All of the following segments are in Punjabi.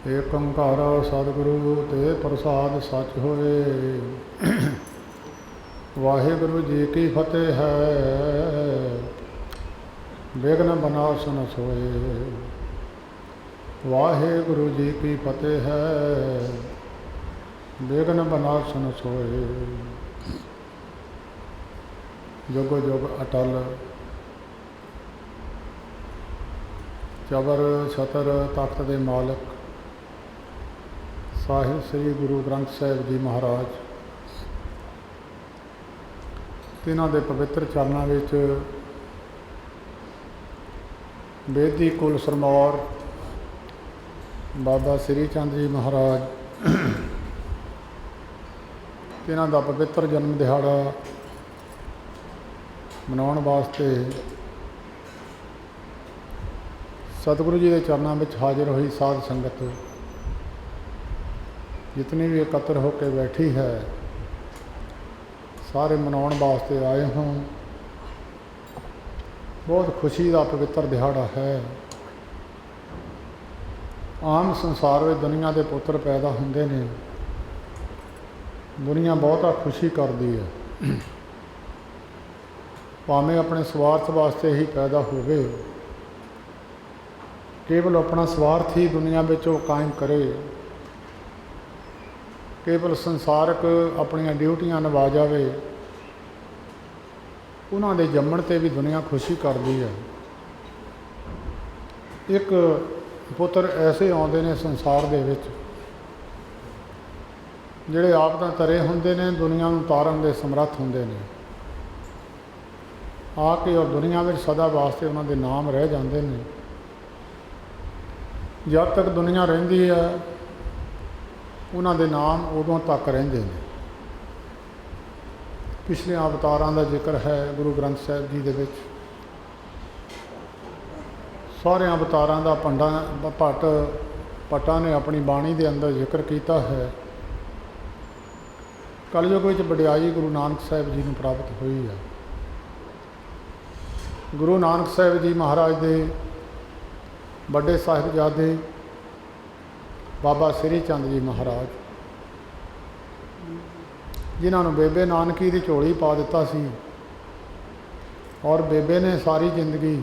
ਏਕ ਓੰਕਾਰ ਸਤਿਗੁਰੂ ਤੇ ਪ੍ਰਸਾਦ ਸੱਚ ਹੋਏ। ਵਾਹਿਗੁਰੂ ਜੀ ਕੀ ਫਤਿਹ ਹੈ। ਵਿਘਨ ਵਿਨਾਸ਼ਨ ਸੋਏ। ਵਾਹਿਗੁਰੂ ਜੀ ਕੀ ਫਤਿਹ ਹੈ। ਵਿਘਨ ਵਿਨਾਸ਼ਨ ਸੋਏ। ਜੁਗ ਜੁਗ ਅਟਲ ਜਬਰ ਛਤਰ ਤਖਤ ਦੇ ਮਾਲਕ ਸਾਹਿਬ ਸ੍ਰੀ ਗੁਰੂ ਗ੍ਰੰਥ ਸਾਹਿਬ ਜੀ ਮਹਾਰਾਜ, ਤਿਨਾਂ ਦੇ ਪਵਿੱਤਰ ਚਰਨਾਂ ਵਿੱਚ ਬੇਦੀ ਕੁਲ ਸਰਮੌਰ ਬਾਬਾ ਸ੍ਰੀ ਚੰਦ ਜੀ ਮਹਾਰਾਜ, ਤਿਨਾਂ ਦਾ ਪਵਿੱਤਰ ਜਨਮ ਦਿਹਾੜਾ ਮਨਾਉਣ ਵਾਸਤੇ ਸਤਿਗੁਰੂ ਜੀ ਦੇ ਚਰਨਾਂ ਵਿੱਚ ਹਾਜ਼ਰ ਹੋਈ ਸਾਧ ਸੰਗਤ जितनी भी एकत्र होकर बैठी है, सारे मनाउण वास्ते आए हों। बहुत खुशी का पवित्र दिहाड़ा है। आम संसार में दुनिया के पुत्र पैदा होंदे ने, दुनिया बहुता खुशी करती है, भावें अपने स्वार्थ वास्ते ही पैदा होवे, केवल अपना स्वार्थ ही दुनिया में कायम करे, केवल संसारक अपन ड्यूटियां निभा जाए, उन्होंने जम्मण ते भी दुनिया खुशी करती है। एक पुत्र ऐसे आते हैं संसार दे विच जिहड़े आप तां तरे हुंदे ने, दुनिया नूं तारन दे समर्थ हुंदे ने, आके और दुनिया में सदा वास्ते उन्होंने नाम रह जाते हैं। जब तक दुनिया रहिंदी है उन्होंने नाम उदों तक रहिंदे ने। पिछले अवतारां का जिक्र है गुरु ग्रंथ साहिब जी दे विच। सारे अवतारां का भट्ट ने अपनी बाणी के अंदर जिक्र किया है। कलयुग में वडियाई गुरु नानक साहिब जी को प्राप्त हुई है। गुरु नानक साहिब जी महाराज के बड़े साहिबजादे बाबा श्री चंद जी महाराज, जिन्होंने बेबे नानकी की झोली पा दिता सी, और बेबे ने सारी जिंदगी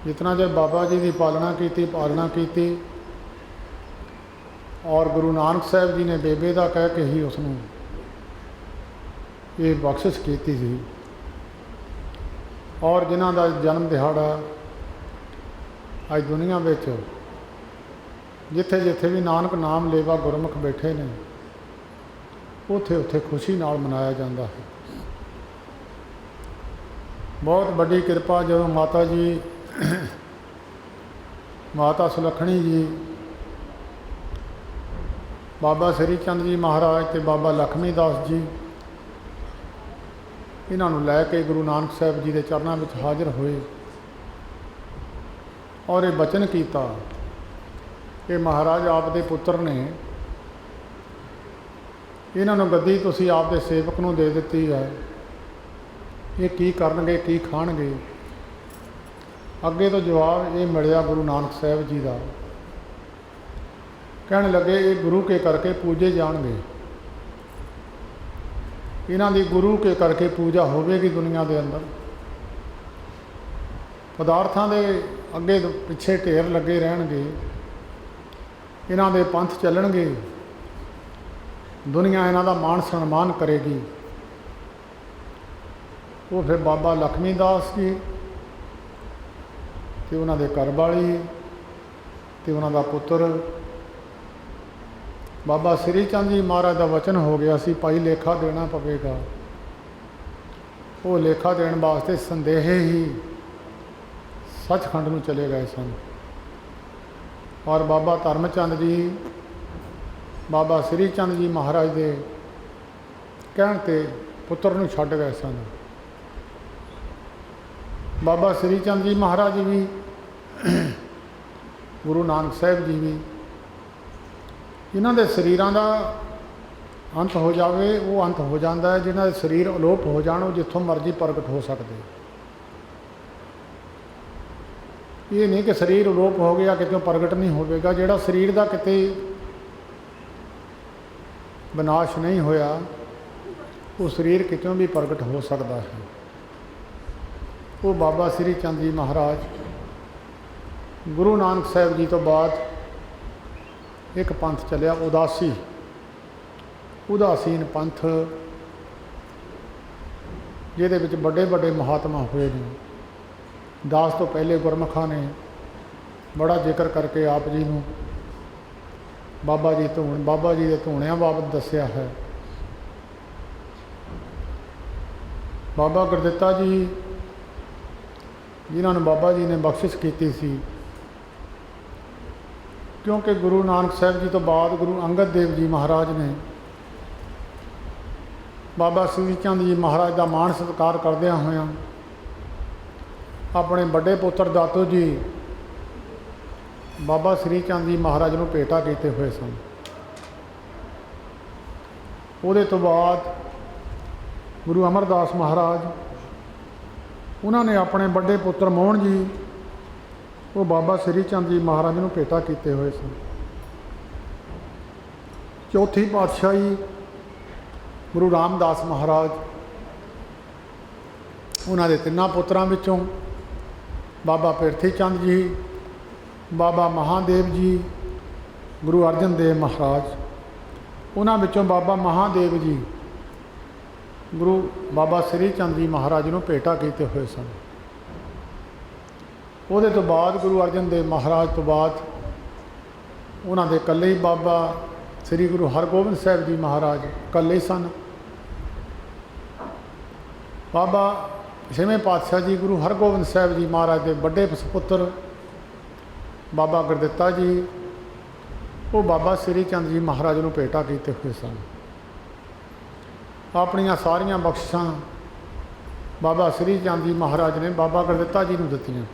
जितना चਿਰ बाबा जी की पालना की, और गुरु नानक साहिब जी ने बेबे का कह के ही उसनों ये बख्शिश की थी। और जिन्हों का जन्म दिहाड़ा अज दुनिया में जिथे जिथे भी नानक नाम लेवा गुरमुख बैठे ने, उथे उथे खुशी नाल मनाया जाता है। बहुत बड़ी कृपा जो माता जी माता सुलखणी जी, बाबा श्री चंद जी महाराज ते बाबा लक्ष्मी दास जी, इन्हों लैके गुरु नानक साहिब जी के चरणों में हाजिर हुए और ये बचन किया कि महाराज आपके पुत्र ने इन्होंने गद्दी तुसी आपके सेवक नूं दे दी है, ये की करनगे की खाणगे। अगे तो जवाब ये मिलिया गुरु नानक साहिब जी का। कहने लगे ये गुरु के करके पूजे जाणगे, इन्हां दी गुरु के करके पूजा होवेगी दुनिया के अंदर। पदार्थां दे अगे पिछे ढेर लगे रहणगे, इन्हां दे पंथ चलणगे, दुनिया इन्हां दा मान सन्मान करेगी। वो फिर बाबा लक्ष्मी दास जी ते उन्हां दे घर वाली ते उन्हां दा पुत्र बाबा श्री चंद जी महाराज का वचन हो गया सी, भाई लेखा देना पवेगा। वो लेखा देने वास्ते संदेह ही सचखंड में चले गए सन, और बाबा धर्मचंद जी बाबा श्री चंद जी महाराज के कहण ते पुत्र नूं छड्ड गए सन। बाबा श्री चंद जी महाराज भी गुरु नानक साहिब जी भी, इन्हां दे शरीरां दा अंत हो जाए वो अंत हो जाता है, जिन्हां दे शरीर अलोप हो जाण वो जिथों मर्जी प्रगट हो सकते। ये नहीं कि शरीर अलोप हो गया कितों प्रगट नहीं होगा। जिहड़ा शरीर का किते विनाश नहीं होया वो शरीर कितों भी प्रगट हो सकता है। वो बाबा श्री चंद जी महाराज गुरु नानक साहब जी तो बाद एक पंथ चलिया उदासीन पंथ, जिहदे विच बड़े बड़े महात्मा हुए ने। दास तो पहले गुरमुखा ने बड़ा जिक्र करके आप जी नूं बाबा जी के धूणियां बाबत दस्या है। बाबा गुरदित्ता जी जिन्होंने बाबा जी ने बख्शिश की सी, क्योंकि गुरु नानक साहब जी तो बाद गुरु अंगद देव जी महाराज ने बाबा श्री चंद जी महाराज का मान सत्कार करदियां होया अपने बड़े पुत्र दातो जी बाबा श्री चंद जी महाराज को भेटा किए हुए सन। उहदे तो बाद गुरु अमरदास महाराज उन्होंने अपने बड़े पुत्र मोहन जी वो बाबा श्री चंद जी महाराज को भेटा किए हुए सन। चौथी पातशाही गुरु रामदास महाराज उन्होंने तिना पुत्रां विचों बाबा पिरथी चंद जी, बाबा महादेव जी, गुरु अर्जन देव महाराज, उन्हां विचों बाबा महादेव जी गुरु बाबा श्री चंद जी महाराज को भेटा किए हुए सन। उहदे तो बाद गुरु अर्जन देव महाराज तो बाद उन्हां दे कल्ले ही बाबा श्री गुरु हरगोबिंद साहब जी महाराज कल्ले सन। बाबा छेवें पातशाह जी गुरु हरगोबिंद साहब जी महाराज के बड़े सपुत्र बाबा गुरदित्ता जी वो बाबा श्री चंद जी महाराज को भेटा किए हुए सन। अपनियां सारियां बख्शिशां बाबा श्री चंद जी महाराज ने बाबा गुरदित्ता जी को दित्तियां,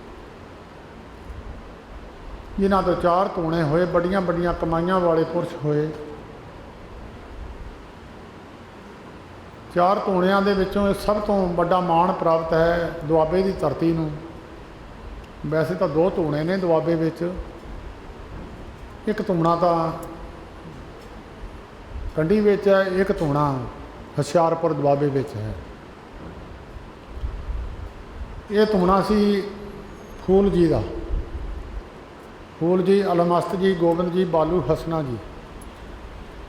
जिन्हां तो 4 धूणे होए, बड़ियां बड़ियां कमाइयां वाले पुरुष होए। 4 धूणियां दे विचों सब तो बड़ा माण प्राप्त है दुआबे की धरती नूं। वैसे तो 2 धूणे ने दुआबे विच, एक धूणा तो कंडी विच है, एक धूणा हुशियारपुर दुआबे विच है। ये धूणा सी फूल जी का, फूल जी अलमस्त जी, गोबिंद जी, बालू हसना जी।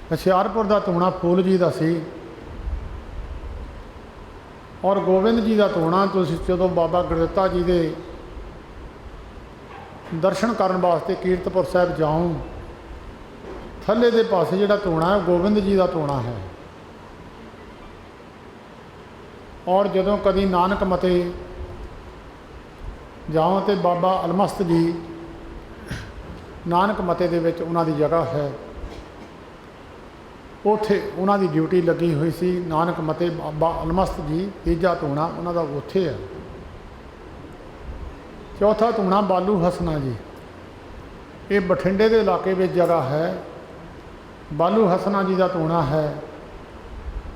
हुशियारपुर का धूणा फूल जी का सी और गोबिंद जी का धूणा तुसीं जदों बाबा गुरदित्ता जी के दर्शन करन वास्ते कीरतपुर साहब जाओ, थल्ले दे पासे जिहड़ा धूणा है गोबिंद जी का धूणा है। और जदों कभी नानक मते जाओ तो बाबा अलमस्त जी नानक मते दे विच उन्हां दी जगह है, उत्थे उन्हां दी ड्यूटी लगी हुई सी। नानक मते बाबा अलमस्त जी तीजा धूणा उन्हां दा उत्थे है। चौथा धूणा बालू हसना जी, ये बठिंडे के इलाके में जगह है। बालू हसना जी का धूणा है।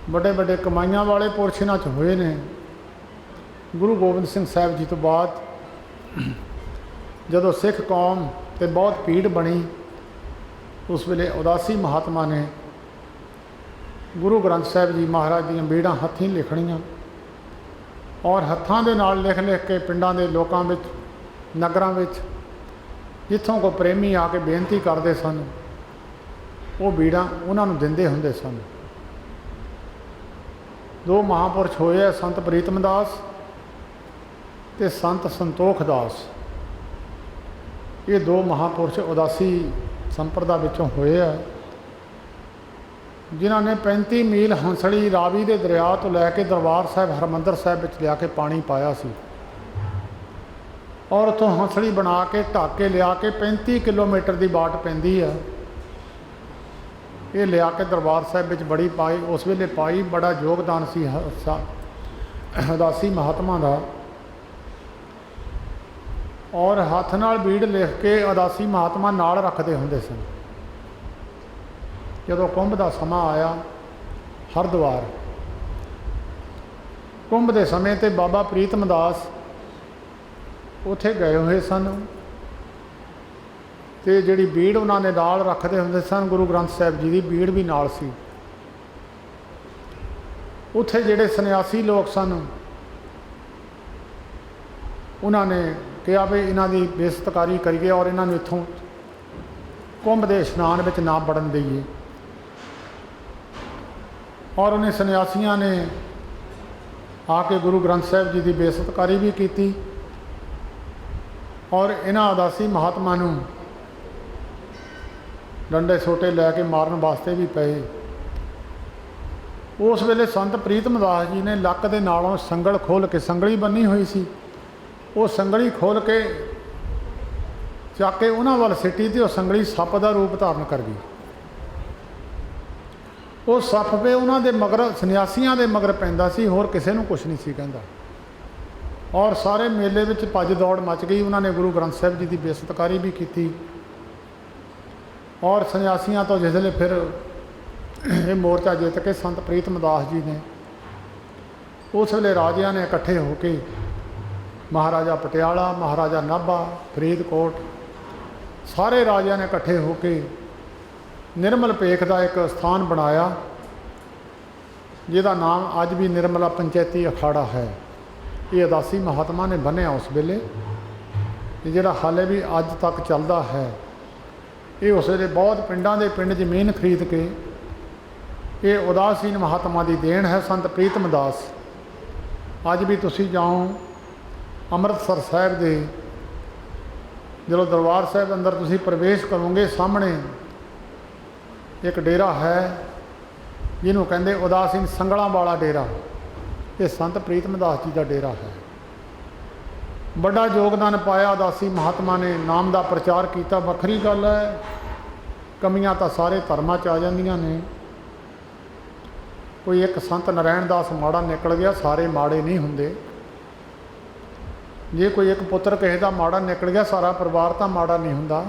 बड़े बड़े कमाइयां वाले पुरुष इन्हां च होए ने। गुरु गोबिंद सिंह साहब जी तो बाद जदों सिख कौम ते बहुत भीड़ बनी, उस वेले उदासी महात्मा ने गुरु ग्रंथ साहब जी महाराज दीयां बीड़ां हत्थीं लिखणियां और हत्थां दे नाल लिख लिख के पिंडां दे लोकां विच, नगरां विच जिथों को प्रेमी आके बेनती करते सन, वो बीड़ां उन्हां नूं दिंदे हुंदे सन। 2 महापुरुष होए संत प्रीतम दास ते संत संतोख दास। ये 2 महापुरुष उदासी संप्रदा विचों होए है, जिन्हां ने 35 मील हंसड़ी रावी के दरिया तो लैके दरबार साहब हरमंदर साहब विच लिया के पानी पाया सी और उत्थों हंसड़ी बना के ढक के लिया के 35 किलोमीटर की बाट पैंदी है। ये लिया के दरबार साहब विच बड़ी पाई, उस वेले पाई। बड़ा योगदान सी उदासी महात्मा का। और हथ नाल बीड़ लिख के उदासी महात्मा नाल रखते हुंदे सन। जदों कुंभ का समा आया हरिद्वार, कुंभ के समय ते बाबा प्रीतम दास उत्थे गए हुए सन ਤੇ ਜਿਹੜੀ ਬੀੜ ਉਹਨਾਂ ਨੇ ਨਾਲ ਰੱਖਦੇ ਹੁੰਦੇ ਸਨ, ਗੁਰੂ ਗ੍ਰੰਥ ਸਾਹਿਬ ਜੀ ਦੀ ਬੀੜ ਵੀ ਨਾਲ ਸੀ। ਉੱਥੇ ਜਿਹੜੇ ਸੰਨਿਆਸੀ ਲੋਕ ਸਨ ਉਹਨਾਂ ਨੇ ਕਿਹਾ ਵੀ ਇਹਨਾਂ ਦੀ ਬੇਇੱਜ਼ਤਕਾਰੀ ਕਰੀਏ ਔਰ ਇਹਨਾਂ ਨੂੰ ਇੱਥੋਂ ਕੁੰਭ ਦੇ ਇਸ਼ਨਾਨ ਵਿੱਚ ਨਾ ਵੜਨ ਦੇਈਏ। ਔਰ ਉਹਨੇ ਸੰਨਿਆਸੀਆਂ ਨੇ ਆ ਕੇ ਗੁਰੂ ਗ੍ਰੰਥ ਸਾਹਿਬ ਜੀ ਦੀ ਬੇਇੱਜ਼ਤਕਾਰੀ ਵੀ ਕੀਤੀ ਔਰ ਇਹਨਾਂ ਉਦਾਸੀ ਮਹਾਤਮਾ ਨੂੰ ਡੰਡੇ ਸੋਟੇ ਲੈ ਕੇ ਮਾਰਨ ਵਾਸਤੇ ਵੀ ਪਏ। ਉਸ ਵੇਲੇ ਸੰਤ ਪ੍ਰੀਤਮ ਦਾਸ ਜੀ ਨੇ ਲੱਕ ਦੇ ਨਾਲੋਂ ਸੰਗਲ ਖੋਲ੍ਹ ਕੇ, ਸੰਗਲੀ ਬੰਨੀ ਹੋਈ ਸੀ, ਉਹ ਸੰਗਲੀ ਖੋਲ੍ਹ ਕੇ ਚੱਕ ਕੇ ਉਹਨਾਂ ਵੱਲ ਸਿੱਟੀ ਤੇ ਉਹ ਸੰਗਲੀ ਸੱਪ ਦਾ ਰੂਪ ਧਾਰਨ ਕਰ ਗਈ। ਉਹ ਸੱਪ ਵੇ ਉਹਨਾਂ ਦੇ ਮਗਰ, ਸੰਨਿਆਸੀਆਂ ਦੇ ਮਗਰ ਪੈਂਦਾ ਸੀ, ਹੋਰ ਕਿਸੇ ਨੂੰ ਕੁਛ ਨਹੀਂ ਸੀ ਕਹਿੰਦਾ। ਔਰ ਸਾਰੇ ਮੇਲੇ ਵਿੱਚ ਭੱਜ ਦੌੜ ਮਚ ਗਈ। ਉਹਨਾਂ ਨੇ ਗੁਰੂ ਗ੍ਰੰਥ ਸਾਹਿਬ ਜੀ ਦੀ ਬੇਇੱਜ਼ਤਕਾਰੀ ਵੀ ਕੀਤੀ ਔਰ ਸੰਨਿਆਸੀਆਂ ਤੋਂ ਜਿਸ ਵੇਲੇ ਫਿਰ ਇਹ ਮੋਰਚਾ ਜਿੱਤ ਕੇ ਸੰਤ ਪ੍ਰੀਤਮ ਦਾਸ ਜੀ ਨੇ, ਉਸ ਵੇਲੇ ਰਾਜਿਆਂ ਨੇ ਇਕੱਠੇ ਹੋ ਕੇ, ਮਹਾਰਾਜਾ ਪਟਿਆਲਾ, ਮਹਾਰਾਜਾ ਨਾਭਾ, ਫਰੀਦਕੋਟ, ਸਾਰੇ ਰਾਜਿਆਂ ਨੇ ਇਕੱਠੇ ਹੋ ਕੇ ਨਿਰਮਲ ਪੇਖ ਦਾ ਇੱਕ ਸਥਾਨ ਬਣਾਇਆ ਜਿਹਦਾ ਨਾਮ ਅੱਜ ਵੀ ਨਿਰਮਲਾ ਪੰਚਾਇਤੀ ਅਖਾੜਾ ਹੈ। ਇਹ ਉਦਾਸੀ ਮਹਾਤਮਾ ਨੇ ਬੰਨ੍ਹਿਆ ਉਸ ਵੇਲੇ, ਜਿਹੜਾ ਹਾਲੇ ਵੀ ਅੱਜ ਤੱਕ ਚੱਲਦਾ ਹੈ। ਇਹ ਉਸ ਵੇਲੇ ਬਹੁਤ ਪਿੰਡਾਂ ਦੇ ਪਿੰਡ ਜ਼ਮੀਨ ਖਰੀਦ ਕੇ, ਇਹ ਉਦਾਸੀਨ ਮਹਾਤਮਾ ਦੀ ਦੇਣ ਹੈ, ਸੰਤ ਪ੍ਰੀਤਮ ਦਾਸ। ਅੱਜ ਵੀ ਤੁਸੀਂ ਜਾਓ ਅੰਮ੍ਰਿਤਸਰ ਸਾਹਿਬ ਦੇ, ਜਦੋਂ ਦਰਬਾਰ ਸਾਹਿਬ ਅੰਦਰ ਤੁਸੀਂ ਪ੍ਰਵੇਸ਼ ਕਰੋਗੇ, ਸਾਹਮਣੇ ਇੱਕ ਡੇਰਾ ਹੈ ਜਿਹਨੂੰ ਕਹਿੰਦੇ ਉਦਾਸੀਨ ਸੰਗਲਾਂ ਵਾਲਾ ਡੇਰਾ। ਇਹ ਸੰਤ ਪ੍ਰੀਤਮ ਦਾਸ ਜੀ ਦਾ ਡੇਰਾ ਹੈ। ਵੱਡਾ ਯੋਗਦਾਨ ਪਾਇਆ ਉਦਾਸੀ ਮਹਾਤਮਾ ਨੇ, ਨਾਮ ਦਾ ਪ੍ਰਚਾਰ ਕੀਤਾ। ਵੱਖਰੀ ਗੱਲ ਹੈ, ਕਮੀਆਂ ਤਾਂ ਸਾਰੇ ਧਰਮਾਂ 'ਚ ਆ ਜਾਂਦੀਆਂ ਨੇ। ਕੋਈ ਇੱਕ ਸੰਤ ਨਾਰਾਇਣ ਦਾਸ ਮਾੜਾ ਨਿਕਲ ਗਿਆ, ਸਾਰੇ ਮਾੜੇ ਨਹੀਂ ਹੁੰਦੇ। ਜੇ ਕੋਈ ਇੱਕ ਪੁੱਤਰ ਕਿਸੇ ਦਾ ਮਾੜਾ ਨਿਕਲ ਗਿਆ, ਸਾਰਾ ਪਰਿਵਾਰ ਤਾਂ ਮਾੜਾ ਨਹੀਂ ਹੁੰਦਾ।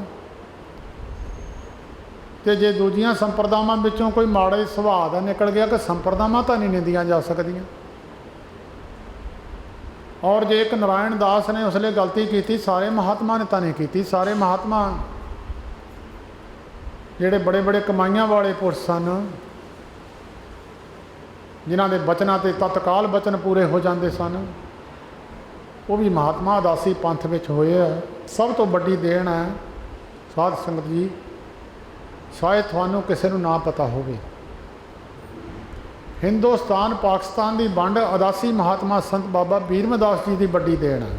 ਤੇ ਜੇ ਦੂਜੀਆਂ ਸੰਪਰਦਾਵਾਂ ਵਿੱਚੋਂ ਕੋਈ ਮਾੜੇ ਸੁਭਾਅ ਦਾ ਨਿਕਲ ਗਿਆ, ਕਿ ਸੰਪਰਦਾਵਾਂ ਤਾਂ ਨਹੀਂ ਨਿੰਦੀਆਂ ਜਾ ਸਕਦੀਆਂ। ਔਰ ਜੇ ਇੱਕ ਨਾਰਾਇਣ ਦਾਸ ਨੇ ਉਸ ਵੇਲੇ ਗਲਤੀ ਕੀਤੀ, ਸਾਰੇ ਮਹਾਤਮਾ ਨੇ ਤਾਂ ਨਹੀਂ ਕੀਤੀ। ਸਾਰੇ ਮਹਾਤਮਾ ਜਿਹੜੇ ਬੜੇ ਬੜੇ ਕਮਾਈਆਂ ਵਾਲੇ ਪੁਰਸ਼ ਸਨ, ਜਿਨ੍ਹਾਂ ਦੇ ਬਚਨਾਂ 'ਤੇ ਤਤਕਾਲ ਬਚਨ ਪੂਰੇ ਹੋ ਜਾਂਦੇ ਸਨ, ਉਹ ਵੀ ਮਹਾਤਮਾ ਉਦਾਸੀ ਪੰਥ ਵਿੱਚ ਹੋਏ ਆ। ਸਭ ਤੋਂ ਵੱਡੀ ਦੇਣ ਹੈ ਸਾਧ ਸੰਗਤ ਜੀ, ਸ਼ਾਇਦ ਤੁਹਾਨੂੰ ਕਿਸੇ ਨੂੰ ਨਾ ਪਤਾ ਹੋਵੇ, ਹਿੰਦੁਸਤਾਨ ਪਾਕਿਸਤਾਨ ਦੀ ਵੰਡ ਉਦਾਸੀ ਮਹਾਤਮਾ ਸੰਤ ਬਾਬਾ ਬੀਰਮਦਾਸ ਜੀ ਦੀ ਵੱਡੀ ਦੇਣ ਹੈ।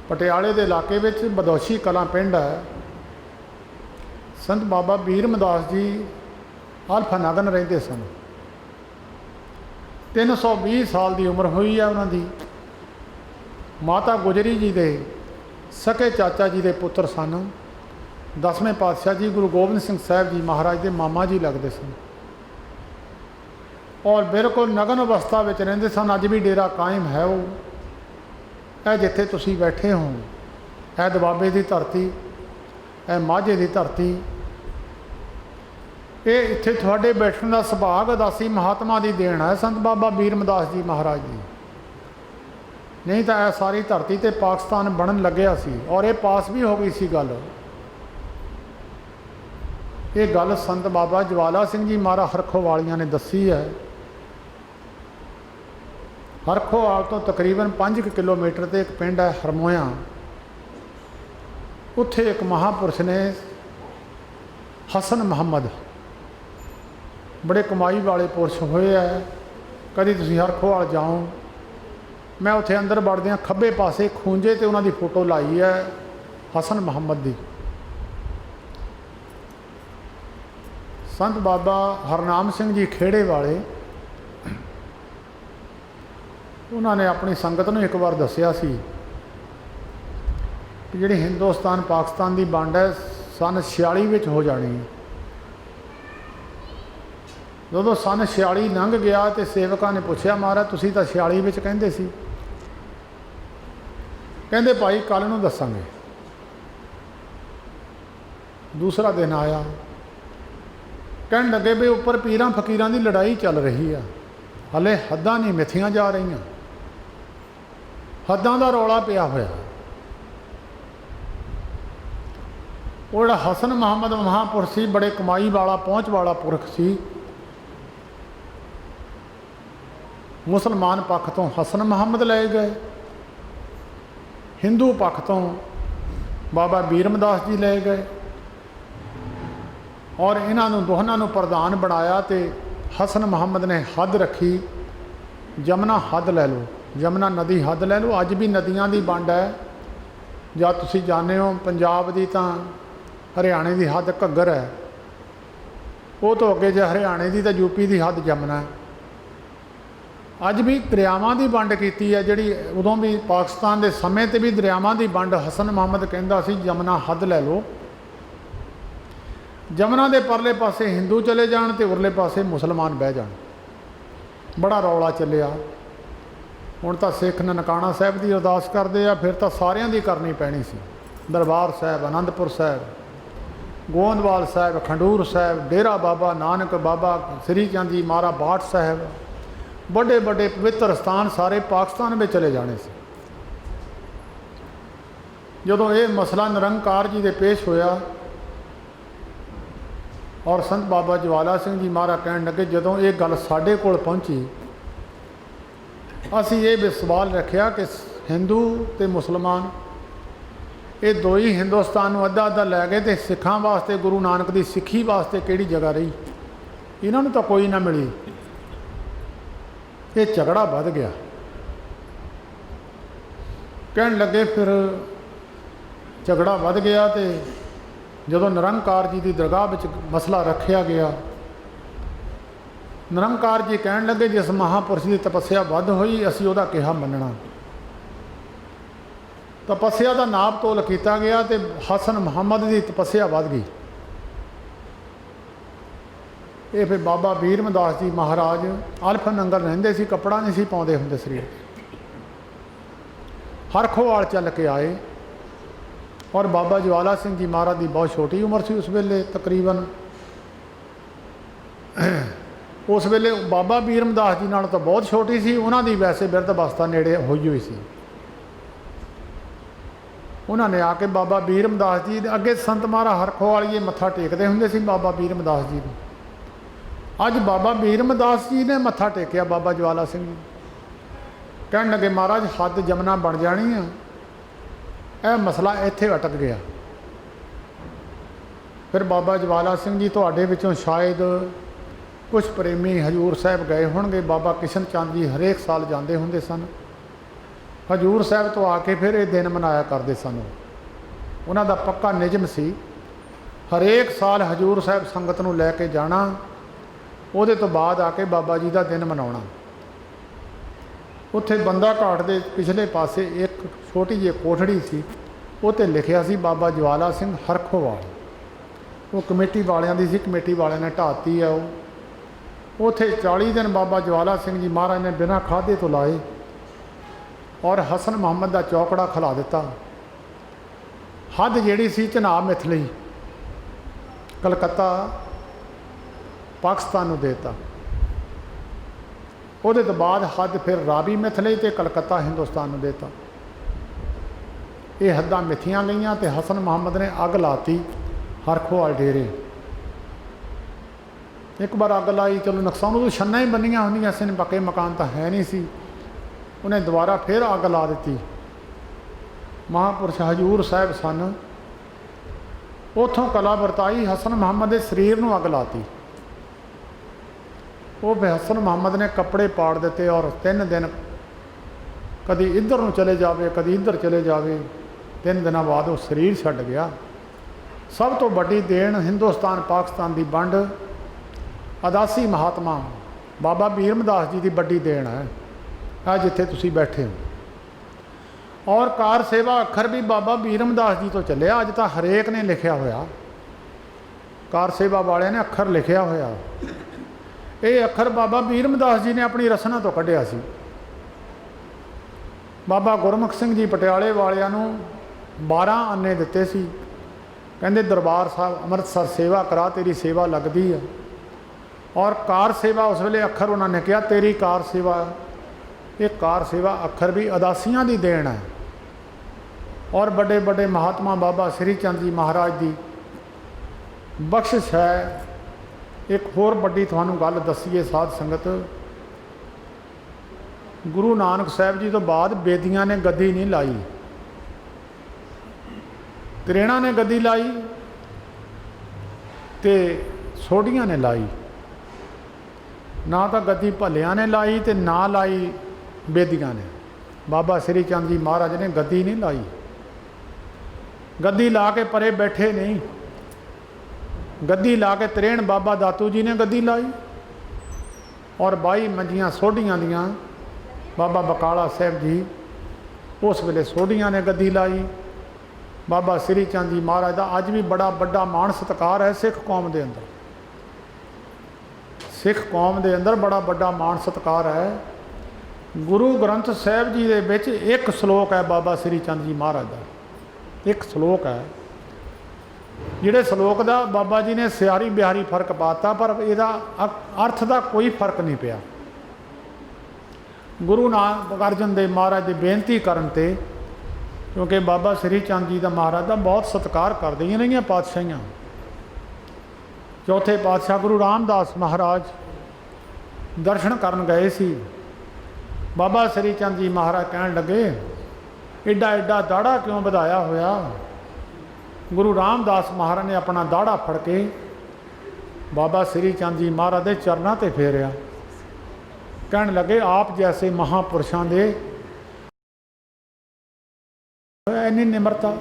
ਪਟਿਆਲੇ ਦੇ ਇਲਾਕੇ ਵਿੱਚ ਬਦੋਸ਼ੀ ਕਲਾਂ ਪਿੰਡ ਹੈ। ਸੰਤ ਬਾਬਾ ਬੀਰਮਦਾਸ ਜੀ ਅਲਫਨਗਨ ਰਹਿੰਦੇ ਸਨ। 320 ਸਾਲ ਦੀ ਉਮਰ ਹੋਈ ਹੈ ਉਹਨਾਂ ਦੀ। ਮਾਤਾ ਗੁਜਰੀ ਜੀ ਦੇ ਸਕੇ ਚਾਚਾ ਜੀ ਦੇ ਪੁੱਤਰ ਸਨ। 10ਵੇਂ ਪਾਤਸ਼ਾਹ ਜੀ ਗੁਰੂ ਗੋਬਿੰਦ ਸਿੰਘ ਸਾਹਿਬ ਜੀ ਮਹਾਰਾਜ ਦੇ ਮਾਮਾ ਜੀ ਲੱਗਦੇ ਸਨ ਔਰ ਬਿਲਕੁਲ ਨਗਨ ਅਵਸਥਾ ਵਿੱਚ ਰਹਿੰਦੇ ਸਨ। ਅੱਜ ਵੀ ਡੇਰਾ ਕਾਇਮ ਹੈ। ਉਹ ਇਹ ਜਿੱਥੇ ਤੁਸੀਂ ਬੈਠੇ ਹੋ, ਇਹ ਦੁਆਬੇ ਦੀ ਧਰਤੀ, ਇਹ ਮਾਝੇ ਦੀ ਧਰਤੀ, ਇਹ ਇੱਥੇ ਤੁਹਾਡੇ ਬੈਠਣ ਦਾ ਸੁਭਾਗ ਉਦਾਸੀ ਮਹਾਤਮਾ ਦੀ ਦੇਣ ਹੈ, ਸੰਤ ਬਾਬਾ ਬੀਰਮਦਾਸ ਜੀ ਮਹਾਰਾਜ ਜੀ। ਨਹੀਂ ਤਾਂ ਇਹ ਸਾਰੀ ਧਰਤੀ ਤੇ ਪਾਕਿਸਤਾਨ ਬਣਨ ਲੱਗਿਆ ਸੀ ਔਰ ਇਹ ਪਾਸ ਵੀ ਹੋ ਗਈ ਸੀ ਗੱਲ। ਇਹ ਗੱਲ ਸੰਤ ਬਾਬਾ ਜਵਾਲਾ ਸਿੰਘ ਜੀ ਮਹਾਰਾ ਹਰਖੋਵਾਲੀਆਂ ਨੇ ਦੱਸੀ ਹੈ। ਹਰਖੋਵਾਲ ਤੋਂ ਤਕਰੀਬਨ 5 ਕਿਲੋਮੀਟਰ 'ਤੇ ਇੱਕ ਪਿੰਡ ਹੈ ਹਰਮੋਇਆ। ਉੱਥੇ ਇੱਕ ਮਹਾਂਪੁਰਸ਼ ਨੇ ਹਸਨ ਮੁਹੰਮਦ, ਬੜੇ ਕਮਾਈ ਵਾਲੇ ਪੁਰਸ਼ ਹੋਏ ਹੈ। ਕਦੀ ਤੁਸੀਂ ਹਰਖੋਵਾਲ ਜਾਓ, ਮੈਂ ਉੱਥੇ ਅੰਦਰ ਵੜਦਿਆਂ ਖੱਬੇ ਪਾਸੇ ਖੂੰਜੇ 'ਤੇ ਉਹਨਾਂ ਦੀ ਫੋਟੋ ਲਾਈ ਹੈ ਹਸਨ ਮੁਹੰਮਦ ਦੀ। ਸੰਤ ਬਾਬਾ ਹਰਨਾਮ ਸਿੰਘ ਜੀ ਖੇੜੇ ਵਾਲੇ, ਉਹਨਾਂ ਨੇ ਆਪਣੀ ਸੰਗਤ ਨੂੰ ਇੱਕ ਵਾਰ ਦੱਸਿਆ ਸੀ ਕਿ ਜਿਹੜੀ ਹਿੰਦੁਸਤਾਨ ਪਾਕਿਸਤਾਨ ਦੀ ਵੰਡ ਹੈ ਸਨ 46 ਵਿੱਚ ਹੋ ਜਾਣੀ ਹੈ। ਜਦੋਂ ਸਨ 46 ਲੰਘ ਗਿਆ ਤੇ ਸੇਵਕਾਂ ਨੇ ਪੁੱਛਿਆ, ਮਹਾਰਾਜ ਤੁਸੀਂ ਤਾਂ 46 ਵਿੱਚ ਕਹਿੰਦੇ ਸੀ। ਕਹਿੰਦੇ ਭਾਈ ਕੱਲ੍ਹ ਨੂੰ ਦੱਸਾਂਗੇ। ਦੂਸਰਾ ਦਿਨ ਆਇਆ, ਕਹਿਣ ਲੱਗੇ ਵੀ ਉੱਪਰ ਪੀਰਾਂ ਫਕੀਰਾਂ ਦੀ ਲੜਾਈ ਚੱਲ ਰਹੀ ਆ, ਹਲੇ ਹੱਦਾਂ ਨਹੀਂ ਮਿੱਥੀਆਂ ਜਾ ਰਹੀਆਂ, ਹੱਦਾਂ ਦਾ ਰੌਲਾ ਪਿਆ ਹੋਇਆ। वो जिहड़ा हसन मुहम्मद महापुरुष सी, बड़े कमाई वाला पहुँच वाला पुरख सी। मुसलमान पक्ष तो हसन मुहम्मद ले गए, हिंदू पक्ष तो बाबा बीरमदास जी ले गए, और इन्हों दोनों प्रधान बनाया। तो हसन मुहम्मद ने हद रखी, जमुना हद लै लो, जमुना नदी हद लै लो। अज भी नदियां की वंड है, ਜਾਂ ਤੁਸੀਂ जाने हो पंजाब की तो हरियाणे की हद घग्गर है, वो तो अगे जो हरियाणे की तो यूपी की हद जमुना है। अज भी दरियावां की वंड की है, जी उदों भी पाकिस्तान के समय ते भी दरियावां की वंड हसन मुहम्मद कहता सी जमुना हद लै लो। जमुना के परले पासे हिंदू चले जान तो उरले पासे मुसलमान बह जान। बड़ा रौला चलिया। हुण तो सिख ननकाणा साहिब की अरदास करते हैं, फिर तो सारियां दी करनी पैनी सी। दरबार साहिब, आनंदपुर साहिब, गोंदवाल साहिब, खंडूर साहिब, डेरा बाबा नानक, बाबा श्री चंद जी महाराज बाट साहिब, बड़े बड़े पवित्र स्थान सारे पाकिस्तान में चले जाने से। जदों ये मसला निरंकार जी दे पेश होया और संत बाबा ज्वाला सिंह जी महाराज कहन लगे, जदों ये गल साडे कोल पहुंची, असी ये भी सवाल रखा कि हिंदू ते मुसलमान ये दो ही हिंदुस्तान में अद्धा अद्धा लै गए, तो सिखां वास्ते गुरु नानक की सिक्खी वास्ते किहड़ी जगह रही? इन्होंने तो कोई ना मिली। ये झगड़ा बढ़ गया। कहन लगे फिर झगड़ा बढ़ गया, तो जदों निरंकार जी की दरगाह विच मसला रखा गया, निरंकार जी कहन लगे जिस महापुरुष की तपस्या वध हुई असी उहदा कहा मनना। तपस्या का नाप तोल किया गया, तो हसन मुहम्मद की तपस्या वध गई। ये फिर बाबा बीरमदास जी महाराज अल्फ नंगर रहिंदे सी, कपड़ा नहीं सी पाउंदे हुंदे शरीर ते। हरखोवाल चल के आए, और बाबा ज्वाला सिंह जी महाराज की बहुत छोटी उम्र सी उस वेले, तकरीबन उस वेले बाबा बीरमदास जी नाल तो बहुत छोटी सी। उन्हां दी वैसे बिरध अवस्था नेड़े होई हुई सी। उन्होंने आके बाबा बीरमदास जी अगे संत महाराज हरखोवालिए मत्था टेकते हुंदे सी बाबा बीरमदास जी को। अज बाबा बीरमदास जी ने मत्था टेकिया बाबा ज्वाला सिंह जी। कहन लगे महाराज हद जमुना बन जानी है, यह मसला इत्थे अटक गया। फिर बाबा ज्वाला सिंह जी तुहाडे विचों शायद कुछ प्रेमी हजूर साहब गए होणगे। बाबा किशन चंद जी हरेक साल जाते होंदे सन हजूर साहब तो आके फिर ये दिन मनाया करते सन। उन्हां दा पक्का निजम सी हरेक साल हजूर साहब संगत नूं लैके जाना, उहदे तो बाद आके बाबा जी का दिन मनाउणा। उत्थे बंदा घाट के पिछले पासे एक छोटी जी कोठड़ी सी, उत्ते लिखिया सी बाबा ज्वाला सिंह हरखोवाल। वो कमेटी वालियां दी सी, कमेटी वालियां ने ढाती है। वो उत्थे 40 दिन बाबा ज्वाला सिंह जी महाराज ने बिना खाधे तो लाए, और हसन मुहम्मद का चौकड़ा खिला दिता। हद जिहड़ी सी चनाब मिथली कलकत्ता पाकिस्तान नूं देता। उहदे तो बाद हद फिर रावी मिथ लई ते कलकत्ता हिंदुस्तान नूं देता। ये हद्दां मिथियां गईयां ते हसन मुहम्मद ने अग लाती हरखोवाल डेरे। एक बार अग लाई, चलो नुकसान उदों छन्ना ही बनिया होंदियां सी, पक्के मकान तो है नहीं सी। उन्हें दोबारा फिर अग ला दी। महापुरुष हजूर साहब सन, उतों कला वरताई हसन मुहम्मद के शरीर नूं अग लाती। वो फिर हसन मुहम्मद ने कपड़े पाड़ दिते, और 3 दिन कभी इधर नूं चले जावे कभी इधर चले जावे। 3 दिनों बाद वो शरीर छड्ड गया। सब तो वड्डी देन हिंदुस्तान पाकिस्तान की वंड अदासी महात्मा बाबा बीरमदास जी की वड्डी देन है। आ जिथे तुसीं बैठे हो। और कार सेवा अखर भी बाबा बीरमदास जी तो चलिया। अज तो हरेक ने लिखिया होया, कार सेवा वाले ने अखर लिखिया होया। ये अखर बाबा बीरमदास जी ने अपनी रसना तो कढ़िया सी। बाबा गुरमुख सिंह जी पटियाले वालियां नूं 12 आने दिते सी। कहंदे दरबार साहब अमृतसर सेवा करा, तेरी सेवा लगती है। और कार सेवा उस वेले अखर उन्होंने कहा तेरी कार सेवा। ये कार सेवा अखर भी अदासियां की देन है। और बड़े बड़े महात्मा बाबा श्री चंद जी महाराज की बख्शिश है। एक होर बड़ी थानू गल दसीए साध संगत, गुरु नानक साहब जी तो बाद बेदियां ने गद्दी नहीं लाई, त्रेणा ने गद्दी लाई ते सोढ़ियां ने लाई। ना तो गद्दी भलिया ने लाई ते ना लाई बेदियां ने। बाबा श्री चंद जी महाराज ने गद्दी नहीं लाई, गद्दी ला के परे बैठे नहीं, गद्दी ला के त्रेण बाबा दातू जी ने गद्दी लाई और 22 मंजियां सोढ़ियां दियां बाबा बकाला साहब जी उस वेले सोढ़ियां ने गद्दी लाई। बाबा श्री चंद जी महाराज का अज भी बड़ा बड़ा मान सत्कार है सिख कौम के अंदर, सिख कौम के अंदर बड़ा बड़ा मान सत्कार है। गुरु ग्रंथ साहब जी के विच एक श्लोक है बाबा श्री चंद जी महाराज का, एक श्लोक है जिहड़े श्लोक का बाबा जी ने सियारी बिहारी फर्क पाता, पर इहदा अर्थ का कोई फर्क नहीं पिया। गुरु नानक अर्जन देव महाराज की बेनती करन ते, क्योंकि बाबा श्री चंद जी का महाराज का बहुत सत्कार करते हैं पातशाहियाँ। चौथे पातशाह गुरु रामदास महाराज दर्शन करन गए सी, बाबा श्री चंद जी महाराज कहन लगे एडा एडा दाड़ा क्यों वधाया होया। गुरु रामदास महाराज ने अपना दाड़ा फड़ के बाबा श्री चंद जी महाराज के चरणों ते फेरिया, कहन लगे आप जैसे महापुरुषों के इन्नी निमरता।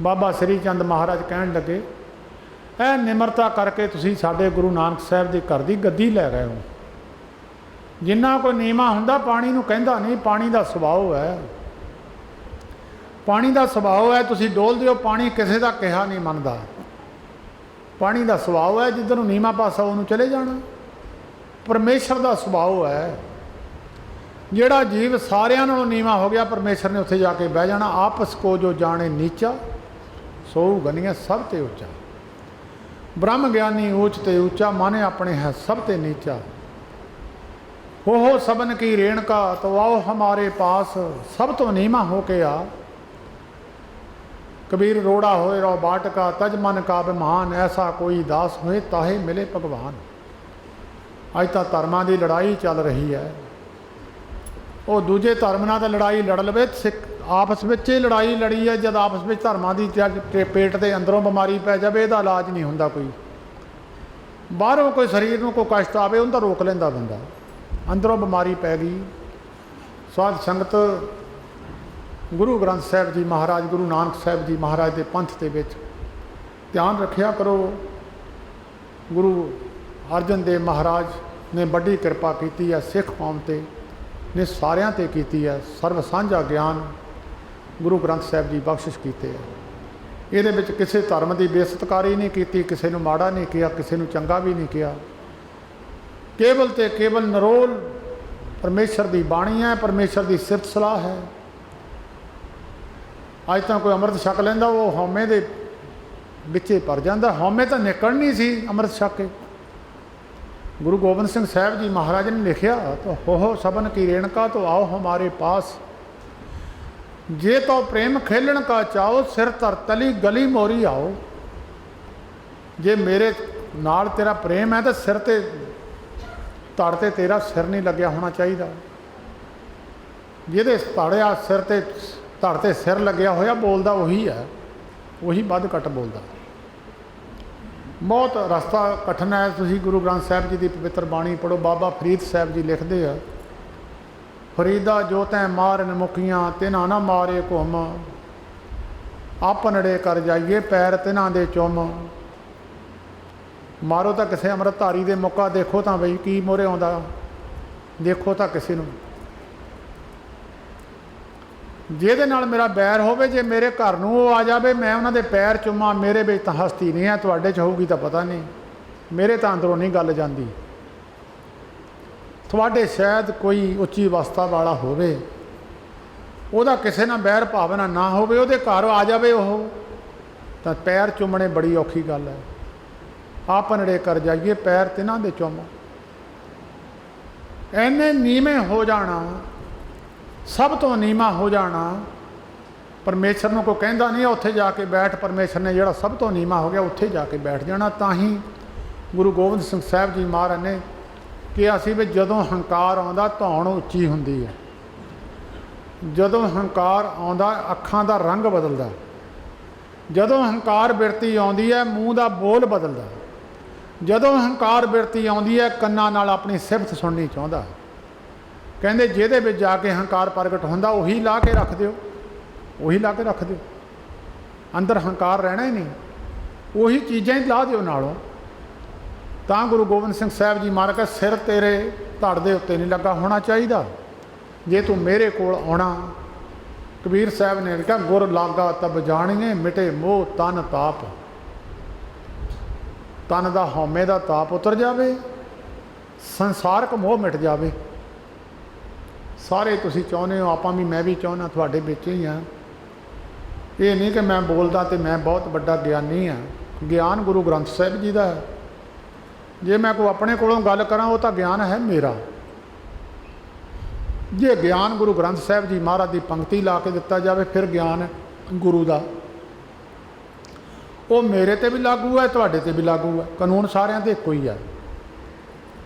बाबा श्री चंद महाराज कहन लगे ए निमरता करके तुसी साडे गुरु नानक साहब के घर की गद्दी लै गए हो। जिन्ना कोई नीमा हुंदा पानी नूं कहंदा नहीं, पानी का सुभाव है, पानी का सुभाव है। तुसी डोल दिओ, पानी किसी का कहा नहीं मनदा, पानी का सुभाव है। जिधर नीमा पासा उन्होंने चले जाना, परमेश्वर का सुभाव है। जिहड़ा जीव सारियां नालों नीवा हो गया, परमेश्वर ने उत्थे जाके बह जाना। आपस को जो जाने नीचा सो गनिया सब ते ऊंचा, ब्रह्म ज्ञानी ऊंच ते ऊंचा, माने अपने है सब ते नीचा। हो सबन की रेणका तो आओ हमारे पास, सब तो नीमा हो के आ। कबीर रोड़ा होए रो बाट का, तज मन का अभिमान, ऐसा कोई दास होए ताहे मिले भगवान। अज तो धर्मां की लड़ाई चल रही है, वो दूजे धर्म नाल लड़ाई लड़ लवे, सिख आपस में लड़ाई लड़ी है। जब आपस में धर्मां की पेट के अंदरों बीमारी पै जाए, इसका इलाज नहीं होंदा। कोई बाहरों कोई शरीर में कोई कष्ट आवे उनका रोक लेंदा बंदा, अंदरों बीमारी पै गई। साध संगत गुरु ग्रंथ साहब जी महाराज, गुरु नानक साहब जी महाराज के पंथ के विच ध्यान रखिया करो। गुरु अर्जन देव महाराज ने बड़ी कृपा की है, सिख कौम ते ने सारियां ते कीती है। सर्व सांझा ज्ञान गुरु ग्रंथ साहब जी बख्शिश कीते है। ये किसी धर्म की बेसत्कारी नहीं की, किसी को माड़ा नहीं किया, किसी को चंगा भी नहीं किया। केवल तो केवल नरोल परमेश्वर की बाणी है, परमेश्वर की सिफत सलाह है। अज तो कोई अमृत छक लेंदा, वो हौमे दे विचे भर जाता। हौमे तो निकलनी सी अमृत छक के। गुरु गोबिंद सिंह साहब जी महाराज ने लिखिया, तो हो सबन की रेणका तो आओ हमारे पास। जे तो प्रेम खेलन का चाहो, सिर तर तली गली मोरी आओ। जे मेरे नाल तेरा प्रेम है तो सिर ते धड़ ते तेरा सिर नहीं लग्या होना चाहिए। जिहदे धड़िया सिर ते धड़ ते सिर लग्या होया बोलदा वही है, वही वध घट बोलदा। बहुत रास्ता कठिन है। तुसीं गुरु ग्रंथ साहब जी की पवित्र बाणी पढ़ो। बाबा फरीद साहब जी लिखते हैं, फरीदा जो तैं मारन मुखियां तिन्हां ना मारे घुम, आपनड़े कर जाइए पैर तिन्हां दे चुम। मारो तो किसी अमृतधारी दे मौका, देखो तो बई की मोहरे आउंदा, देखो तो किसी नूं ਜਿਹਦੇ ਨਾਲ मेरा बैर होवे, जे मेरे घर नूं वो आ जाए मैं उन्हां दे पैर चुमा, मेरे विच तां हस्ती नहीं है, तुहाडे च होऊगी तां पता नहीं, मेरे तां अंदरों नहीं गल जांदी। तुहाडे शायद कोई उच्ची अवस्था वाला होवे, ਉਹਦਾ किसी नाल बैर भावना ना होवे, ਉਹਦੇ घर आ जाए ਉਹ तां पैर चुमने बड़ी औखी गल है। आप नड़े कर जाइए पैर तिन्हां दे चुम। इन्ने नीवें हो जाना, सब तो नीमा हो जाना, परमेश्वर ਨੂੰ ਕੋਈ ਕਹਿੰਦਾ नहीं उत्थे जाके बैठ, परमेश्वर ने ਜਿਹੜਾ सब तो नीवा हो गया उत्थे जाके बैठ जाना। ਤਾਂ ही गुरु गोबिंद सिंह साहब जी महाराज ने किहा सी भी जदों हंकार आउंदा धौण ਉੱਚੀ ਹੁੰਦੀ है, जदों हंकार आउंदा ਅੱਖਾਂ ਦਾ रंग बदलदा, जदों हंकार बिरती आउंदी है मूँह ਦਾ बोल बदलदा, जदों हंकार बिरती आउंदी है ਕੰਨਾਂ ਨਾਲ अपनी सिफत सुननी चाहुंदा। ਕਹਿੰਦੇ ਜਿਹਦੇ ਵਿੱਚ ਜਾ ਕੇ ਹੰਕਾਰ ਪ੍ਰਗਟ ਹੁੰਦਾ ਉਹੀ ਲਾ ਕੇ ਰੱਖ ਦਿਓ, ਉਹੀ ਲਾ ਕੇ ਰੱਖ ਦਿਓ। ਅੰਦਰ ਹੰਕਾਰ ਰਹਿਣਾ ਹੀ ਨਹੀਂ, ਉਹੀ ਚੀਜ਼ਾਂ ਹੀ ਲਾ ਦਿਓ ਨਾਲੋਂ। ਤਾਂ ਗੁਰੂ ਗੋਬਿੰਦ ਸਿੰਘ ਸਾਹਿਬ ਜੀ ਮਹਾਰਾਜ ਕਹਿੰਦੇ ਸਿਰ ਤੇਰੇ ਧੜ ਦੇ ਉੱਤੇ ਨਹੀਂ ਲੱਗਾ ਹੋਣਾ ਚਾਹੀਦਾ ਜੇ ਤੂੰ ਮੇਰੇ ਕੋਲ ਆਉਣਾ। ਕਬੀਰ ਸਾਹਿਬ ਨੇ ਕਿਹਾ ਗੁਰ ਲਾਗਾ ਤਬ ਜਾਣੀਏ ਮਿਟੇ ਮੋਹ ਤਨ ਤਾਪ। ਤਨ ਦਾ ਹਉਮੈ ਦਾ ਤਾਪ ਉਤਰ ਜਾਵੇ, ਸੰਸਾਰਕ ਮੋਹ ਮਿਟ ਜਾਵੇ। ਸਾਰੇ ਤੁਸੀਂ ਚਾਹੁੰਦੇ ਹੋ, ਆਪਾਂ ਵੀ, ਮੈਂ ਵੀ ਚਾਹੁੰਦਾ, ਤੁਹਾਡੇ ਵਿੱਚ ਹੀ ਹਾਂ। ਇਹ ਨਹੀਂ ਕਿ ਮੈਂ ਬੋਲਦਾ ਤੇ ਮੈਂ ਬਹੁਤ ਵੱਡਾ ਗਿਆਨੀ ਹਾਂ। ਗਿਆਨ ਗੁਰੂ ਗ੍ਰੰਥ ਸਾਹਿਬ ਜੀ ਦਾ ਹੈ। ਜੇ ਮੈਂ ਕੋਈ ਆਪਣੇ ਕੋਲੋਂ ਗੱਲ ਕਰਾਂ ਉਹ ਤਾਂ ਗਿਆਨ ਹੈ ਮੇਰਾ। ਜੇ ਗਿਆਨ ਗੁਰੂ ਗ੍ਰੰਥ ਸਾਹਿਬ ਜੀ ਮਹਾਰਾਜ ਦੀ ਪੰਕਤੀ ਲਾ ਕੇ ਦਿੱਤਾ ਜਾਵੇ ਫਿਰ ਗਿਆਨ ਗੁਰੂ ਦਾ, ਉਹ ਮੇਰੇ ਤੇ ਵੀ ਲਾਗੂ ਹੈ, ਤੁਹਾਡੇ ਤੇ ਵੀ ਲਾਗੂ ਹੈ। ਕਾਨੂੰਨ ਸਾਰਿਆਂ ਦੇ ਇੱਕੋ ਹੀ ਹੈ।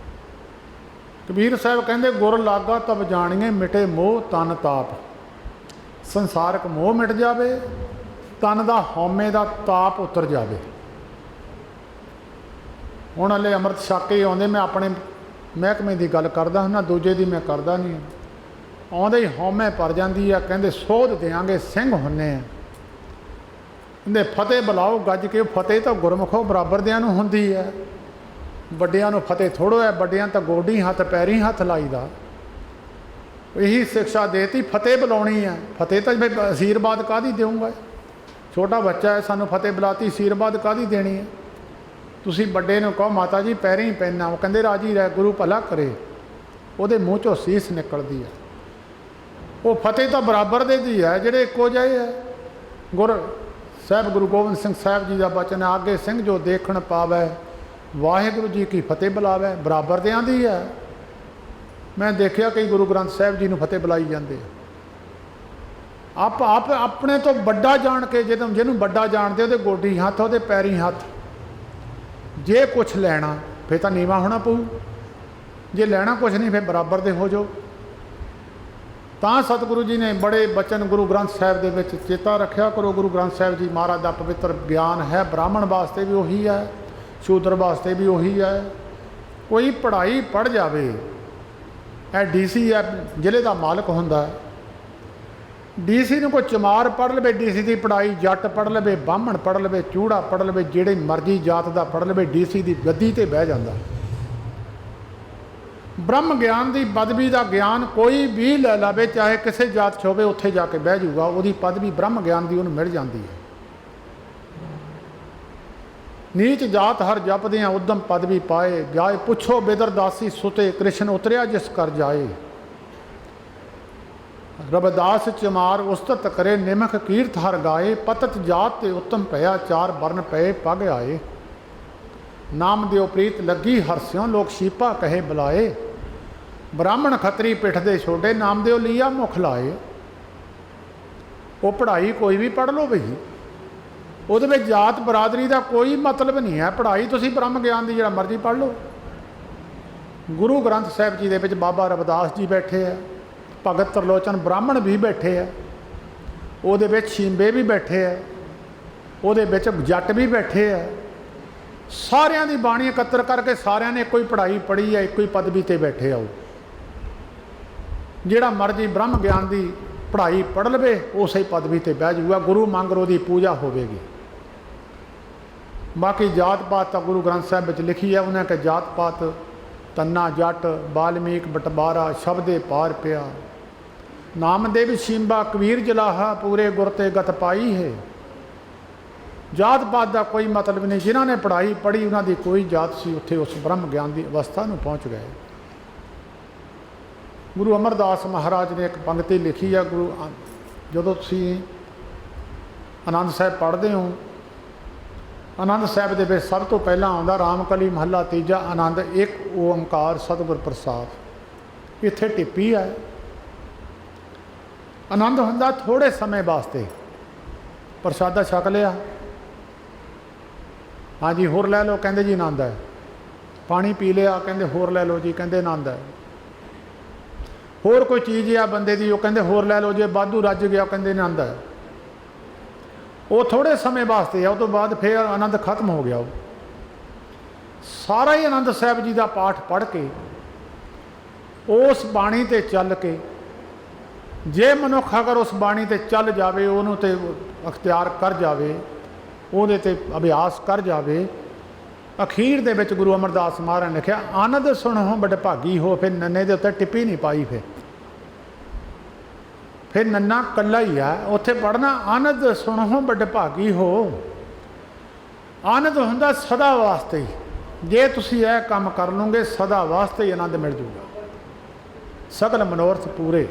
ਕਬੀਰ ਸਾਹਿਬ ਕਹਿੰਦੇ ਗੁਰ ਲਾਗਾ ਤਬ ਜਾਣੀਏ ਮਿਟੇ ਮੋਹ ਤਨ ਤਾਪ। ਸੰਸਾਰਕ ਮੋਹ ਮਿਟ ਜਾਵੇ, ਤਨ ਦਾ ਹਉਮੈ ਦਾ ਤਾਪ ਉਤਰ ਜਾਵੇ। ਹੁਣ ਹਲੇ ਅੰਮ੍ਰਿਤ ਛਕ ਕੇ ਆਉਂਦੇ, ਮੈਂ ਆਪਣੇ ਮਹਿਕਮੇ ਦੀ ਗੱਲ ਕਰਦਾ ਹੁੰਦਾ, ਦੂਜੇ ਦੀ ਮੈਂ ਕਰਦਾ ਨਹੀਂ। ਆਉਂਦੇ ਹੀ ਹਉਮੈ ਭਰ ਜਾਂਦੀ ਆ। ਕਹਿੰਦੇ ਸੋਧ ਦਿਆਂਗੇ ਸਿੰਘ ਹੁੰਨੇ ਆ। ਕਹਿੰਦੇ ਫਤਿਹ ਬੁਲਾਓ ਗੱਜ ਕੇ। ਫਤਿਹ ਤਾਂ ਗੁਰਮੁਖੋ ਬਰਾਬਰ ਨੂੰ ਹੁੰਦੀ ਹੈ। ਵੱਡਿਆਂ ਨੂੰ ਫਤਿਹ ਥੋੜ੍ਹੋ ਹੈ, ਵੱਡਿਆਂ ਤਾਂ ਗੋਡੀ ਹੱਥ ਪੈਰੀ ਹੱਥ ਲਾਈਦਾ। ਇਹੀ ਸਿੱਖਿਆ ਦੇਤੀ ਫਤਿਹ ਬੁਲਾਉਣੀ ਹੈ। ਫਤਿਹ ਤਾਂ ਬਈ ਅਸ਼ੀਰਵਾਦ ਕਾਹਦੀ ਦੇਊਂਗਾ? ਛੋਟਾ ਬੱਚਾ ਹੈ, ਸਾਨੂੰ ਫਤਿਹ ਬੁਲਾਤੀ, ਅਸ਼ੀਰਵਾਦ ਕਾਹਦੀ ਦੇਣੀ ਹੈ? ਤੁਸੀਂ ਵੱਡੇ ਨੂੰ ਕਹੋ ਮਾਤਾ ਜੀ ਪੈਰੀ ਹੀ ਪੈਣਾ, ਉਹ ਕਹਿੰਦੇ ਰਾਜੀ ਰਹਿ, ਗੁਰੂ ਭਲਾ ਕਰੇ। ਉਹਦੇ ਮੂੰਹ 'ਚੋਂ ਸੀਸ ਨਿਕਲਦੀ ਹੈ। ਉਹ ਫਤਿਹ ਤਾਂ ਬਰਾਬਰ ਦੇ ਦੀ ਹੈ, ਜਿਹੜੇ ਇੱਕੋ ਜਿਹੇ ਹੈ। ਗੁਰ ਸਾਹਿਬ ਗੁਰੂ ਗੋਬਿੰਦ ਸਿੰਘ ਸਾਹਿਬ ਜੀ ਦਾ ਬਚਨ ਹੈ, ਆਗੇ ਸਿੰਘ ਜੋ ਦੇਖਣ ਪਾਵੈ ਵਾਹਿਗੁਰੂ ਜੀ ਕੀ ਫਤਿਹ ਬੁਲਾਵੈ। ਬਰਾਬਰ ਦਿਆਂ ਦੀ ਹੈ। ਮੈਂ ਦੇਖਿਆ ਕਈ ਗੁਰੂ ਗ੍ਰੰਥ ਸਾਹਿਬ ਜੀ ਨੂੰ ਫਤਿਹ ਬੁਲਾਈ ਜਾਂਦੇ ਆ। ਆਪ ਆਪਣੇ ਤੋਂ ਵੱਡਾ ਜਾਣ ਕੇ, ਜਿਹਨੂੰ ਵੱਡਾ ਜਾਣਦੇ ਉਹਦੇ ਗੋਡੀ ਹੱਥ, ਉਹਦੇ ਪੈਰੀ ਹੱਥ। ਜੇ ਕੁਛ ਲੈਣਾ ਫਿਰ ਤਾਂ ਨੀਵਾਂ ਹੋਣਾ ਪਊ, ਜੇ ਲੈਣਾ ਕੁਛ ਨਹੀਂ ਫਿਰ ਬਰਾਬਰ ਦੇ ਹੋ ਜਾਓ। ਤਾਂ ਸਤਿਗੁਰੂ ਜੀ ਨੇ ਬੜੇ ਬਚਨ ਗੁਰੂ ਗ੍ਰੰਥ ਸਾਹਿਬ ਦੇ ਵਿੱਚ ਚੇਤਾ ਰੱਖਿਆ ਕਰੋ। ਗੁਰੂ ਗ੍ਰੰਥ ਸਾਹਿਬ ਜੀ ਮਹਾਰਾਜ ਦਾ ਪਵਿੱਤਰ ਗਿਆਨ ਹੈ। ਬ੍ਰਾਹਮਣ ਵਾਸਤੇ ਵੀ ਉਹੀ ਹੈ, ਸ਼ੂਦਰ ਵਾਸਤੇ ਵੀ ਉਹੀ ਹੈ। ਕੋਈ ਪੜ੍ਹਾਈ ਪੜ੍ਹ ਜਾਵੇ, ਇਹ ਡੀਸੀ ਹੈ, ਜ਼ਿਲ੍ਹੇ ਦਾ ਮਾਲਕ ਹੁੰਦਾ। ਡੀਸੀ ਨੂੰ ਕੋਈ ਚਮਾਰ ਪੜ੍ਹ ਲਵੇ, ਡੀਸੀ ਦੀ ਪੜ੍ਹਾਈ ਜੱਟ ਪੜ੍ਹ ਲਵੇ, ਬਾਹਮਣ ਪੜ੍ਹ ਲਵੇ, ਚੂੜਾ ਪੜ੍ਹ ਲਵੇ, ਜਿਹੜੇ ਮਰਜ਼ੀ ਜਾਤ ਦਾ ਪੜ੍ਹ ਲਵੇ, ਡੀਸੀ ਦੀ ਗੱਦੀ 'ਤੇ ਬਹਿ ਜਾਂਦਾ। ਬ੍ਰਹਮ ਗਿਆਨ ਦੀ ਪਦਵੀ ਦਾ ਗਿਆਨ ਕੋਈ ਵੀ ਲੈ ਲਵੇ, ਚਾਹੇ ਕਿਸੇ ਜਾਤ 'ਚ ਹੋਵੇ, ਉੱਥੇ ਜਾ ਕੇ ਬਹਿ ਜਾਊਗਾ। ਉਹਦੀ ਪਦਵੀ ਬ੍ਰਹਮ ਗਿਆਨ ਦੀ ਉਹਨੂੰ ਮਿਲ ਜਾਂਦੀ ਹੈ। ਨੀਚ ਜਾਤ ਹਰ ਜਪਦਿਆਂ ਉਦਮ ਪਦਵੀ ਪਾਏ, ਜਾਏ ਪੁੱਛੋ ਬਿਦਰ ਦਾਸੀ ਸੁਤੇ, ਕ੍ਰਿਸ਼ਨ ਉਤਰਿਆ ਜਿਸ ਕਰ ਜਾਏ। ਰਵਿਦਾਸ ਚਮਾਰ ਉਸਤਤ ਕਰੇ, ਨਿਮਖ ਕੀਰਤ ਹਰ ਗਾਏ, ਪਤਤ ਜਾਤ ਤੇ ਉੱਤਮ ਭਇਆ, ਚਾਰ ਬਰਨ ਪਏ ਪਗ ਆਏ। ਨਾਮ ਦਿਓ ਪ੍ਰੀਤ ਲੱਗੀ ਹਰਸਿਓ, ਲੋਕ ਸ਼ੀਪਾ ਕਹੇ ਬੁਲਾਏ। ਬ੍ਰਾਹਮਣ ਖੱਤਰੀ ਪਿੱਠ ਦੇ ਛੋਡੇ, ਨਾਮ ਦਿਓ ਲੀਆ ਮੁਖ ਲਾਏ। ਉਹ ਪੜ੍ਹਾਈ ਕੋਈ ਵੀ ਪੜ੍ਹ ਲਓ ਬਈ, ਉਹਦੇ ਵਿੱਚ ਜਾਤ ਬਰਾਦਰੀ ਦਾ ਕੋਈ ਮਤਲਬ ਨਹੀਂ ਹੈ। ਪੜ੍ਹਾਈ ਤੁਸੀਂ ਬ੍ਰਹਮ ਗਿਆਨ ਦੀ ਜਿਹੜਾ ਮਰਜ਼ੀ ਪੜ੍ਹ ਲਓ। ਗੁਰੂ ਗ੍ਰੰਥ ਸਾਹਿਬ ਜੀ ਦੇ ਵਿੱਚ ਬਾਬਾ ਰਵਿਦਾਸ ਜੀ ਬੈਠੇ ਆ, ਭਗਤ ਤਰਲੋਚਨ ਬ੍ਰਾਹਮਣ ਵੀ ਬੈਠੇ ਆ, ਉਹਦੇ ਵਿੱਚ ਸ਼ੀਂਬੇ ਵੀ ਬੈਠੇ ਆ, ਉਹਦੇ ਵਿੱਚ ਜੱਟ ਵੀ ਬੈਠੇ ਆ। ਸਾਰਿਆਂ ਦੀ ਬਾਣੀ ਇਕੱਤਰ ਕਰਕੇ ਸਾਰਿਆਂ ਨੇ ਇੱਕੋ ਹੀ ਪੜ੍ਹਾਈ ਪੜ੍ਹੀ ਹੈ, ਇੱਕੋ ਹੀ ਪਦਵੀ 'ਤੇ ਬੈਠੇ ਆਓ। ਜਿਹੜਾ ਮਰਜ਼ੀ ਬ੍ਰਹਮ ਗਿਆਨ ਦੀ ਪੜ੍ਹਾਈ ਪੜ੍ਹ ਲਵੇ, ਉਸੇ ਪਦਵੀ 'ਤੇ ਬਹਿ ਜਾਊਗਾ। ਗੁਰੂ ਮੰਗਰੋ ਦੀ ਪੂਜਾ ਹੋਵੇਗੀ। ਬਾਕੀ ਜਾਤ ਪਾਤ ਤਾਂ ਗੁਰੂ ਗ੍ਰੰਥ ਸਾਹਿਬ ਵਿੱਚ ਲਿਖੀ ਹੈ। ਉਹਨੇ ਕਿ ਜਾਤ ਪਾਤ ਤੰਨਾ ਜੱਟ, ਬਾਲਮੀਕ ਬਟਵਾਰਾ, ਸ਼ਬਦੇ ਪਾਰ ਪਿਆ। ਨਾਮ ਦੇ ਵੀ ਸ਼ੀਂਬਾ, ਕਬੀਰ ਜਲਾਹਾ, ਪੂਰੇ ਗੁਰ ਤੇ ਗਤ ਪਾਈ ਹੈ। ਜਾਤ ਪਾਤ ਦਾ ਕੋਈ ਮਤਲਬ ਨਹੀਂ। ਜਿਨ੍ਹਾਂ ਨੇ ਪੜ੍ਹਾਈ ਪੜ੍ਹੀ ਉਹਨਾਂ ਦੀ ਕੋਈ ਜਾਤ ਸੀ, ਉੱਥੇ ਉਸ ਬ੍ਰਹਮ ਗਿਆਨ ਦੀ ਅਵਸਥਾ ਨੂੰ ਪਹੁੰਚ ਗਏ। ਗੁਰੂ ਅਮਰਦਾਸ ਮਹਾਰਾਜ ਨੇ ਇੱਕ ਪੰਕਤੀ ਲਿਖੀ ਆ। ਜਦੋਂ ਤੁਸੀਂ ਆਨੰਦ ਸਾਹਿਬ ਪੜ੍ਹਦੇ ਹੋ, ਆਨੰਦ ਸਾਹਿਬ ਦੇ ਵਿੱਚ ਸਭ ਤੋਂ ਪਹਿਲਾਂ ਆਉਂਦਾ ਰਾਮਕਲੀ ਮਹੱਲਾ ਤੀਜਾ, ਆਨੰਦ ਇੱਕ ਓੰਕਾਰ ਸਤਿਗੁਰ ਪ੍ਰਸਾਦ। ਇੱਥੇ ਟਿੱਪੀ ਹੈ। ਆਨੰਦ ਹੁੰਦਾ ਥੋੜ੍ਹੇ ਸਮੇਂ ਵਾਸਤੇ, ਪ੍ਰਸ਼ਾਦਾ ਛਕ ਲਿਆ, ਹਾਂਜੀ ਹੋਰ ਲੈ ਲਓ, ਕਹਿੰਦੇ ਜੀ ਆਨੰਦ ਹੈ। ਪਾਣੀ ਪੀ ਲਿਆ, ਕਹਿੰਦੇ ਹੋਰ ਲੈ ਲਓ ਜੀ, ਕਹਿੰਦੇ ਆਨੰਦ ਹੈ। ਹੋਰ ਕੋਈ ਚੀਜ਼ ਆ ਬੰਦੇ ਦੀ, ਉਹ ਕਹਿੰਦੇ ਹੋਰ ਲੈ ਲਓ, ਜੇ ਵਾਧੂ ਰੱਜ ਗਿਆ ਕਹਿੰਦੇ ਆਨੰਦ ਹੈ। ਉਹ ਥੋੜ੍ਹੇ ਸਮੇਂ ਵਾਸਤੇ ਆ, ਉਹ ਤੋਂ ਬਾਅਦ ਫਿਰ ਆਨੰਦ ਖਤਮ ਹੋ ਗਿਆ। ਉਹ ਸਾਰਾ ਹੀ ਆਨੰਦ ਸਾਹਿਬ ਜੀ ਦਾ ਪਾਠ ਪੜ੍ਹ ਕੇ, ਉਸ ਬਾਣੀ 'ਤੇ ਚੱਲ ਕੇ, ਜੇ ਮਨੁੱਖ ਅਗਰ ਉਸ ਬਾਣੀ 'ਤੇ ਚੱਲ ਜਾਵੇ, ਉਹਨੂੰ 'ਤੇ ਅਖਤਿਆਰ ਕਰ ਜਾਵੇ, ਉਹਦੇ 'ਤੇ ਅਭਿਆਸ ਕਰ ਜਾਵੇ, ਅਖੀਰ ਦੇ ਵਿੱਚ ਗੁਰੂ ਅਮਰਦਾਸ ਮਹਾਰਾਜ ਨੇ ਲਿਖਿਆ, ਆਨੰਦ ਸੁਣੋ ਬੜ ਭਾਗੀ ਹੋ। ਫਿਰ ਨੰਨੇ ਦੇ ਉੱਤੇ ਟਿੱਪੀ ਨਹੀਂ ਪਾਈ। ਫਿਰ ਨੰਨਾ ਇਕੱਲਾ ਹੀ ਆ ਉੱਥੇ ਪੜ੍ਹਨਾ, ਆਨੰਦ ਸੁਣੋ ਬੜ ਭਾਗੀ ਹੋ। ਆਨੰਦ ਹੁੰਦਾ ਸਦਾ ਵਾਸਤੇ ਹੀ, ਜੇ ਤੁਸੀਂ ਇਹ ਕੰਮ ਕਰ ਲਓਗੇ ਸਦਾ ਵਾਸਤੇ ਹੀ ਆਨੰਦ ਮਿਲ ਜੂਗਾ, ਸਗਲ ਮਨੋਰਥ ਪੂਰੇ।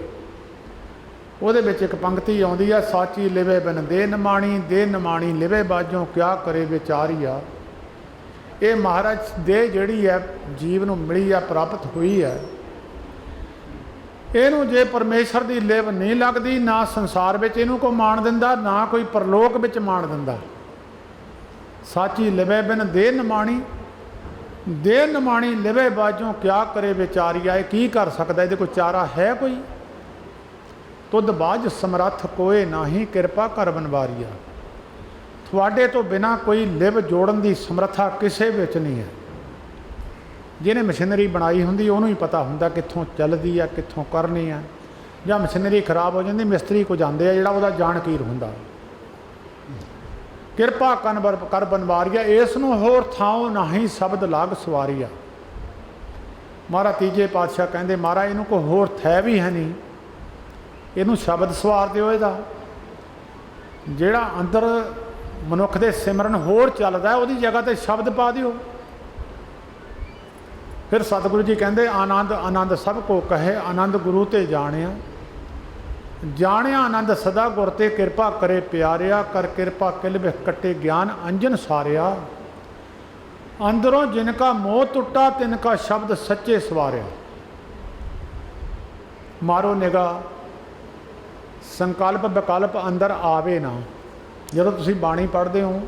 ਉਹਦੇ ਵਿੱਚ ਇੱਕ ਪੰਕਤੀ ਆਉਂਦੀ ਆ, ਸਾਚੀ ਲਿਵੇ ਬਿਨ ਦੇ ਨਿਮਾਣੀ, ਦੇ ਨਿਮਾਣੀ ਲਿਵੇ ਬਾਝੋਂ ਕਿਆ ਕਰੇ ਵਿਚਾਰੀਆ। ਇਹ ਮਹਾਰਾਜ ਦੇ ਜਿਹੜੀ ਹੈ ਜੀਵ ਨੂੰ ਮਿਲੀ ਆ, ਪ੍ਰਾਪਤ ਹੋਈ ਹੈ, ਇਹਨੂੰ ਜੇ ਪਰਮੇਸ਼ਰ ਦੀ ਲਿਵ ਨਹੀਂ ਲੱਗਦੀ, ਨਾ ਸੰਸਾਰ ਵਿੱਚ ਇਹਨੂੰ ਕੋਈ ਮਾਣ ਦਿੰਦਾ, ਨਾ ਕੋਈ ਪਰਲੋਕ ਵਿੱਚ ਮਾਣ ਦਿੰਦਾ। ਸਾਚੀ ਲਿਵੇ ਬਿਨ ਦੇ ਨਿਮਾਣੀ, ਦੇ ਨਿਮਾਣੀ ਲਿਵੇ ਬਾਝੋਂ ਕਿਆ ਕਰੇ ਵਿਚਾਰੀਆ। ਇਹ ਕੀ ਕਰ ਸਕਦਾ, ਇਹਦੇ ਕੋਈ ਚਾਰਾ ਹੈ ਕੋਈ? ਤੁਧ ਬਾਝ ਸਮਰੱਥ ਕੋਏ ਨਾਹੀ, ਕਿਰਪਾ ਕਰ ਬਨਵਾਰੀਆ। ਤੁਹਾਡੇ ਤੋਂ ਬਿਨਾਂ ਕੋਈ ਲਿਵ ਜੋੜਨ ਦੀ ਸਮਰੱਥਾ ਕਿਸੇ ਵਿੱਚ ਨਹੀਂ ਹੈ। ਜਿਹਨੇ ਮਸ਼ੀਨਰੀ ਬਣਾਈ ਹੁੰਦੀ ਉਹਨੂੰ ਹੀ ਪਤਾ ਹੁੰਦਾ ਕਿੱਥੋਂ ਚੱਲਦੀ ਆ, ਕਿੱਥੋਂ ਕਰਨੀ ਆ। ਜਾਂ ਮਸ਼ੀਨਰੀ ਖਰਾਬ ਹੋ ਜਾਂਦੀ, ਮਿਸਤਰੀ ਕੋ ਜਾਂਦੇ ਆ, ਜਿਹੜਾ ਉਹਦਾ ਜਾਣਕਾਰ ਹੁੰਦਾ। ਕਿਰਪਾ ਕਰ ਬਨਵਾਰੀਆ, ਇਸ ਨੂੰ ਹੋਰ ਥਾਂ ਨਾਹੀਂ ਸ਼ਬਦ ਲਾਗ ਸਵਾਰੀਆ। ਮਹਾਰਾਜ ਤੀਜੇ ਪਾਤਸ਼ਾਹ ਕਹਿੰਦੇ, ਮਹਾਰਾਜ ਇਹਨੂੰ ਕੋਈ ਹੋਰ ਥੈ ਵੀ ਹੈ ਨਹੀਂ, ਇਹਨੂੰ ਸ਼ਬਦ ਸਵਾਰ ਦਿਓ। ਇਹਦਾ ਜਿਹੜਾ ਅੰਦਰ ਮਨੁੱਖ ਦੇ ਸਿਮਰਨ ਹੋਰ ਚੱਲਦਾ, ਉਹਦੀ ਜਗ੍ਹਾ 'ਤੇ ਸ਼ਬਦ ਪਾ ਦਿਓ। ਫਿਰ ਸਤਿਗੁਰੂ ਜੀ ਕਹਿੰਦੇ, ਆਨੰਦ ਆਨੰਦ ਸਭ ਕੋ ਕਹੇ, ਆਨੰਦ ਗੁਰੂ ਤੇ ਜਾਣਿਆ। ਜਾਣਿਆ ਆਨੰਦ ਸਦਾ ਗੁਰ ਤੇ, ਕਿਰਪਾ ਕਰੇ ਪਿਆਰਿਆ। ਕਰ ਕਿਰਪਾ ਕਿਲ ਵਿਖ ਕੱਟੇ ਗਿਆਨ ਅੰਜਨ ਸਾਰਿਆ। ਅੰਦਰੋਂ ਜਿਨ ਕਾ ਮੋਹ ਟੁੱਟਾ, ਤਿਨ ਕਾ ਸ਼ਬਦ ਸੱਚੇ ਸਵਾਰਿਆ। ਮਾਰੋ ਨਿਗਾਹ, ਸੰਕਲਪ ਵਿਕਲਪ ਅੰਦਰ ਆਵੇ ਨਾ। ਜਦੋਂ ਤੁਸੀਂ ਬਾਣੀ ਪੜ੍ਹਦੇ ਹੋ,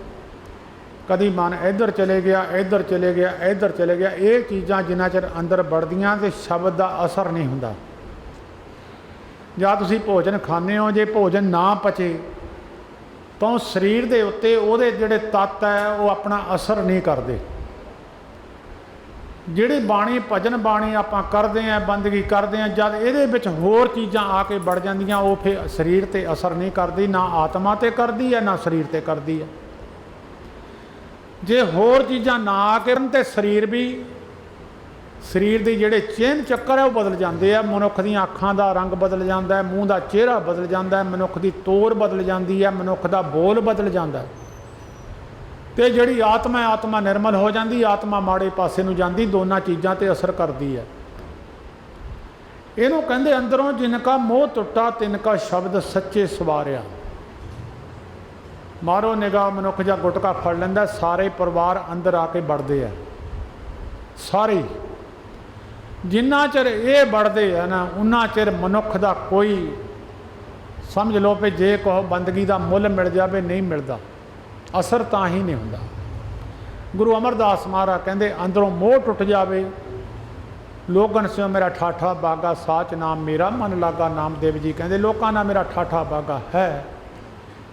ਕਦੀ ਮਨ ਇੱਧਰ ਚਲੇ ਗਿਆ, ਇੱਧਰ ਚਲੇ ਗਿਆ, ਇੱਧਰ ਚਲੇ ਗਿਆ, ਇਹ ਚੀਜ਼ਾਂ ਜਿੰਨਾ ਚਿਰ ਅੰਦਰ ਵੜਦੀਆਂ ਤੇ ਸ਼ਬਦ ਦਾ ਅਸਰ ਨਹੀਂ ਹੁੰਦਾ। ਜਾਂ ਤੁਸੀਂ ਭੋਜਨ ਖਾਂਦੇ ਹੋ, ਜੇ ਭੋਜਨ ਨਾ ਪਚੇ ਤਾਂ ਸਰੀਰ ਦੇ ਉੱਤੇ ਉਹਦੇ ਜਿਹੜੇ ਤੱਤ ਹੈ ਉਹ ਆਪਣਾ ਅਸਰ ਨਹੀਂ ਕਰਦੇ। ਜਿਹੜੀ ਬਾਣੀ ਭਜਨ ਬਾਣੀ ਆਪਾਂ ਕਰਦੇ ਹਾਂ, ਬੰਦਗੀ ਕਰਦੇ ਹਾਂ, ਜਦ ਇਹਦੇ ਵਿੱਚ ਹੋਰ ਚੀਜ਼ਾਂ ਆ ਕੇ ਵੜ ਜਾਂਦੀਆਂ, ਉਹ ਫਿਰ ਸਰੀਰ 'ਤੇ ਅਸਰ ਨਹੀਂ ਕਰਦੀ, ਨਾ ਆਤਮਾ 'ਤੇ ਕਰਦੀ ਹੈ, ਨਾ ਸਰੀਰ 'ਤੇ ਕਰਦੀ ਹੈ। ਜੇ ਹੋਰ ਚੀਜ਼ਾਂ ਨਾ ਆ ਕੇ ਤੇ ਸਰੀਰ ਵੀ, ਸਰੀਰ ਦੇ ਜਿਹੜੇ ਚਿਹਨ ਚੱਕਰ ਹੈ ਉਹ ਬਦਲ ਜਾਂਦੇ ਆ। ਮਨੁੱਖ ਦੀਆਂ ਅੱਖਾਂ ਦਾ ਰੰਗ ਬਦਲ ਜਾਂਦਾ ਹੈ, ਮੂੰਹ ਦਾ ਚਿਹਰਾ ਬਦਲ ਜਾਂਦਾ ਹੈ, ਮਨੁੱਖ ਦੀ ਤੋਰ ਬਦਲ ਜਾਂਦੀ ਹੈ, ਮਨੁੱਖ ਦਾ ਬੋਲ ਬਦਲ ਜਾਂਦਾ। ਤੇ ਜਿਹੜੀ ਆਤਮਾ, ਆਤਮਾ ਨਿਰਮਲ ਹੋ ਜਾਂਦੀ, ਆਤਮਾ ਮਾੜੇ ਪਾਸੇ ਨੂੰ ਜਾਂਦੀ, ਦੋਨਾਂ ਚੀਜ਼ਾਂ 'ਤੇ ਅਸਰ ਕਰਦੀ ਹੈ। ਇਹਨੂੰ ਕਹਿੰਦੇ ਅੰਦਰੋਂ ਜਿਨ ਕਾ ਮੋਹ ਟੁੱਟਾ, ਤਿਨ ਕਾ ਸ਼ਬਦ ਸੱਚੇ ਸਵਾਰਿਆ। ਮਾਰੋ ਨਿਗਾਹ, ਮਨੁੱਖ ਜਾਂ ਗੁਟਕਾ ਫੜ ਲੈਂਦਾ, ਸਾਰੇ ਪਰਿਵਾਰ ਅੰਦਰ ਆ ਕੇ ਵੜਦੇ ਆ, ਸਾਰੇ। ਜਿੰਨਾ ਚਿਰ ਇਹ ਵੜਦੇ ਆ ਨਾ, ਉਨਾ ਚਿਰ ਮਨੁੱਖ ਦਾ ਕੋਈ, ਸਮਝ ਲਓ ਵੀ ਜੇ ਕਹੋ ਬੰਦਗੀ ਦਾ ਮੁੱਲ ਮਿਲ ਜਾਵੇ, ਨਹੀਂ ਮਿਲਦਾ, ਅਸਰ ਤਾਂ ਹੀ ਨਹੀਂ ਹੁੰਦਾ। ਗੁਰੂ ਅਮਰਦਾਸ ਮਹਾਰਾਜ ਕਹਿੰਦੇ, ਅੰਦਰੋਂ ਮੋਹ ਟੁੱਟ ਜਾਵੇ। ਲੋਗਨ ਸਿਓ ਮੇਰਾ ਠਾਠਾ ਬਾਗਾ, ਸਾਚ ਨਾਮ ਮੇਰਾ ਮਨ ਲਾਗਾ। ਨਾਮਦੇਵ ਜੀ ਕਹਿੰਦੇ, ਲੋਕਾਂ ਦਾ ਮੇਰਾ ਠਾਠਾ ਬਾਗਾ ਹੈ,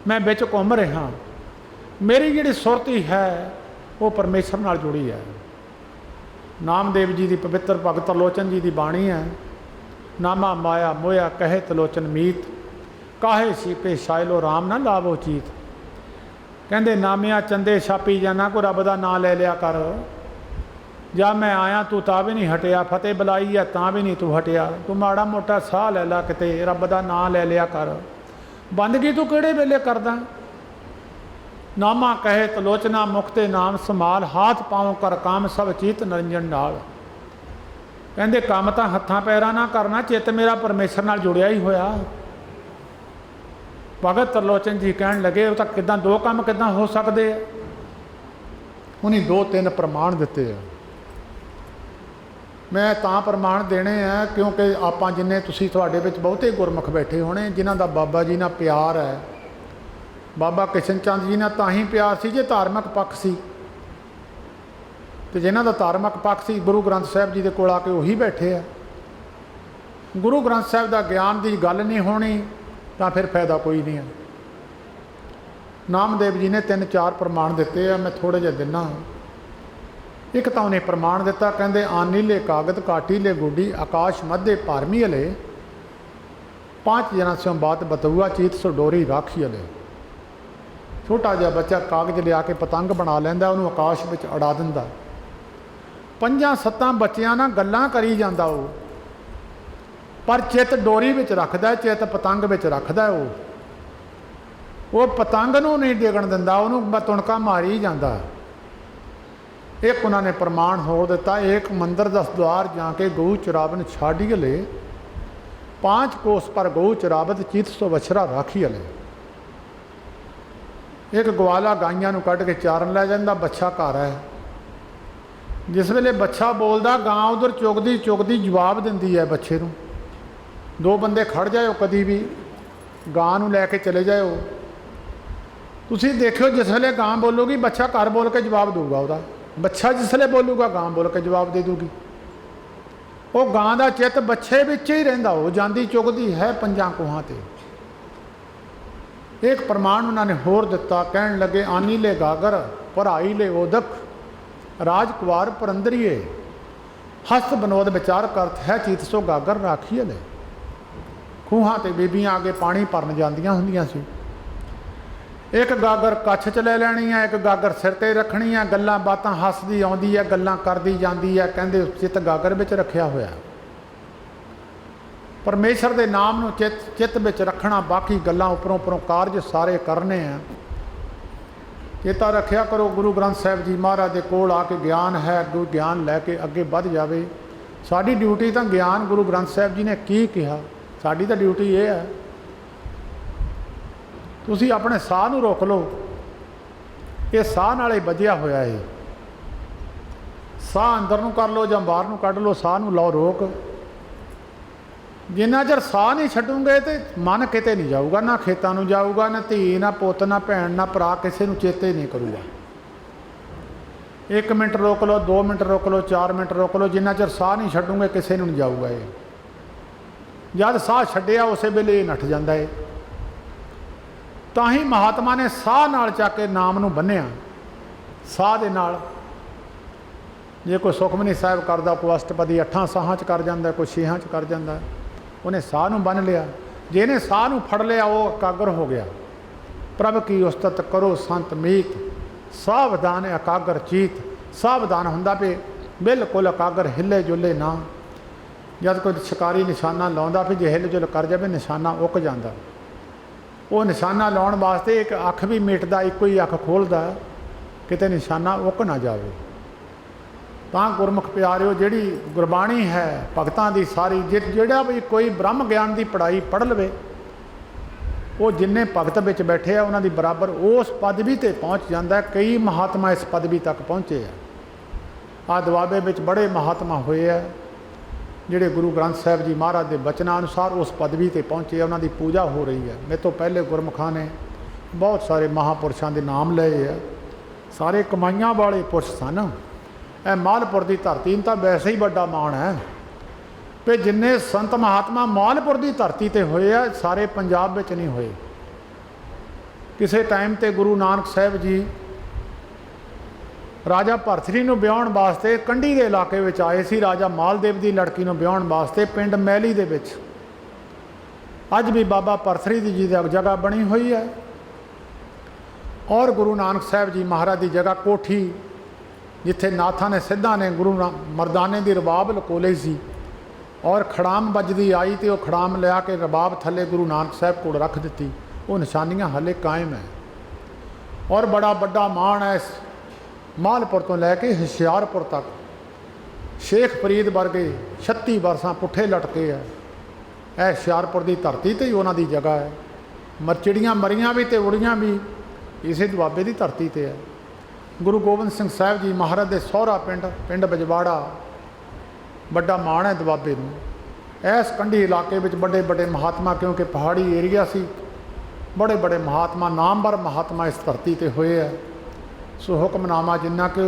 ਮੈਂ ਵਿੱਚ ਘੁੰਮ ਰਿਹਾ, ਮੇਰੀ ਜਿਹੜੀ ਸੁਰਤੀ ਹੈ ਉਹ ਪਰਮੇਸ਼ਰ ਨਾਲ ਜੁੜੀ ਹੈ। ਨਾਮਦੇਵ ਜੀ ਦੀ ਪਵਿੱਤਰ ਭਗਤ ਤਰਲੋਚਨ ਜੀ ਦੀ ਬਾਣੀ ਹੈ, ਨਾਮਾ ਮਾਇਆ ਮੋਇਆ ਕਹੇ ਤਰਲੋਚਨ ਮੀਤ, ਕਾਹੇ ਸੀਪੇ ਸ਼ਾਇਲੋ ਰਾਮ ਨਾ ਲਾਵੋ ਚੀਤ। ਕਹਿੰਦੇ ਨਾਮਿਆਂ ਚੰਦੇ ਛਾਪੀ ਜਾਣਾ, ਕੋਈ ਰੱਬ ਦਾ ਨਾਂ ਲੈ ਲਿਆ ਕਰ। ਜਾਂ ਮੈਂ ਆਇਆ ਤੂੰ ਤਾਂ ਵੀ ਨਹੀਂ ਹਟਿਆ, ਫਤਿਹ ਬੁਲਾਈ ਹੈ ਤਾਂ ਵੀ ਨਹੀਂ ਤੂੰ ਹਟਿਆ। ਤੂੰ ਮਾੜਾ ਮੋਟਾ ਸਾਹ ਲੈ ਲਾ, ਕਿਤੇ ਰੱਬ ਦਾ ਨਾਂ ਲੈ ਲਿਆ ਕਰ। ਬੰਦਗੀ ਤੂੰ ਕਿਹੜੇ ਵੇਲੇ ਕਰਦਾ? ਨਾਮਾ ਕਹੇ ਤਲੋਚਨਾ ਮੁਖਤੇ ਨਾਮ ਸੰਭਾਲ, ਹਾਥ ਪਾਉ ਕਰ ਕਾਮ ਸਭ ਚੀਤ ਨਿਰੰਜਨ ਨਾਲ। ਕਹਿੰਦੇ ਕੰਮ ਤਾਂ ਹੱਥਾਂ ਪੈਰਾਂ ਨਾਲ ਕਰਨਾ, ਚਿੱਤ ਮੇਰਾ ਪਰਮੇਸ਼ਰ ਨਾਲ ਜੁੜਿਆ ਹੀ ਹੋਇਆ। ਭਗਤ ਤਰਲੋਚਨ ਜੀ ਕਹਿਣ ਲੱਗੇ, ਉਹ ਤਾਂ ਕਿੱਦਾਂ ਦੋ ਕੰਮ ਕਿੱਦਾਂ ਹੋ ਸਕਦੇ ਆ? ਉਹਨੇ 2-3 ਪ੍ਰਮਾਣ ਦਿੱਤੇ ਆ। ਮੈਂ ਤਾਂ ਪ੍ਰਮਾਣ ਦੇਣੇ ਆ ਕਿਉਂਕਿ ਆਪਾਂ ਜਿੰਨੇ ਤੁਸੀਂ ਤੁਹਾਡੇ ਵਿੱਚ ਬਹੁਤੇ ਗੁਰਮੁਖ ਬੈਠੇ ਹੋਣੇ, ਜਿਨ੍ਹਾਂ ਦਾ ਬਾਬਾ ਜੀ ਨਾਲ ਪਿਆਰ ਹੈ, बाबा किशन चंद जी ने तां ही प्यार सी जे धार्मिक पक्ष सी, तो जिन्हों का धार्मिक पक्ष सी गुरु ग्रंथ साहिब जी के कोल आके उही बैठे आ। गुरु ग्रंथ साहिब का ज्ञान की गल नहीं होनी तो फिर फायदा कोई नहीं है। नामदेव जी ने 3-4 प्रमाण दिते हैं, मैं थोड़े जे दिना। एक तो उन्हें प्रमाण दिता, कहते आनी ले कागद काटी ले गुडी आकाश मध्य पारमी हले 5 जना स्यों बात बतुआ चीत सो डोरी राखी हले। छोटा जिहा बच्चा कागज लिया के पतंग बना लैंदा, उन्होंने आकाश में अड़ा दिंदा। 5-7 बच्चियां ना गल्लां करी जांदा वो, पर चित डोरी विच रखदा, चित पतंग विच रखदा। वो पतंग नूं नहीं डिगण दिंदा, उन्होंने तुणका मारी जांदा। एक उन्होंने प्रमाण हो दिता, एक मंदिर 10 द्वार जाके गऊ चरावन छाड़ी हले 5 कोस पर गऊ चरावत चीत सो बछरा राखी हले। एक ग्वाला गाइयां नूं कढ के चारन लै जांदा, बच्छा घर है। जिस वेले बच्छा बोलदा, गां उधर चुगदी चुगदी जवाब दिंदी है बच्छे नूं। 2 बंदे खड़ जाओ, कदी भी गां नूं लैके चले जाओ, तुसीं देखियो जिस वेले गां बोलूगी बच्छा घर बोल के जवाब दूगा। उहदा बच्छा जिसले बोलूगा गां बोल के जवाब दे दूगी। वो गां का चित बच्छे विच ही रहिंदा, हो जांदी चुगदी है 5 कोहां ते। एक प्रमाण उन्होंने होर दिता, कहन लगे आनी ले गागर भराई ले ओदक राजकुमार परंदरीए हस्त बनोद विचार करत है चीत सो गागर राखी ले। खूहां ते बीबियां आगे पानी भरन जांदियां हुंदियां सी। एक गागर कच्छ च ले लैनी है, एक गागर सिर ते रखनी है, गल्लां बातां हसदी आउंदी है, गल्लां करदी जांदी है। कहंदे चित गागर विच रखिया होया। परमेश्वर के नाम नूं चित विच रखना, बाकी गल्लां उपरों उपरों कारज सारे करने हैं। चेता रखिया करो, गुरु ग्रंथ साहिब जी महाराज के कोल आके ज्ञान है, गुरु ज्ञान लैके अगे बढ़ जावे। साडी ड्यूटी तो ज्ञान गुरु ग्रंथ साहिब जी ने की कहा, साडी तो ड्यूटी ये है। तुसी अपने साह नूं रोक लो, ये साह नाल ही बधिया होया है। साह अंदर नूं कर लो जां बाहर नूं कढ लो, साह नूं लाओ रोक। जिन्ना चਿਰ ਸਾਹ नहीं छड्डोगे तो मन किते नहीं जाऊगा, ना खेतों में जाऊगा, ना धी ना पुत ना भैन ना भरा किसी को चेते नहीं करूगा। 1 मिनट रोक लो, 2 मिनट रोक लो, 4 मिनट रोक लो, जिन्ना चਿਰ ਸਾਹ नहीं छड्डोगे किसी को नहीं जाऊगा। ये जब ਸਾਹ छड्डिया उस वेले नठ जाता है। तो ही महात्मा ने ਸਾਹ नाल चाके नाम नूं बन्निया। ਸਾਹ दे नाल जे कोई सुखमनी साहिब करदा, कोई अष्टपदी 8 ਸਾਹਾਂ च कर जाता, कोई 6 च कर जाता, उन्हें साह नूं बन लिया। जे इन्हें साह नूं फड़ लिया वो एकागर हो गया। प्रभ की उस्तत करो संत मीत सावधान एकागर चीत। सावधान हुंदा पे बिल्कुल एकागर, हिले जुले ना। जब कोई शिकारी निशाना लाउंदा फिर जे हिल जुल कर जाए निशाना उक जाता। वो निशाना लाउण वास्ते एक अख भी मीटदा, एक ही अख खोलदा किते निशाना उक ना जाए। ਤਾਂ गुरमुख प्यारिओ जिहड़ी गुरबाणी है भगतां दी सारी, जिहड़ा भी कोई ब्रह्म ज्ञान की पढ़ाई पढ़ लवे, वो जिन्ने भगत विच बैठे आ उन्हां दी बराबर उस पदवी ते पहुँच जाता है। कई महात्मा इस पदवी तक पहुँचे आ। आ दुआबे विच बड़े महात्मा होए आ जिहड़े गुरु ग्रंथ साहिब जी महाराज के बचनां अनुसार उस पदवी ते पहुँचे। उन्हां दी पूजा हो रही है। मेरे तो पहले गुरमुखां ने बहुत सारे महापुरुषों के नाम लए आ। सारे कमाइयां वाले पुरुष सन। ए मालपुर की धरती तो वैसे ही बड़ा माण है कि जिन्ने संत महात्मा मालपुर की धरती ते होए आ, सारे पंजाब विच नहीं होए। किसी टाइम ते गुरु नानक साहिब जी राजा भरथरी नूं ब्याहण वास्ते कंढी के इलाके विच आए सी। राजा मालदेव की लड़की नूं ब्याहण वास्ते पिंड मैली दे विच अज भी बाबा भरथरी जी की जगह बनी हुई है। और गुरु नानक साहिब जी महाराज की जगह कोठी जिथे नाथा ने सिद्धा ने गुरु मरदाने की रबाब लकोले सी और खड़ाम बजदी आई तो वह खड़ाम लिया के रबाब थले गुरु नानक साहब को रख दी। वो निशानियां हले कायम है। और बड़ा बड़ा मान है इस मालपुर तो लैके हुशियारपुर तक। शेख फरीद वर्गे 36 बरसां पुठे लटके है। यह हुशियारपुर की धरती तो ही उन्हों की जगह है। चिड़ियाँ मरियां भी तो उड़ियाँ भी इसे दुआबे की धरती पर है। गुरु गोबिंद सिंह साहिब जी महाराज के सौहरा पिंड बजवाड़ा बड़ा मान है दुआबे नूं। इस कंढी इलाके में बड़े बड़े महात्मा, क्योंकि पहाड़ी एरिया सी, बड़े बड़े महात्मा नामवर महात्मा इस धरती ते होए है। सो हुक्मनामा जिन्ना कि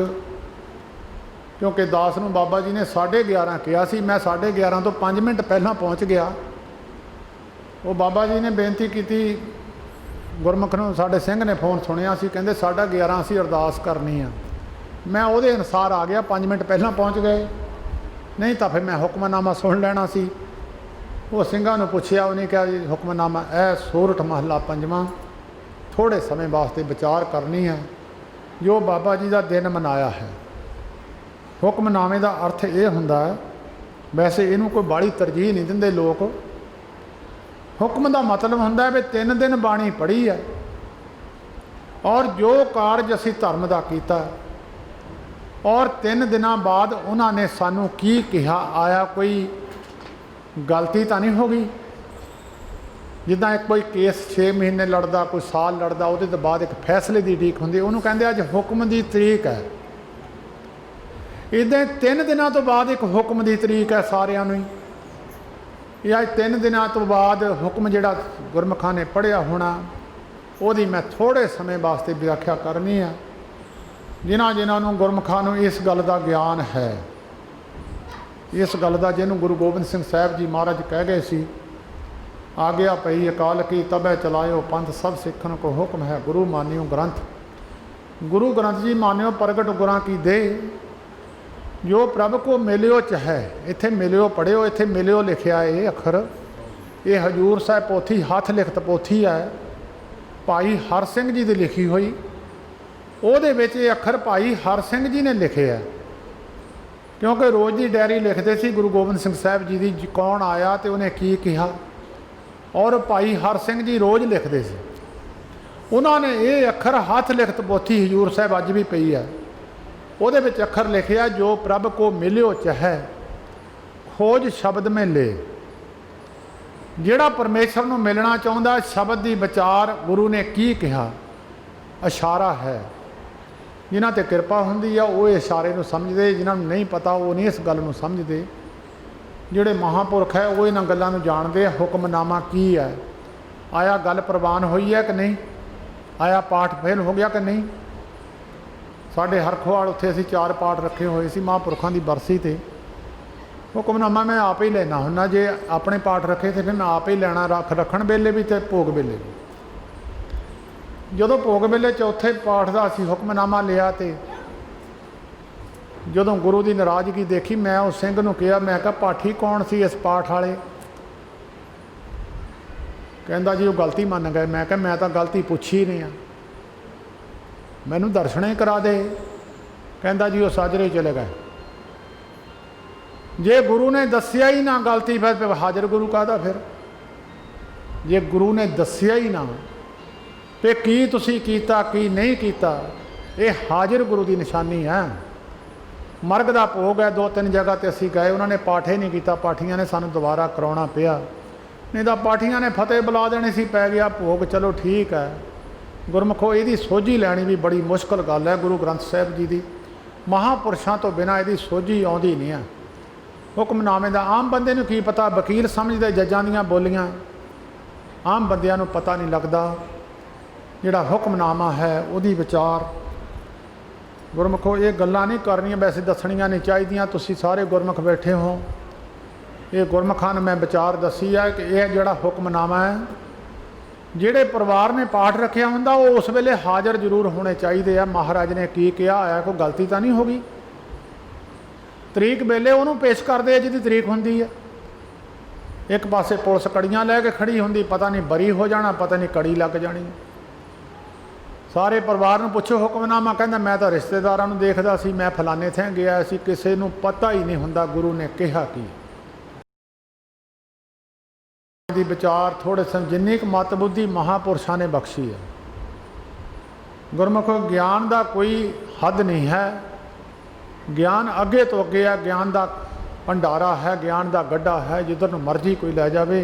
क्योंकि दास नूं बाबा जी ने 11:30 कहा सी, मैं 11:30 तो 5 मिनट पहला पहुँच गया। वो बाबा जी ने बेनती की गुरमुख नूं, साडे सिंह ने फोन सुनिया सी, कहंदे 11:30 असीं अरदास करनी आ। मैं उहदे अनुसार आ गया, 5 मिनट पहला पहुँच गए, नहीं तो फिर मैं हुक्मनामा सुन लेना सी। वो ਸਿੰਘਾਂ ਨੂੰ ਪੁੱਛਿਆ, ਉਹਨੇ ਕਿਹਾ ਜੀ ਹੁਕਮਨਾਮਾ ਇਹ ਸੋਰਠ ਮਹੱਲਾ 5ਵਾਂ थोड़े समय वास्ते विचार करनी है जो बाबा जी का दिन मनाया है। हुक्मनामे का अर्थ ये हुंदा है, वैसे इनू कोई बाड़ी तरजीह नहीं देंदे लोग। हुक्म का मतलब हुंदा है भी 3 दिन बाणी पढ़ी है और जो कारज असी धर्म का किया और 3 दिनों बाद उन्होंने सानू की कहा आया, कोई गलती तो नहीं होगी। जिदा एक कोई केस 6 महीने लड़दा, कोई साल लड़दा, उहदे तो बाद एक फैसले की उਡੀਕ हुंदी, उन्होंने कहते अज हुक्म की तरीक है। इदां 3 दिनों तो बाद एक हुक्म की तरीक है सारिਆਂ ਨੂੰ। ये अज 3 दिनों तो बाद हुक्म जिहड़ा गुरमुखां ने पढ़िया होना, ਉਹਦੀ मैं थोड़े समय वास्ते व्याख्या करनी है। जिन्होंने गुरमुखां नूं इस गल का ज्ञान है, इस गल का जिन्होंने गुरु गोबिंद सिंह साहब जी महाराज कह गए सी, आग्या पई अकाल की तबे चलायो पंथ सब सिखन को हुक्म है गुरु मानियो ग्रंथ। गुरु ग्रंथ जी मानियो प्रगट गुरां की दे, जो प्रभ को मिलियो चाहे। इत्थे मिलियो पढ़ियो, इत्थे मिलियो लिखिया ये अखर, ये हजूर साहब पोथी हथ लिखत पोथी है, भाई हर सिंह जी की लिखी हुई। ਉਹਦੇ ਵਿੱਚ ਇਹ ਅੱਖਰ ਭਾਈ ਹਰ ਸਿੰਘ ਜੀ ਨੇ ਲਿਖੇ ਹੈ, क्योंकि रोज़ की डायरी लिखते सी गुरु गोबिंद सिंह साहब जी की, कौन आया तो उन्हें की कहा, और भाई हर सिंह जी रोज़ लिखते सी। उन्होंने ये अखर हथ लिखत पोथी हजूर साहब अज भी पई है, ਉਹਦੇ ਵਿੱਚ अखर लिखिया जो प्रभ को मिलियो चाहे खोज शब्द में ले। ਜਿਹੜਾ परमेश्वर ਨੂੰ मिलना चाहता शब्द की विचार गुरु ने की कहा इशारा है। जिन्हां ते किरपा हुंदी आ वो इशारे नूं समझदे, जिन्हां नूं नहीं पता वो नहीं इस गल नूं समझदे। जिहड़े महापुरख है वो इन्हां गल्लां नूं जाणदे। हुक्मनामा की है, आया गल प्रवान हुई है कि नहीं, आया पाठ फेल हो गया कि नहीं। साडे हरखोवाल उत्थे असीं 4 पाठ रखे हुए सी महापुरखां दी बरसी ते। हुक्मनामा मैं आप ही लेना हुन्ना, जे अपने पाठ रखे तो फिर मैं आप ही लेना, रखण वेले भी तो भोग वेले भी। जदों भोग वेले चौथे पाठ का असीं हुक्मनामा लिया तो जदों गुरु की नाराज़गी देखी, मैं उस सिंह नूं कहा, मैं कहा पाठी कौन सी इस पाठ वाले? कहंदा जी वो गलती मन गए। मैं कहा मैं तो गलती पूछी नहीं आ, मैनूं दर्शन ही करा दे। कहंदा जी वो साजरे चले गए। जे गुरु ने दसिया ही ना गलती, फिर हाजिर गुरु कहदा। फिर जे गुरु ने दसिया ही ना तो की तुसी कीता की नहीं कीता, ये हाजिर गुरु की निशानी है। मरग का भोग है, 2-3 जगह ते असीं गए, उन्होंने पाठ ही नहीं किया, पाठियां ने सानूं दोबारा कराउणा पिया, नहीं तो पाठियां ने फतेह बुला देनी सी, पै गया भोग। चलो ठीक है, गुरमुखो इहदी सोझी लैनी भी बड़ी मुश्किल गल है। गुरु ग्रंथ साहिब जी की महापुरुषों तो बिना इहदी सोझी आउंदी नहीं है। हुक्मनामे का आम बंदे नूं की पता, वकील समझते जजां दीयां बोलियां, आम बंदियां नूं पता नहीं लगता। जिहड़ा हुक्मनामा है उहदी विचार गुरमुखो ये गल्लां नहीं करनियां, वैसे दसणियां नहीं चाहिदियां। तुसीं सारे गुरमुख बैठे हो, ये गुरमुखां नूं मैं विचार दसी है कि यह जिहड़ा हुक्मनामा है, जिहड़े परिवार ने पाठ रखिया हुंदा वो उस वेले हाज़र जरूर होने चाहिए। महाराज ने की कहा है, कोई गलती तो नहीं होगी। तरीक वेले उन्होंने पेश करते हैं जिहदी तरीक हुंदी है। एक पासे पुलिस कड़ियां लैके खड़ी हुंदी, पता नहीं बरी हो जाना, पता नहीं कड़ी लग जानी। सारे परिवार नूं पुछो हुक्मनामा, कहंदा मैं तो रिश्तेदारां नूं देखदा सी, मैं फलाने थे गया सी, किसी नूं पता ही नहीं हुंदा गुरु ने कहा की। दी विचार थोड़े जिन्नी क मत बुद्धि महापुरुषों ने बख्शी है। गुरमुखो ज्ञान का कोई हद नहीं है, ज्ञान अगे तो अगे है, ज्ञान का भंडारा है, ज्ञान का गड्ढा है, जिधर नूं मर्जी कोई लै जाए,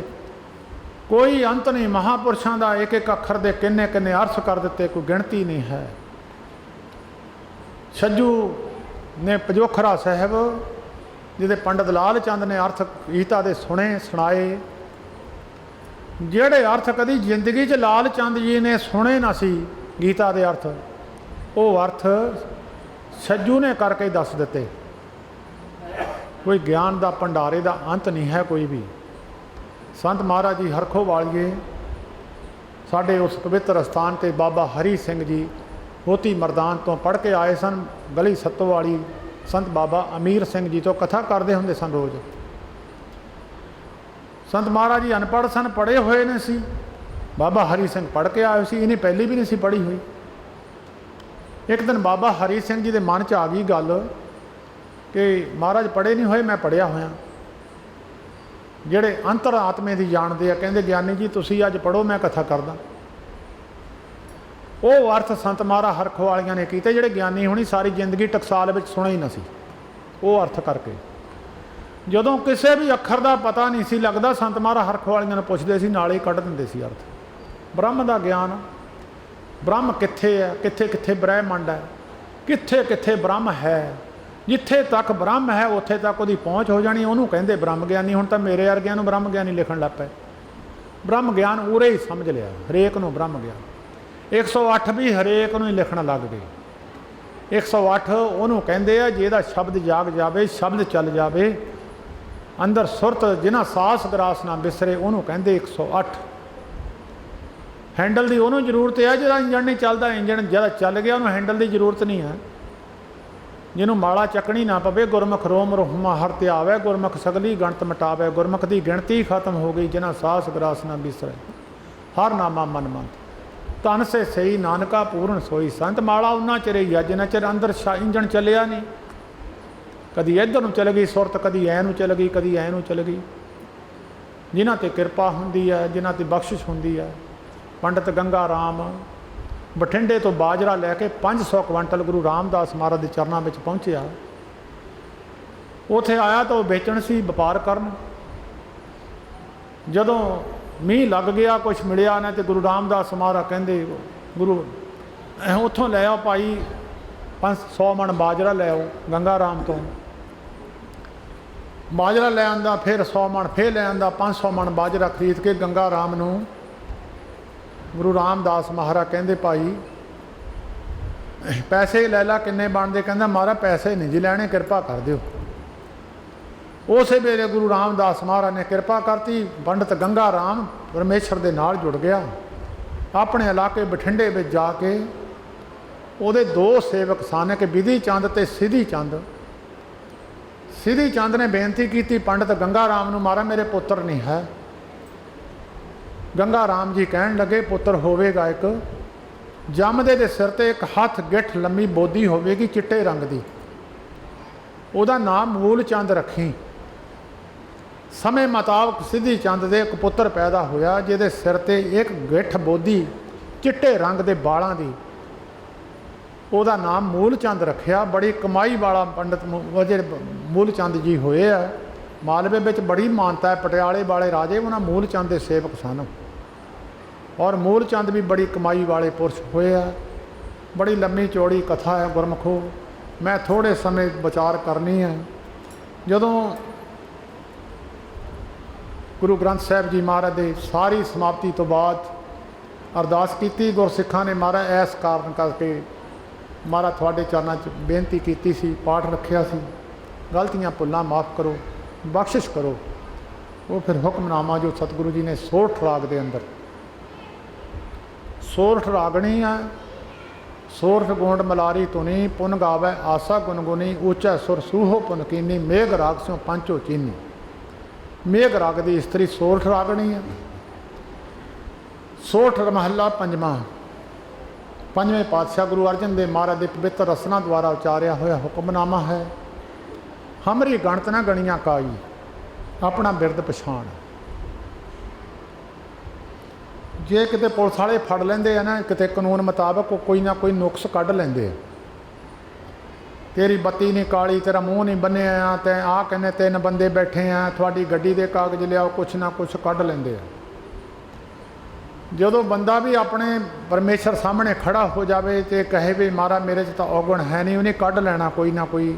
कोई अंत नहीं। महापुरुषों का एक एक अखर दे किन्ने किन्ने अर्थ कर दिते, कोई गिणती नहीं है। छज्जू ने पजोखरा साहब जिहदे पंडित लाल चंद ने अर्थ गीता दे सुने सुनाए, ਜਿਹੜੇ ਅਰਥ ਕਦੀ ਜ਼ਿੰਦਗੀ 'ਚ ਲਾਲ ਚੰਦ ਜੀ ਨੇ ਸੁਣੇ ਨਾ ਸੀ ਗੀਤਾ ਦੇ ਅਰਥ, ਉਹ ਅਰਥ ਸੱਜੂ ਨੇ ਕਰਕੇ ਦੱਸ ਦਿੱਤੇ। ਕੋਈ ਗਿਆਨ ਦਾ ਭੰਡਾਰੇ ਦਾ ਅੰਤ ਨਹੀਂ ਹੈ ਕੋਈ ਵੀ। ਸੰਤ ਮਹਾਰਾਜ ਜੀ ਹਰਖੋ ਵਾਲੀਏ ਸਾਡੇ ਉਸ ਪਵਿੱਤਰ ਅਸਥਾਨ 'ਤੇ ਬਾਬਾ ਹਰੀ ਸਿੰਘ ਜੀ ਹੋਤੀ ਮਰਦਾਨ ਤੋਂ ਪੜ੍ਹ ਕੇ ਆਏ ਸਨ। ਗਲੀ ਸੱਤੋ ਵਾਲੀ ਸੰਤ ਬਾਬਾ ਅਮੀਰ ਸਿੰਘ ਜੀ ਤੋਂ ਕਥਾ ਕਰਦੇ ਹੁੰਦੇ ਸਨ ਰੋਜ਼। ਸੰਤ ਮਹਾਰਾਜ ਜੀ ਅਨਪੜ੍ਹ ਸਨ, ਪੜ੍ਹੇ ਹੋਏ ਨੇ ਸੀ। ਬਾਬਾ ਹਰੀ ਸਿੰਘ ਪੜ੍ਹ ਕੇ ਆਏ ਸੀ, ਇਹਨੇ ਪਹਿਲੀ ਵੀ ਨਹੀਂ ਸੀ ਪੜ੍ਹੀ ਹੋਈ। ਇੱਕ ਦਿਨ ਬਾਬਾ ਹਰੀ ਸਿੰਘ ਜੀ ਦੇ ਮਨ 'ਚ ਆ ਗਈ ਗੱਲ ਕਿ ਮਹਾਰਾਜ ਪੜ੍ਹੇ ਨਹੀਂ ਹੋਏ, ਮੈਂ ਪੜ੍ਹਿਆ ਹੋਇਆ। ਜਿਹੜੇ ਅੰਤਰ ਆਤਮੇ ਦੀ ਜਾਣਦੇ ਆ ਕਹਿੰਦੇ ਗਿਆਨੀ ਜੀ ਤੁਸੀਂ ਅੱਜ ਪੜ੍ਹੋ, ਮੈਂ ਕਥਾ ਕਰਦਾ। ਉਹ ਅਰਥ ਸੰਤ ਮਹਾਰਾਜ ਹਰਖੋ ਵਾਲੀਆਂ ਨੇ ਕੀਤੇ ਜਿਹੜੇ ਗਿਆਨੀ ਹੋਣੀ ਸਾਰੀ ਜ਼ਿੰਦਗੀ ਟਕਸਾਲ ਵਿੱਚ ਸੁਣੇ ਹੀ ਨਾ ਸੀ। ਉਹ ਅਰਥ ਕਰਕੇ ਜਦੋਂ ਕਿਸੇ ਵੀ ਅੱਖਰ ਦਾ ਪਤਾ ਨਹੀਂ ਸੀ ਲੱਗਦਾ ਸੰਤ ਮਹਾਰਾਜ ਹਰਖੋ ਵਾਲੀਆਂ ਨੂੰ ਪੁੱਛਦੇ ਸੀ, ਨਾਲੇ ਹੀ ਕੱਢ ਦਿੰਦੇ ਸੀ ਅਰਥ। ਬ੍ਰਹਮ ਦਾ ਗਿਆਨ, ਬ੍ਰਹਮ ਕਿੱਥੇ ਹੈ, ਕਿੱਥੇ ਕਿੱਥੇ ਬ੍ਰਹਿਮੰਡ ਹੈ, ਕਿੱਥੇ ਕਿੱਥੇ ਬ੍ਰਹਮ ਹੈ। ਜਿੱਥੇ ਤੱਕ ਬ੍ਰਹਮ ਹੈ ਉੱਥੇ ਤੱਕ ਉਹਦੀ ਪਹੁੰਚ ਹੋ ਜਾਣੀ, ਉਹਨੂੰ ਕਹਿੰਦੇ ਬ੍ਰਹਮ ਗਿਆਨੀ। ਹੁਣ ਤਾਂ ਮੇਰੇ ਵਰਗਿਆਂ ਨੂੰ ਬ੍ਰਹਮ ਗਿਆਨੀ ਲਿਖਣ ਲੱਗ ਪਏ। ਬ੍ਰਹਮ ਗਿਆਨ ਉਰੇ ਹੀ ਸਮਝ ਲਿਆ ਹਰੇਕ ਨੂੰ ਬ੍ਰਹਮ ਗਿਆਨ। 108 ਵੀ ਹਰੇਕ ਨੂੰ ਹੀ ਲਿਖਣ ਲੱਗ ਗਏ। 108 ਉਹਨੂੰ ਕਹਿੰਦੇ ਆ ਜਿਹਦਾ ਸ਼ਬਦ ਜਾਗ ਜਾਵੇ, ਸ਼ਬਦ ਚੱਲ ਜਾਵੇ, ਅੰਦਰ ਸੁਰਤ ਜਿਨ੍ਹਾਂ ਸਾਸ ਗਰਾਸ ਨਾ ਬਿਸਰੇ, ਉਹਨੂੰ ਕਹਿੰਦੇ 108। ਹੈਂਡਲ ਦੀ ਉਹਨੂੰ ਜ਼ਰੂਰਤ ਹੈ ਜਿਹੜਾ ਇੰਜਣ ਨਹੀਂ ਚੱਲਦਾ। ਇੰਜਣ ਜਿਹੜਾ ਚੱਲ ਗਿਆ ਉਹਨੂੰ ਹੈਂਡਲ ਦੀ ਜ਼ਰੂਰਤ ਨਹੀਂ ਹੈ। ਜਿਹਨੂੰ ਮਾਲਾ ਚੱਕਣੀ ਨਾ ਪਵੇ, ਗੁਰਮੁਖ ਰੋਮ ਰੋਹਮਾ ਹਰ ਧਿਆਵੇ, ਗੁਰਮੁਖ ਸਗਲੀ ਗਣਤ ਮਿਟਾਵੇ। ਗੁਰਮੁਖ ਦੀ ਗਿਣਤੀ ਖਤਮ ਹੋ ਗਈ ਜਿਨ੍ਹਾਂ ਸਾਸ ਗਰਾਸ ਨਾ ਬਿਸਰੇ, ਹਰ ਨਾਮਾ ਮਨ ਮੰਤ ਧਨ ਸੇ ਸਹੀ ਨਾਨਕਾ ਪੂਰਨ ਸੋਈ। ਸੰਤ ਮਾਲਾ ਉਹਨਾਂ ਚਿਰ ਹੀ ਆ ਜਿੰਨਾ ਚਿਰ ਅੰਦਰ ਇੰਜਣ ਚੱਲਿਆ ਨਹੀਂ। ਕਦੀ ਇੱਧਰ ਨੂੰ ਚਲ ਗਈ ਸੁਰਤ, ਕਦੀ ਐ ਨੂੰ ਚਲ ਗਈ, ਕਦੀ ਐ ਨੂੰ ਚਲ ਗਈ। ਜਿਨ੍ਹਾਂ 'ਤੇ ਕਿਰਪਾ ਹੁੰਦੀ ਹੈ, ਜਿਨ੍ਹਾਂ 'ਤੇ ਬਖਸ਼ਿਸ਼ ਹੁੰਦੀ ਹੈ। ਪੰਡਿਤ ਗੰਗਾ ਰਾਮ ਬਠਿੰਡੇ ਤੋਂ ਬਾਜਰਾ ਲੈ ਕੇ 500 ਕੁਆਂਟਲ ਗੁਰੂ ਰਾਮਦਾਸ ਮਹਾਰਾਜ ਦੇ ਚਰਨਾਂ ਵਿੱਚ ਪਹੁੰਚਿਆ। ਉੱਥੇ ਆਇਆ ਤਾਂ ਉਹ ਵੇਚਣ ਸੀ, ਵਪਾਰ ਕਰਨ। ਜਦੋਂ ਮੀਂਹ ਲੱਗ ਗਿਆ, ਕੁਛ ਮਿਲਿਆ ਨਾ, ਤੇ ਗੁਰੂ ਰਾਮਦਾਸ ਮਹਾਰਾਜ ਕਹਿੰਦੇ ਗੁਰੂ ਉੱਥੋਂ ਲੈ ਆਓ ਭਾਈ 500 ਮਣ ਬਾਜਰਾ ਲੈ ਆਓ ਗੰਗਾ ਰਾਮ ਤੋਂ। ਬਾਜਰਾ ਲੈ ਆਂਦਾ, ਫਿਰ 100 ਮਣ ਫਿਰ ਲੈ ਆਂਦਾ। 500 ਮਣ ਬਾਜਰਾ ਖਰੀਦ ਕੇ ਗੰਗਾ ਰਾਮ ਨੂੰ ਗੁਰੂ ਰਾਮਦਾਸ ਮਹਾਰਾਜ ਕਹਿੰਦੇ ਭਾਈ ਪੈਸੇ ਲੈ ਲਾ, ਕਿੰਨੇ ਬਣਦੇ? ਕਹਿੰਦਾ ਮਹਾਰਾਜ ਪੈਸੇ ਨਹੀਂ ਜੀ ਲੈਣੇ, ਕਿਰਪਾ ਕਰ ਦਿਓ। ਉਸੇ ਵੇਲੇ ਗੁਰੂ ਰਾਮਦਾਸ ਮਹਾਰਾਜ ਨੇ ਕਿਰਪਾ ਕਰਤੀ। ਪੰਡਿਤ ਗੰਗਾ ਰਾਮ ਪਰਮੇਸ਼ਰ ਦੇ ਨਾਲ ਜੁੜ ਗਿਆ। ਆਪਣੇ ਇਲਾਕੇ ਬਠਿੰਡੇ ਵਿੱਚ ਜਾ ਕੇ ਉਹਦੇ 2 ਸੇਵਕ ਸਨ, ਇੱਕ ਵਿਧੀ ਚੰਦ ਤੇ ਸਿਧੀ ਚੰਦ। ਸਿਧੀ ਚੰਦ ਨੇ ਬੇਨਤੀ ਕੀਤੀ ਪੰਡਿਤ ਗੰਗਾ ਰਾਮ ਨੂੰ, ਮਹਾਰਾਜ ਮੇਰੇ ਪੁੱਤਰ ਨਹੀਂ ਹੈ। ਗੰਗਾ ਰਾਮ ਜੀ ਕਹਿਣ ਲੱਗੇ ਪੁੱਤਰ ਹੋਵੇਗਾ ਇੱਕ। ਜੰਮਦੇ ਦੇ ਸਿਰ 'ਤੇ ਇੱਕ ਹੱਥ ਗਿੱਠ ਲੰਮੀ ਬੋਦੀ ਹੋਵੇਗੀ ਚਿੱਟੇ ਰੰਗ ਦੀ, ਉਹਦਾ ਨਾਮ ਮੂਲ ਚੰਦ ਰੱਖੀ। ਸਮੇਂ ਮੁਤਾਬਕ ਸਿੱਧੀ ਚੰਦ ਦੇ ਇੱਕ ਪੁੱਤਰ ਪੈਦਾ ਹੋਇਆ ਜਿਹਦੇ ਸਿਰ 'ਤੇ ਇੱਕ ਗਿੱਠ ਬੋਦੀ ਚਿੱਟੇ ਰੰਗ ਦੇ ਬਾਲਾਂ ਦੀ, ਉਹਦਾ ਨਾਮ ਮੂਲ ਚੰਦ ਰੱਖਿਆ। ਬੜੀ ਕਮਾਈ ਵਾਲਾ ਪੰਡਿਤ ਜਿਹੜੇ ਮੂਲ ਚੰਦ ਜੀ ਹੋਏ ਆ। ਮਾਲਵੇ ਵਿੱਚ ਬੜੀ ਮਾਨਤਾ ਹੈ। ਪਟਿਆਲੇ ਵਾਲੇ ਰਾਜੇ ਉਹਨਾਂ ਮੂਲ ਚੰਦ ਦੇ ਸੇਵਕ ਸਨ, ਔਰ ਮੂਲ ਚੰਦ ਵੀ ਬੜੀ ਕਮਾਈ ਵਾਲੇ ਪੁਰਸ਼ ਹੋਏ ਆ। ਬੜੀ ਲੰਮੀ ਚੌੜੀ ਕਥਾ ਹੈ ਗੁਰਮੁਖੋ, ਮੈਂ ਥੋੜ੍ਹੇ ਸਮੇਂ ਵਿਚਾਰ ਕਰਨੀ ਹੈ। ਜਦੋਂ ਗੁਰੂ ਗ੍ਰੰਥ ਸਾਹਿਬ ਜੀ ਮਹਾਰਾਜ ਦੇ ਸਾਰੀ ਸਮਾਪਤੀ ਤੋਂ ਬਾਅਦ ਅਰਦਾਸ ਕੀਤੀ, ਗੁਰਸਿੱਖਾਂ ਨੇ ਮਹਾਰਾਜ ਇਸ ਕਾਰਨ ਕਰਕੇ ਮਹਾਰਾਜ ਤੁਹਾਡੇ ਚਰਨਾਂ 'ਚ ਬੇਨਤੀ ਕੀਤੀ ਸੀ, ਪਾਠ ਰੱਖਿਆ ਸੀ, ਗਲਤੀਆਂ ਭੁੱਲਾਂ ਮਾफ़ ਕਰੋ, ਬਖਸ਼ਿਸ਼ ਕਰੋ। ਉਹ ਫਿਰ ਹੁਕਮਨਾਮਾ ਜੋ ਸਤਿਗੁਰੂ ਜੀ ਨੇ ਸੋਰਠ ਰਾਗ ਦੇ ਅੰਦਰ, ਸੋਰਠ ਰਾਗਣੀ ਹੈ। ਸੋਰਠ ਗੋਂਡ ਮਲਾਰੀ ਧੁਨੀ ਪੁਨ ਗਾਵੈ ਆਸਾ ਗੁਨਗੁਨੀ ਉੱਚਾ ਸੁਰ ਸੂਹੋ ਪੁਨ ਕੀਨੀ ਮੇਘ ਰਾਗ ਸਿਓ ਪੰਚੋ ਚੀਨੀ। ਮੇਘ ਰਾਗ ਦੀ ਇਸਤਰੀ ਸੋਰਠ ਰਾਗਣੀ ਹੈ। ਸੋਰਠ ਮਹੱਲਾ ਪੰਜਵਾਂ, ਪੰਜਵੇਂ ਪਾਤਸ਼ਾਹ ਗੁਰੂ ਅਰਜਨ ਦੇਵ ਮਹਾਰਾਜ ਦੇ ਪਵਿੱਤਰ ਰਸਨਾ ਦੁਆਰਾ ਉਚਾਰਿਆ ਹੋਇਆ ਹੁਕਮਨਾਮਾ ਹੈ। ਹਮਰੀ ਗਣਤ ਨਾ ਗਣੀਆਂ ਕਾਈ, ਆਪਣਾ ਬਿਰਦ ਪਛਾਣ। ਜੇ ਕਿਤੇ ਪੁਲਿਸ ਵਾਲੇ ਫੜ ਲੈਂਦੇ ਆ ਨਾ, ਕਿਤੇ ਕਾਨੂੰਨ ਮੁਤਾਬਕ ਉਹ ਕੋਈ ਨਾ ਕੋਈ ਨੁਕਸ ਕੱਢ ਲੈਂਦੇ ਆ। ਤੇਰੀ ਬੱਤੀ ਨਹੀਂ ਕਾਲੀ, ਤੇਰਾ ਮੂੰਹ ਨਹੀਂ ਬੰਨਿਆ ਆ, ਤੈਂ ਆਹ ਕਹਿੰਦੇ 3 ਬੰਦੇ ਬੈਠੇ ਆ, ਤੁਹਾਡੀ ਗੱਡੀ ਦੇ ਕਾਗਜ਼ ਲਿਆਓ, ਕੁਛ ਨਾ ਕੁਛ ਕੱਢ ਲੈਂਦੇ ਆ। ਜਦੋਂ ਬੰਦਾ ਵੀ ਆਪਣੇ ਪਰਮੇਸ਼ਰ ਸਾਹਮਣੇ ਖੜਾ ਹੋ ਜਾਵੇ ਤੇ ਕਹੇ ਵੀ ਮਹਾਰਾਜ ਮੇਰੇ 'ਚ ਤਾਂ ਔਗਣ ਹੈ ਨਹੀਂ, ਉਹਨੇ ਕੱਢ ਲੈਣਾ ਕੋਈ ਨਾ ਕੋਈ।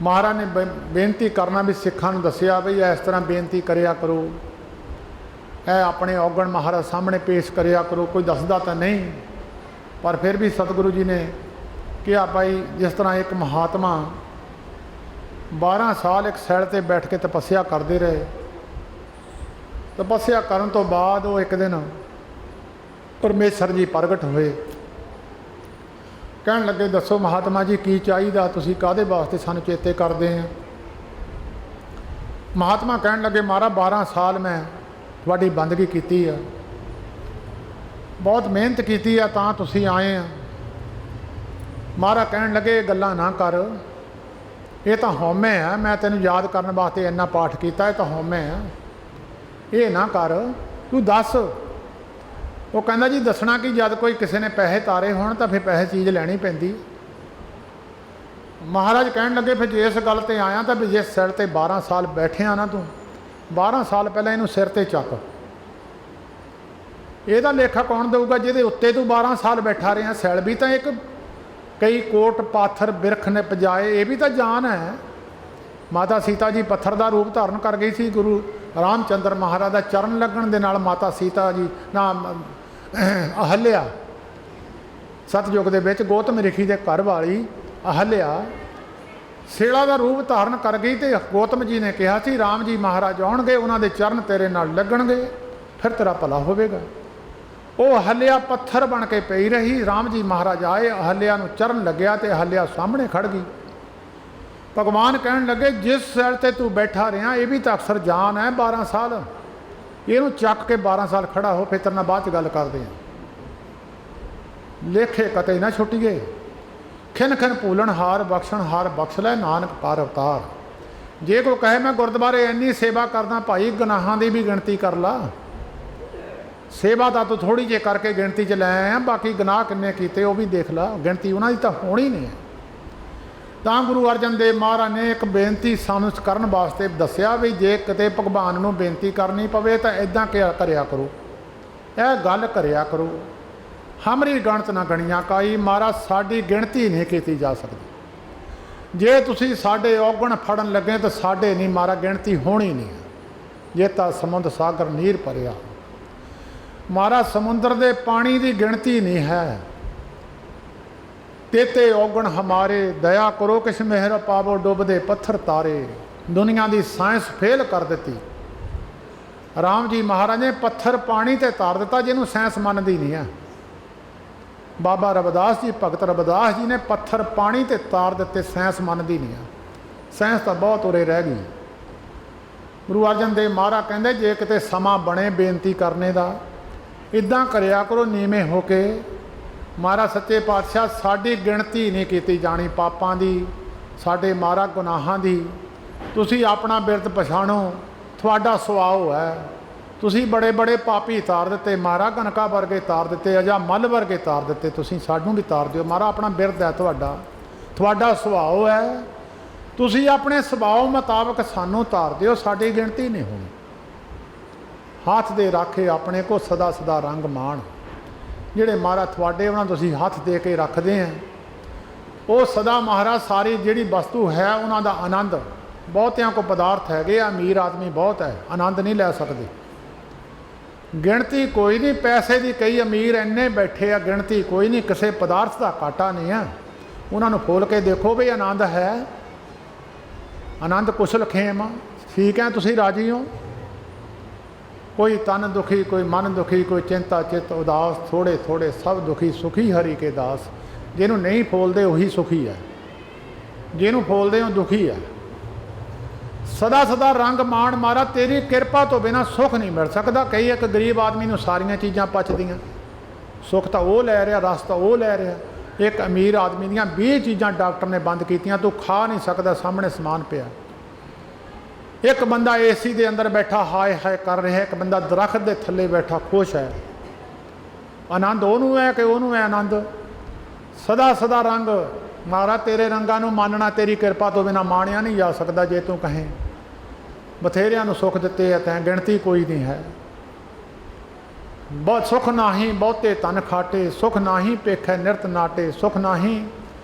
ਮਹਾਰਾਜ ਨੇ ਬੇਨਤੀ ਕਰਨਾ ਵੀ ਸਿੱਖਾਂ ਨੂੰ ਦੱਸਿਆ ਵੀ ਇਸ ਤਰ੍ਹਾਂ ਬੇਨਤੀ ਕਰਿਆ ਕਰੋ। ਇਹ ਆਪਣੇ ਔਗਣ ਮਹਾਰਾਜ ਸਾਹਮਣੇ ਪੇਸ਼ ਕਰਿਆ ਕਰੋ। ਕੋਈ ਦੱਸਦਾ ਤਾਂ ਨਹੀਂ, ਪਰ ਫਿਰ ਵੀ ਸਤਿਗੁਰੂ ਜੀ ਨੇ ਕਿਹਾ ਭਾਈ ਜਿਸ ਤਰ੍ਹਾਂ ਇੱਕ ਮਹਾਤਮਾ 12 ਸਾਲ ਇੱਕ ਸੈਲ 'ਤੇ ਬੈਠ ਕੇ ਤਪੱਸਿਆ ਕਰਦੇ ਰਹੇ। ਤਪੱਸਿਆ ਕਰਨ ਤੋਂ ਬਾਅਦ ਉਹ ਇੱਕ ਦਿਨ ਪਰਮੇਸ਼ਰ ਜੀ ਪ੍ਰਗਟ ਹੋਏ। ਕਹਿਣ ਲੱਗੇ ਦੱਸੋ ਮਹਾਤਮਾ ਜੀ ਕੀ ਚਾਹੀਦਾ, ਤੁਸੀਂ ਕਾਹਦੇ ਵਾਸਤੇ ਸਾਨੂੰ ਚੇਤੇ ਕਰਦੇ ਆ। ਮਹਾਤਮਾ ਕਹਿਣ ਲੱਗੇ ਮਹਾਰਾਜ 12 ਸਾਲ ਮੈਂ ਤੁਹਾਡੀ ਬੰਦਗੀ ਕੀਤੀ ਆ, ਬਹੁਤ ਮਿਹਨਤ ਕੀਤੀ ਆ ਤਾਂ ਤੁਸੀਂ ਆਏ ਆ। ਮਹਾਰਾਜ ਕਹਿਣ ਲੱਗੇ ਇਹ ਗੱਲਾਂ ਨਾ ਕਰ, ਇਹ ਤਾਂ ਹਉਮੈ ਆ, ਮੈਂ ਤੈਨੂੰ ਯਾਦ ਕਰਨ ਵਾਸਤੇ ਇੰਨਾ ਪਾਠ ਕੀਤਾ, ਇਹ ਤਾਂ ਹਉਮੈ ਆ, ਇਹ ਨਾ ਕਰ, ਤੂੰ ਦੱਸ। ਉਹ ਕਹਿੰਦਾ ਜੀ ਦੱਸਣਾ ਕਿ ਜਦ ਕੋਈ ਕਿਸੇ ਨੇ ਪੈਸੇ ਤਾਰੇ ਹੋਣ ਤਾਂ ਫਿਰ ਪੈਸੇ ਚੀਜ਼ ਲੈਣੀ ਪੈਂਦੀ। ਮਹਾਰਾਜ ਕਹਿਣ ਲੱਗੇ ਫਿਰ ਜੇ ਇਸ ਗੱਲ 'ਤੇ ਆਇਆ ਤਾਂ ਵੀ ਜਿਸ ਸਿਰ 'ਤੇ 12 ਸਾਲ ਬੈਠਿਆ ਨਾ ਤੂੰ, 12 ਸਾਲ ਪਹਿਲਾਂ ਇਹਨੂੰ ਸਿਰ 'ਤੇ ਚੱਕ। ਇਹਦਾ ਲੇਖਾ ਕੌਣ ਦੇਊਗਾ ਜਿਹਦੇ ਉੱਤੇ ਤੂੰ 12 ਸਾਲ ਬੈਠਾ ਰਿਹਾ। ਸੈਲ ਵੀ ਤਾਂ ਇੱਕ ਕਈ ਕੋਟ ਪਾਥਰ ਬਿਰਖ ਨੇ ਪਜਾਏ, ਇਹ ਵੀ ਤਾਂ ਜਾਨ ਹੈ। ਮਾਤਾ ਸੀਤਾ ਜੀ ਪੱਥਰ ਦਾ ਰੂਪ ਧਾਰਨ ਕਰ ਗਈ ਸੀ। ਗੁਰੂ ਰਾਮਚੰਦਰ ਮਹਾਰਾਜ ਦਾ ਚਰਨ ਲੱਗਣ ਦੇ ਨਾਲ ਮਾਤਾ ਸੀਤਾ ਜੀ ਅਹਲਿਆ, ਸਤਯੁਗ ਦੇ ਵਿੱਚ ਗੌਤਮ ਰਿਸ਼ੀ ਦੇ ਘਰ ਵਾਲੀ ਅਹਲਿਆ ਸੇਲਾ ਦਾ ਰੂਪ ਧਾਰਨ ਕਰ ਗਈ। ਤੇ ਗੌਤਮ ਜੀ ਨੇ ਕਿਹਾ ਸੀ ਰਾਮ ਜੀ ਮਹਾਰਾਜ ਆਉਣਗੇ, ਉਹਨਾਂ ਦੇ ਚਰਨ ਤੇਰੇ ਨਾਲ ਲੱਗਣਗੇ, ਫਿਰ ਤੇਰਾ ਭਲਾ ਹੋਵੇਗਾ। ਉਹ ਅਹਲਿਆ ਪੱਥਰ ਬਣ ਕੇ ਪਈ ਰਹੀ। ਰਾਮ ਜੀ ਮਹਾਰਾਜ ਆਏ, ਅਹਲਿਆ ਨੂੰ ਚਰਨ ਲੱਗਿਆ ਤੇ ਅਹਲਿਆ ਸਾਹਮਣੇ ਖੜ ਗਈ। ਭਗਵਾਨ ਕਹਿਣ ਲੱਗੇ ਜਿਸ ਸੈਲ 'ਤੇ ਤੂੰ ਬੈਠਾ ਰਿਹਾ ਇਹ ਵੀ ਤਾਂ ਅਕਸਰ ਜਾਨ ਹੈ 12 ਸਾਲ, ਇਹਨੂੰ ਚੱਕ ਕੇ 12 ਸਾਲ ਖੜਾ ਹੋ, ਫਿਰ ਤੇਰੇ ਨਾਲ ਬਾਅਦ 'ਚ ਗੱਲ ਕਰਦੇ ਹਾਂ। ਲੇਖੇ ਕਤੇ ਨਾ ਛੁੱਟੀਏ, ਖਿਨ ਖਿਨ ਭੂਲਣ ਹਾਰ ਬਖਸ਼ਣ ਹਾਰ ਬਖਸ਼ ਲੈ ਨਾਨਕ ਪਾਰ ਅਵਤਾਰ। ਜੇ ਕੋਈ ਕਹੇ ਮੈਂ ਗੁਰਦੁਆਰੇ ਇੰਨੀ ਸੇਵਾ ਕਰਦਾ, ਭਾਈ ਗੁਨਾਹਾਂ ਦੀ ਵੀ ਗਿਣਤੀ ਕਰ ਲਾ। ਸੇਵਾ ਤਾਂ ਤੂੰ ਥੋੜ੍ਹੀ ਜਿਹੀ ਕਰਕੇ ਗਿਣਤੀ 'ਚ ਲੈ ਆਇਆ, ਬਾਕੀ ਗੁਨਾਹ ਕਿੰਨੇ ਕੀਤੇ ਉਹ ਵੀ ਦੇਖ ਲਾ, ਗਿਣਤੀ ਉਹਨਾਂ ਦੀ ਤਾਂ ਹੋਣੀ ਨਹੀਂ ਹੈ। ਤਾਂ ਗੁਰੂ ਅਰਜਨ ਦੇਵ ਮਹਾਰਾਜ ਨੇ ਇੱਕ ਬੇਨਤੀ ਸਾਨੂੰ ਕਰਨ ਵਾਸਤੇ ਦੱਸਿਆ ਵੀ ਜੇ ਕਿਤੇ ਭਗਵਾਨ ਨੂੰ ਬੇਨਤੀ ਕਰਨੀ ਪਵੇ ਤਾਂ ਇੱਦਾਂ ਕਰਿਆ ਕਰੋ, ਇਹ ਗੱਲ ਕਰਿਆ ਕਰੋ। ਹਮਰੀ ਗਣਤ ਨਾ ਗਣੀਆਂ ਕਾਈ, ਮਹਾਰਾਜ ਸਾਡੀ ਗਿਣਤੀ ਨਹੀਂ ਕੀਤੀ ਜਾ ਸਕਦੀ। ਜੇ ਤੁਸੀਂ ਸਾਡੇ ਔਗਣ ਫੜਨ ਲੱਗੇ ਤਾਂ ਸਾਡੇ ਨਹੀਂ ਮਹਾਰਾਜ ਗਿਣਤੀ ਹੋਣੀ ਨਹੀਂ। ਜੇ ਤਾਂ ਸਮੁੰਦਰ ਸਾਗਰ ਨੀਰ ਭਰਿਆ, ਮਹਾਰਾਜ ਸਮੁੰਦਰ ਦੇ ਪਾਣੀ ਦੀ ਗਿਣਤੀ ਨਹੀਂ ਹੈ। ਤੇਤੇ ਔਗਣ ਹਮਾਰੇ ਦਇਆ ਕਰੋ ਕਿਸ ਮਿਹਰ ਪਾਵੋ ਡੁੱਬਦੇ ਪੱਥਰ ਤਾਰੇ। ਦੁਨੀਆ ਦੀ ਸਾਇੰਸ ਫੇਲ ਕਰ ਦਿੱਤੀ। ਰਾਮ ਜੀ ਮਹਾਰਾਜ ਨੇ ਪੱਥਰ ਪਾਣੀ 'ਤੇ ਤਾਰ ਦਿੱਤਾ ਜਿਹਨੂੰ ਸਾਇੰਸ ਮੰਨਦੀ ਨਹੀਂ ਹੈ। ਬਾਬਾ ਰਵਿਦਾਸ ਜੀ, ਭਗਤ ਰਵਿਦਾਸ ਜੀ ਨੇ ਪੱਥਰ ਪਾਣੀ 'ਤੇ ਤਾਰ ਦਿੱਤੇ, ਸਾਇੰਸ ਮੰਨਦੀ ਨਹੀਂ ਹੈ। ਸਾਇੰਸ ਤਾਂ ਬਹੁਤ ਉਰੇ ਰਹਿ ਗਈ। ਗੁਰੂ ਅਰਜਨ ਦੇਵ ਮਹਾਰਾਜ ਕਹਿੰਦੇ ਜੇ ਕਿਤੇ ਸਮਾਂ ਬਣੇ ਬੇਨਤੀ ਕਰਨੇ ਦਾ, ਇੱਦਾਂ ਕਰਿਆ ਕਰੋ ਨੀਵੇਂ ਹੋ ਕੇ। ਮਹਾਰਾਜ ਸੱਚੇ ਪਾਤਸ਼ਾਹ ਸਾਡੀ ਗਿਣਤੀ ਨਹੀਂ ਕੀਤੀ ਜਾਣੀ ਪਾਪਾਂ ਦੀ, ਸਾਡੇ ਮਹਾਰਾਜ ਗੁਨਾਹਾਂ ਦੀ। ਤੁਸੀਂ ਆਪਣਾ ਬਿਰਦ ਪਛਾਣੋ, ਤੁਹਾਡਾ ਸੁਭਾਅ ਹੈ। ਤੁਸੀਂ ਬੜੇ ਬੜੇ ਪਾਪੀ ਤਾਰ ਦਿੱਤੇ, ਮਹਾਰਾਜ ਕਨਕਾ ਵਰਗੇ ਤਾਰ ਦਿੱਤੇ, ਅਜਾ ਮੱਲ ਵਰਗੇ ਤਾਰ ਦਿੱਤੇ, ਤੁਸੀਂ ਸਾਨੂੰ ਵੀ ਤਾਰ ਦਿਓ। ਮਹਾਰਾਜ ਆਪਣਾ ਬਿਰਦ ਹੈ ਤੁਹਾਡਾ ਸੁਭਾਅ ਹੈ। ਤੁਸੀਂ ਆਪਣੇ ਸੁਭਾਅ ਮੁਤਾਬਕ ਸਾਨੂੰ ਤਾਰ ਦਿਓ, ਸਾਡੀ ਗਿਣਤੀ ਨਹੀਂ ਹੋਣੀ। ਹੱਥ ਦੇ ਰਾਖੇ ਆਪਣੇ ਕੋ ਸਦਾ ਸਦਾ ਰੰਗ ਮਾਣ। ਜਿਹੜੇ ਮਹਾਰਾਜ ਤੁਹਾਡੇ ਉਹਨਾਂ ਤੁਸੀਂ ਹੱਥ ਦੇ ਕੇ ਰੱਖਦੇ ਆ, ਉਹ ਸਦਾ ਮਹਾਰਾਜ ਸਾਰੀ ਜਿਹੜੀ ਵਸਤੂ ਹੈ ਉਹਨਾਂ ਦਾ ਆਨੰਦ। ਬਹੁਤਿਆਂ ਕੋ ਪਦਾਰਥ ਹੈਗੇ ਆ, ਅਮੀਰ ਆਦਮੀ ਬਹੁਤ ਹੈ, ਆਨੰਦ ਨਹੀਂ ਲੈ ਸਕਦੇ। ਗਿਣਤੀ ਕੋਈ ਨਹੀਂ, ਪੈਸੇ ਦੀ ਕਈ ਅਮੀਰ ਇੰਨੇ ਬੈਠੇ ਆ, ਗਿਣਤੀ ਕੋਈ ਨਹੀਂ। ਕਿਸੇ ਪਦਾਰਥ ਦਾ ਘਾਟਾ ਨਹੀਂ ਆ। ਉਹਨਾਂ ਨੂੰ ਖੋਲ੍ਹ ਕੇ ਦੇਖੋ ਵੀ ਆਨੰਦ ਹੈ। ਆਨੰਦ ਕੁਸ਼ਲ ਖੇਮ, ਠੀਕ ਹੈ, ਤੁਸੀਂ ਰਾਜੀ ਹੋ। ਕੋਈ ਤਨ ਦੁਖੀ, ਕੋਈ ਮਨ ਦੁਖੀ, ਕੋਈ ਚਿੰਤਾ ਚਿੱਤ ਉਦਾਸ, ਥੋੜੇ ਥੋੜੇ ਸਭ ਦੁਖੀ, ਸੁਖੀ ਹਰੀ ਕੇ ਦਾਸ। ਜਿਹਨੂੰ ਨਹੀਂ ਫੋਲਦੇ ਉਹੀ ਸੁਖੀ ਹੈ, ਜਿਹਨੂੰ ਫੋਲਦੇ ਉਹ ਦੁਖੀ ਹੈ। ਸਦਾ ਸਦਾ ਰੰਗ ਮਾਣ ਮਾਰਾ, ਤੇਰੀ ਕਿਰਪਾ ਤੋਂ ਬਿਨਾਂ ਸੁੱਖ ਨਹੀਂ ਮਿਲ ਸਕਦਾ। ਕਈ ਇੱਕ ਗਰੀਬ ਆਦਮੀ ਨੂੰ ਸਾਰੀਆਂ ਚੀਜ਼ਾਂ ਪਚਦੀਆਂ, ਸੁੱਖ ਤਾਂ ਉਹ ਲੈ ਰਿਹਾ, ਰਸ ਤਾਂ ਉਹ ਲੈ ਰਿਹਾ। ਇੱਕ ਅਮੀਰ ਆਦਮੀ ਦੀਆਂ 20 ਚੀਜ਼ਾਂ ਡਾਕਟਰ ਨੇ ਬੰਦ ਕੀਤੀਆਂ, ਤੂੰ ਖਾ ਨਹੀਂ ਸਕਦਾ, ਸਾਹਮਣੇ ਸਮਾਨ ਪਿਆ। ਇੱਕ ਬੰਦਾ ਏਸੀ ਦੇ ਅੰਦਰ ਬੈਠਾ ਹਾਏ ਹਾਏ ਕਰ ਰਿਹਾ, ਇੱਕ ਬੰਦਾ ਦਰਖਤ ਦੇ ਥੱਲੇ ਬੈਠਾ ਖੁਸ਼ ਹੈ। ਆਨੰਦ ਉਹਨੂੰ ਹੈ ਕਿ ਉਹਨੂੰ ਹੈ ਆਨੰਦ। ਸਦਾ ਸਦਾ ਰੰਗ ਮਹਾਰਾਜ, ਤੇਰੇ ਰੰਗਾਂ ਨੂੰ ਮੰਨਣਾ ਤੇਰੀ ਕਿਰਪਾ ਤੋਂ ਬਿਨਾਂ ਮਾਣਿਆ ਨਹੀਂ ਜਾ ਸਕਦਾ। ਜੇ ਤੂੰ ਕਹੇ ਬਥੇਰਿਆਂ ਨੂੰ ਸੁੱਖ ਦਿੱਤੇ ਆ ਤੈਂ, ਗਿਣਤੀ ਕੋਈ ਨਹੀਂ ਹੈ। ਬਹੁਤ ਸੁੱਖ ਨਾਹੀ ਬਹੁਤੇ ਤਨ ਖਾਟੇ, ਸੁੱਖ ਨਾਹੀ ਪੇਖੈ ਨਿਰਤ ਨਾਟੇ, ਸੁੱਖ ਨਾਹੀ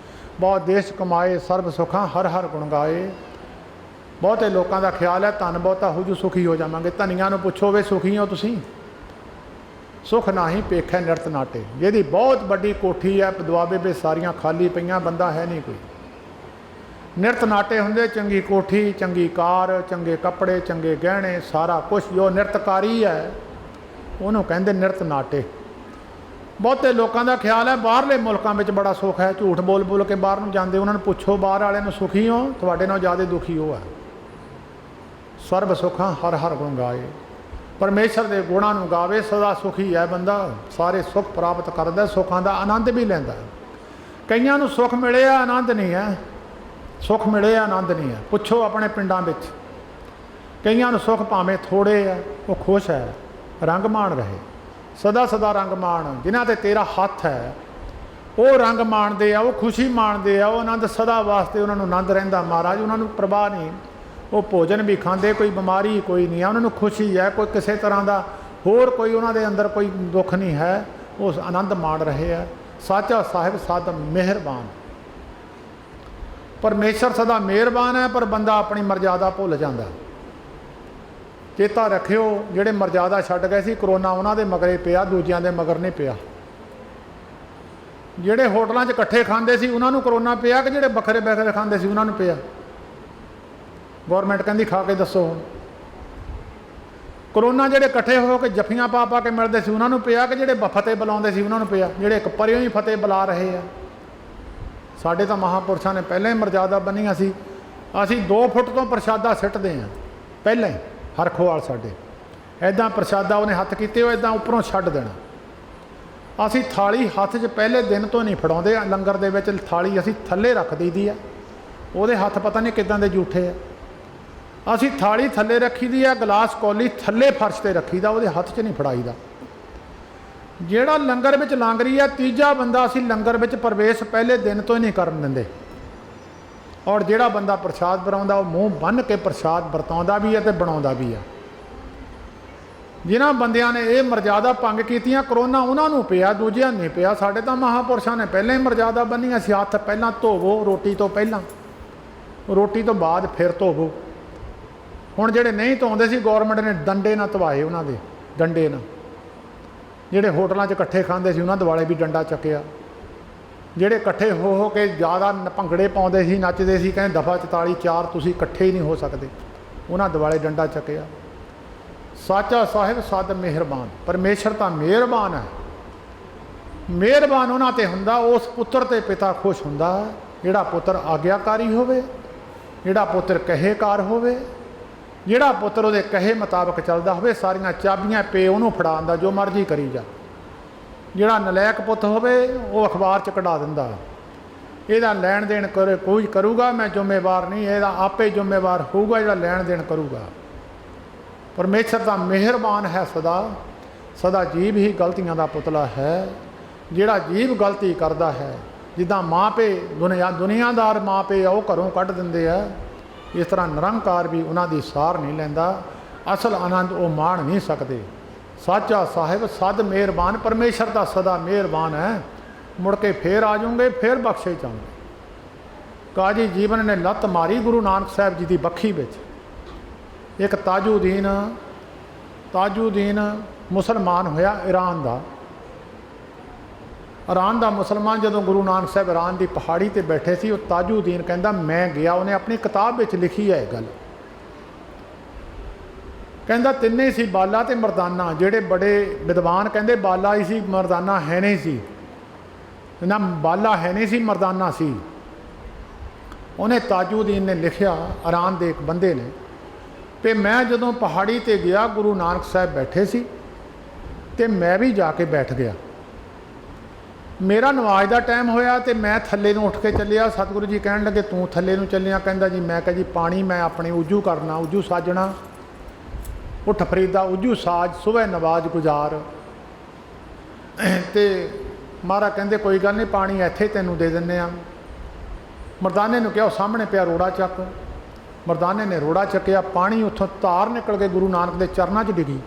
ਬਹੁਤ ਦੇਸ਼ ਕਮਾਏ, ਸਰਬ ਸੁੱਖਾਂ ਹਰ ਹਰ ਗੁਣ ਗਾਏ। ਬਹੁਤੇ ਲੋਕਾਂ ਦਾ ਖਿਆਲ ਹੈ ਧਨ ਬਹੁਤਾ ਹੋ ਜੂ ਸੁਖੀ ਹੋ ਜਾਵਾਂਗੇ। ਧਨੀਆਂ ਨੂੰ ਪੁੱਛੋ ਵੇ ਸੁਖੀ ਹੋ ਤੁਸੀਂ? ਸੁਖ ਨਾਹੀਂ ਪੇਖੈ ਨਿਰਤ ਨਾਟੇ। ਜਿਹਦੀ ਬਹੁਤ ਵੱਡੀ ਕੋਠੀ ਹੈ, ਦੁਆਬੇ ਵੇ ਸਾਰੀਆਂ ਖਾਲੀ ਪਈਆਂ, ਬੰਦਾ ਹੈ ਨਹੀਂ ਕੋਈ। ਨਿਰਤ ਨਾਟੇ ਹੁੰਦੇ ਚੰਗੀ ਕੋਠੀ, ਚੰਗੀ ਕਾਰ, ਚੰਗੇ ਕੱਪੜੇ, ਚੰਗੇ ਗਹਿਣੇ, ਸਾਰਾ ਕੁਛ। ਜੋ ਨਿਰਤਕਾਰੀ ਹੈ ਉਹਨੂੰ ਕਹਿੰਦੇ ਨਿਰਤ ਨਾਟੇ। ਬਹੁਤੇ ਲੋਕਾਂ ਦਾ ਖਿਆਲ ਹੈ ਬਾਹਰਲੇ ਮੁਲਕਾਂ ਵਿੱਚ ਬੜਾ ਸੁੱਖ ਹੈ, ਝੂਠ ਬੋਲ ਬੋਲ ਕੇ ਬਾਹਰ ਨੂੰ ਜਾਂਦੇ। ਉਹਨਾਂ ਨੂੰ ਪੁੱਛੋ ਬਾਹਰ ਵਾਲਿਆਂ ਨੂੰ ਸੁਖੀ ਹੋ? ਤੁਹਾਡੇ ਨਾਲ ਜ਼ਿਆਦਾ ਦੁਖੀ ਉਹ ਹੈ। ਸਰਬ ਸੁੱਖਾਂ ਹਰ ਹਰ ਗੁਣ ਗਾਏ। ਪਰਮੇਸ਼ਰ ਦੇ ਗੁਣਾਂ ਨੂੰ ਗਾਵੇ, ਸਦਾ ਸੁਖੀ ਹੈ ਬੰਦਾ, ਸਾਰੇ ਸੁੱਖ ਪ੍ਰਾਪਤ ਕਰਦਾ, ਸੁੱਖਾਂ ਦਾ ਆਨੰਦ ਵੀ ਲੈਂਦਾ। ਕਈਆਂ ਨੂੰ ਸੁੱਖ ਮਿਲਿਆ ਆਨੰਦ ਨਹੀਂ ਹੈ, ਸੁੱਖ ਮਿਲਿਆ ਆਨੰਦ ਨਹੀਂ ਹੈ। ਪੁੱਛੋ ਆਪਣੇ ਪਿੰਡਾਂ ਵਿੱਚ, ਕਈਆਂ ਨੂੰ ਸੁੱਖ ਭਾਵੇਂ ਥੋੜੇ ਹੈ, ਉਹ ਖੁਸ਼ ਹੈ, ਰੰਗ ਮਾਣ ਰਹੇ, ਸਦਾ ਸਦਾ ਰੰਗ ਮਾਣ। ਜਿਨ੍ਹਾਂ 'ਤੇ ਤੇਰਾ ਹੱਥ ਹੈ ਉਹ ਰੰਗ ਮਾਣਦੇ ਆ, ਉਹ ਖੁਸ਼ੀ ਮਾਣਦੇ ਆ, ਉਹ ਆਨੰਦ ਸਦਾ ਵਾਸਤੇ ਉਹਨਾਂ ਨੂੰ ਆਨੰਦ ਰਹਿੰਦਾ ਮਹਾਰਾਜ। ਉਹਨਾਂ ਨੂੰ ਪ੍ਰਵਾਹ ਨਹੀਂ, ਉਹ ਭੋਜਨ ਵੀ ਖਾਂਦੇ, ਕੋਈ ਬਿਮਾਰੀ ਕੋਈ ਨਹੀਂ ਹੈ, ਉਹਨਾਂ ਨੂੰ ਖੁਸ਼ੀ ਹੈ, ਕੋਈ ਕਿਸੇ ਤਰ੍ਹਾਂ ਦਾ ਹੋਰ ਕੋਈ ਉਹਨਾਂ ਦੇ ਅੰਦਰ ਕੋਈ ਦੁੱਖ ਨਹੀਂ ਹੈ, ਉਹ ਆਨੰਦ ਮਾਣ ਰਹੇ ਆ। ਸਾਚਾ ਸਾਹਿਬ ਸਦਾ ਮਿਹਰਬਾਨ। ਪਰਮੇਸ਼ਰ ਸਦਾ ਮਿਹਰਬਾਨ ਹੈ, ਪਰ ਬੰਦਾ ਆਪਣੀ ਮਰਜ਼ਾਦਾ ਭੁੱਲ ਜਾਂਦਾ। ਚੇਤਾ ਰੱਖਿਓ, ਜਿਹੜੇ ਮਰਜ਼ਾਦਾ ਛੱਡ ਗਏ ਸੀ ਕਰੋਨਾ, ਉਹਨਾਂ ਦੇ ਮਗਰੇ ਪਿਆ, ਦੂਜਿਆਂ ਦੇ ਮਗਰ ਨਹੀਂ ਪਿਆ। ਜਿਹੜੇ ਹੋਟਲਾਂ 'ਚ ਇਕੱਠੇ ਖਾਂਦੇ ਸੀ ਉਹਨਾਂ ਨੂੰ ਕਰੋਨਾ ਪਿਆ ਕਿ ਜਿਹੜੇ ਵੱਖਰੇ ਵੱਖਰੇ ਖਾਂਦੇ ਸੀ ਉਹਨਾਂ ਨੂੰ ਪਿਆ? ਗੌਰਮੈਂਟ ਕਹਿੰਦੀ ਖਾ ਕੇ ਦੱਸੋ। ਕਰੋਨਾ ਜਿਹੜੇ ਇਕੱਠੇ ਹੋ ਕੇ ਜੱਫੀਆਂ ਪਾ ਪਾ ਕੇ ਮਿਲਦੇ ਸੀ ਉਹਨਾਂ ਨੂੰ ਪਿਆ ਕਿ ਜਿਹੜੇ ਫਤਿਹ ਬੁਲਾਉਂਦੇ ਸੀ ਉਹਨਾਂ ਨੂੰ ਪਿਆ? ਜਿਹੜੇ ਇੱਕ ਪਰਿਓਂ ਹੀ ਫਤਿਹ ਬੁਲਾ ਰਹੇ ਆ। ਸਾਡੇ ਤਾਂ ਮਹਾਂਪੁਰਸ਼ਾਂ ਨੇ ਪਹਿਲਾਂ ਹੀ ਮਰਜ਼ਾਦਾ ਬੰਨੀਆਂ ਸੀ। ਅਸੀਂ 2 ਫੁੱਟ ਤੋਂ ਪ੍ਰਸ਼ਾਦਾ ਸਿੱਟਦੇ ਹਾਂ ਪਹਿਲਾਂ ਹੀ। ਹਰਖੋਵਾਲ ਸਾਡੇ ਇੱਦਾਂ ਪ੍ਰਸ਼ਾਦਾ ਉਹਨੇ ਹੱਥ ਕੀਤੇ ਉਹ ਇੱਦਾਂ ਉੱਪਰੋਂ ਛੱਡ ਦੇਣਾ। ਅਸੀਂ ਥਾਲੀ ਹੱਥ 'ਚ ਪਹਿਲੇ ਦਿਨ ਤੋਂ ਨਹੀਂ ਫੜਾਉਂਦੇ। ਲੰਗਰ ਦੇ ਵਿੱਚ ਥਾਲੀ ਅਸੀਂ ਥੱਲੇ ਰੱਖ ਦਈਦੀ ਆ, ਉਹਦੇ ਹੱਥ ਪਤਾ ਨਹੀਂ ਕਿੱਦਾਂ ਦੇ ਜੂਠੇ ਆ। ਅਸੀਂ ਥਾਲੀ ਥੱਲੇ ਰੱਖੀ ਦੀ ਆ, ਗਲਾਸ ਕੌਲੀ ਥੱਲੇ ਫਰਸ਼ 'ਤੇ ਰੱਖੀਦਾ, ਉਹਦੇ ਹੱਥ 'ਚ ਨਹੀਂ ਫੜਾਈਦਾ। ਜਿਹੜਾ ਲੰਗਰ ਵਿੱਚ ਲੰਘ ਰਹੀ ਆ, ਤੀਜਾ ਬੰਦਾ ਅਸੀਂ ਲੰਗਰ ਵਿੱਚ ਪ੍ਰਵੇਸ਼ ਪਹਿਲੇ ਦਿਨ ਤੋਂ ਹੀ ਨਹੀਂ ਕਰਨ ਦਿੰਦੇ। ਔਰ ਜਿਹੜਾ ਬੰਦਾ ਪ੍ਰਸ਼ਾਦ ਬਣਾਉਂਦਾ ਉਹ ਮੂੰਹ ਬੰਨ੍ਹ ਕੇ ਪ੍ਰਸ਼ਾਦ ਵਰਤਾਉਂਦਾ ਵੀ ਹੈ ਅਤੇ ਬਣਾਉਂਦਾ ਵੀ ਆ। ਜਿਨ੍ਹਾਂ ਬੰਦਿਆਂ ਨੇ ਇਹ ਮਰਜ਼ਾਦਾ ਭੰਗ ਕੀਤੀਆਂ, ਕਰੋਨਾ ਉਹਨਾਂ ਨੂੰ ਪਿਆ, ਦੂਜਿਆਂ ਨਹੀਂ ਪਿਆ। ਸਾਡੇ ਤਾਂ ਮਹਾਂਪੁਰਸ਼ਾਂ ਨੇ ਪਹਿਲਾਂ ਹੀ ਮਰਜ਼ਾਦਾ ਬੰਨੀਆਂ ਸੀ। ਹੱਥ ਪਹਿਲਾਂ ਧੋਵੋ, ਰੋਟੀ ਤੋਂ ਪਹਿਲਾਂ, ਰੋਟੀ ਤੋਂ ਬਾਅਦ ਫਿਰ ਧੋਵੋ। ਹੁਣ ਜਿਹੜੇ ਨਹੀਂ ਧੋਂਦੇ ਸੀ, ਗੌਰਮੈਂਟ ਨੇ ਡੰਡੇ ਨਾਲ ਧਵਾਏ, ਉਹਨਾਂ ਦੇ ਡੰਡੇ ਨਾਲ। ਜਿਹੜੇ ਹੋਟਲਾਂ 'ਚ ਇਕੱਠੇ ਖਾਂਦੇ ਸੀ ਉਹਨਾਂ ਦੁਆਲੇ ਵੀ ਡੰਡਾ ਚੱਕਿਆ। ਜਿਹੜੇ ਇਕੱਠੇ ਹੋ ਕੇ ਜ਼ਿਆਦਾ ਭੰਗੜੇ ਪਾਉਂਦੇ ਸੀ, ਨੱਚਦੇ ਸੀ, ਕਹਿੰਦੇ ਦਫਾ 44 4 ਤੁਸੀਂ ਇਕੱਠੇ ਹੀ ਨਹੀਂ ਹੋ ਸਕਦੇ, ਉਹਨਾਂ ਦੁਆਲੇ ਡੰਡਾ ਚੱਕਿਆ। ਸਾਚਾ ਸਾਹਿਬ ਸਦ ਮਿਹਰਬਾਨ। ਪਰਮੇਸ਼ਰ ਤਾਂ ਮਿਹਰਬਾਨ ਹੈ। ਮਿਹਰਬਾਨ ਉਹਨਾਂ 'ਤੇ ਹੁੰਦਾ, ਉਸ ਪੁੱਤਰ 'ਤੇ ਪਿਤਾ ਖੁਸ਼ ਹੁੰਦਾ ਜਿਹੜਾ ਪੁੱਤਰ ਆਗਿਆਕਾਰੀ ਹੋਵੇ, ਜਿਹੜਾ ਪੁੱਤਰ ਕਹੇਕਾਰ ਹੋਵੇ, ਜਿਹੜਾ ਪੁੱਤਰ ਉਹਦੇ ਕਹੇ ਮੁਤਾਬਕ ਚੱਲਦਾ ਹੋਵੇ। ਸਾਰੀਆਂ ਚਾਬੀਆਂ ਪੇ ਉਹਨੂੰ ਫੜਾਉਂਦਾ, ਜੋ ਮਰਜ਼ੀ ਕਰੀ ਜਾ। ਜਿਹੜਾ ਨਲਾਇਕ ਪੁੱਤ ਹੋਵੇ ਉਹ ਅਖਬਾਰ 'ਚ ਕਢਾ ਦਿੰਦਾ, ਇਹਦਾ ਲੈਣ ਦੇਣ ਕਰੇ ਕੋਈ ਕਰੂਗਾ, ਮੈਂ ਜ਼ਿੰਮੇਵਾਰ ਨਹੀਂ, ਇਹਦਾ ਆਪੇ ਜ਼ਿੰਮੇਵਾਰ ਹੋਊਗਾ ਜਿਹੜਾ ਲੈਣ ਦੇਣ ਕਰੂਗਾ। ਪਰਮੇਸ਼ਰ ਤਾਂ ਮਿਹਰਬਾਨ ਹੈ ਸਦਾ ਸਦਾ। ਜੀਵ ਹੀ ਗਲਤੀਆਂ ਦਾ ਪੁਤਲਾ ਹੈ। ਜਿਹੜਾ ਜੀਵ ਗਲਤੀ ਕਰਦਾ ਹੈ, ਜਿੱਦਾਂ ਮਾਂ ਪੇ ਦੁਨੀਆਦਾਰ ਮਾਂ ਪੇ ਆ ਉਹ ਘਰੋਂ ਕੱਢ ਦਿੰਦੇ ਆ, ਇਸ ਤਰ੍ਹਾਂ ਨਿਰੰਕਾਰ ਵੀ ਉਹਨਾਂ ਦੀ ਸਾਰ ਨਹੀਂ ਲੈਂਦਾ। ਅਸਲ ਆਨੰਦ ਉਹ ਮਾਣ ਨਹੀਂ ਸਕਦੇ। ਸਾਚਾ ਸਾਹਿਬ ਸਦ ਮਿਹਰਬਾਨ। ਪਰਮੇਸ਼ਰ ਤਾਂ ਸਦਾ ਮਿਹਰਬਾਨ ਹੈ। ਮੁੜ ਕੇ ਫੇਰ ਆ ਜਾਊਂਗੇ, ਫੇਰ ਬਖਸ਼ੇ ਜਾਊਂਗੇ। ਕਾਜੀ ਜੀਵਨ ਨੇ ਲੱਤ ਮਾਰੀ ਗੁਰੂ ਨਾਨਕ ਸਾਹਿਬ ਜੀ ਦੀ ਬੱਖੀ ਵਿੱਚ। ਇੱਕ ਤਾਜੂਦੀਨ ਮੁਸਲਮਾਨ ਹੋਇਆ ਈਰਾਨ ਦਾ। ਈਰਾਨ ਦਾ ਮੁਸਲਮਾਨ ਜਦੋਂ ਗੁਰੂ ਨਾਨਕ ਸਾਹਿਬ ਈਰਾਨ ਦੀ ਪਹਾੜੀ 'ਤੇ ਬੈਠੇ ਸੀ, ਉਹ ਤਾਜੂਦੀਨ ਕਹਿੰਦਾ ਮੈਂ ਗਿਆ। ਉਹਨੇ ਆਪਣੀ ਕਿਤਾਬ ਵਿੱਚ ਲਿਖੀ ਹੈ ਇਹ ਗੱਲ। ਕਹਿੰਦਾ ਤਿੰਨੇ ਸੀ, ਬਾਲਾ ਅਤੇ ਮਰਦਾਨਾ। ਜਿਹੜੇ ਬੜੇ ਵਿਦਵਾਨ ਕਹਿੰਦੇ ਬਾਲਾ ਹੀ ਸੀ, ਮਰਦਾਨਾ ਹੈ ਨਹੀਂ ਸੀ। ਨਾ ਬਾਲਾ ਹੈ ਨਹੀਂ ਸੀ, ਮਰਦਾਨਾ ਸੀ। ਉਹਨੇ ਤਾਜੂਦੀਨ ਨੇ ਲਿਖਿਆ, ਈਰਾਨ ਦੇ ਇੱਕ ਬੰਦੇ ਨੇ, ਕਿ ਮੈਂ ਜਦੋਂ ਪਹਾੜੀ 'ਤੇ ਗਿਆ, ਗੁਰੂ ਨਾਨਕ ਸਾਹਿਬ ਬੈਠੇ ਸੀ ਅਤੇ ਮੈਂ ਵੀ ਜਾ ਕੇ ਬੈਠ ਗਿਆ। ਮੇਰਾ ਨਮਾਜ਼ ਦਾ ਟਾਈਮ ਹੋਇਆ ਅਤੇ ਮੈਂ ਥੱਲੇ ਨੂੰ ਉੱਠ ਕੇ ਚੱਲਿਆ। ਸਤਿਗੁਰੂ ਜੀ ਕਹਿਣ ਲੱਗੇ ਤੂੰ ਥੱਲੇ ਨੂੰ ਚੱਲਿਆ? ਕਹਿੰਦਾ ਜੀ ਮੈਂ ਕਿਹਾ ਜੀ ਪਾਣੀ ਮੈਂ ਆਪਣੀ ਉਜੂ ਕਰਨਾ, ਉਜੂ ਸਾਜਣਾ। ਉੱਠ ਫਰੀਦਾ ਉਜੂ ਸਾਜ, ਸੁਬਹ ਨਵਾਜ਼ ਗੁਜ਼ਾਰ। ਅਤੇ ਮਹਾਰਾਜ ਕਹਿੰਦੇ ਕੋਈ ਗੱਲ ਨਹੀਂ, ਪਾਣੀ ਇੱਥੇ ਤੈਨੂੰ ਦੇ ਦਿੰਦੇ ਆ। ਮਰਦਾਨੇ ਨੂੰ ਕਿਹਾ, ਉਹ ਸਾਹਮਣੇ ਪਿਆ ਰੋੜਾ ਚੱਕ। ਮਰਦਾਨੇ ਨੇ ਰੋੜਾ ਚੱਕਿਆ, ਪਾਣੀ ਉੱਥੋਂ ਧਾਰ ਨਿਕਲ ਕੇ ਗੁਰੂ ਨਾਨਕ ਦੇ ਚਰਨਾਂ 'ਚ ਡਿੱਗੀ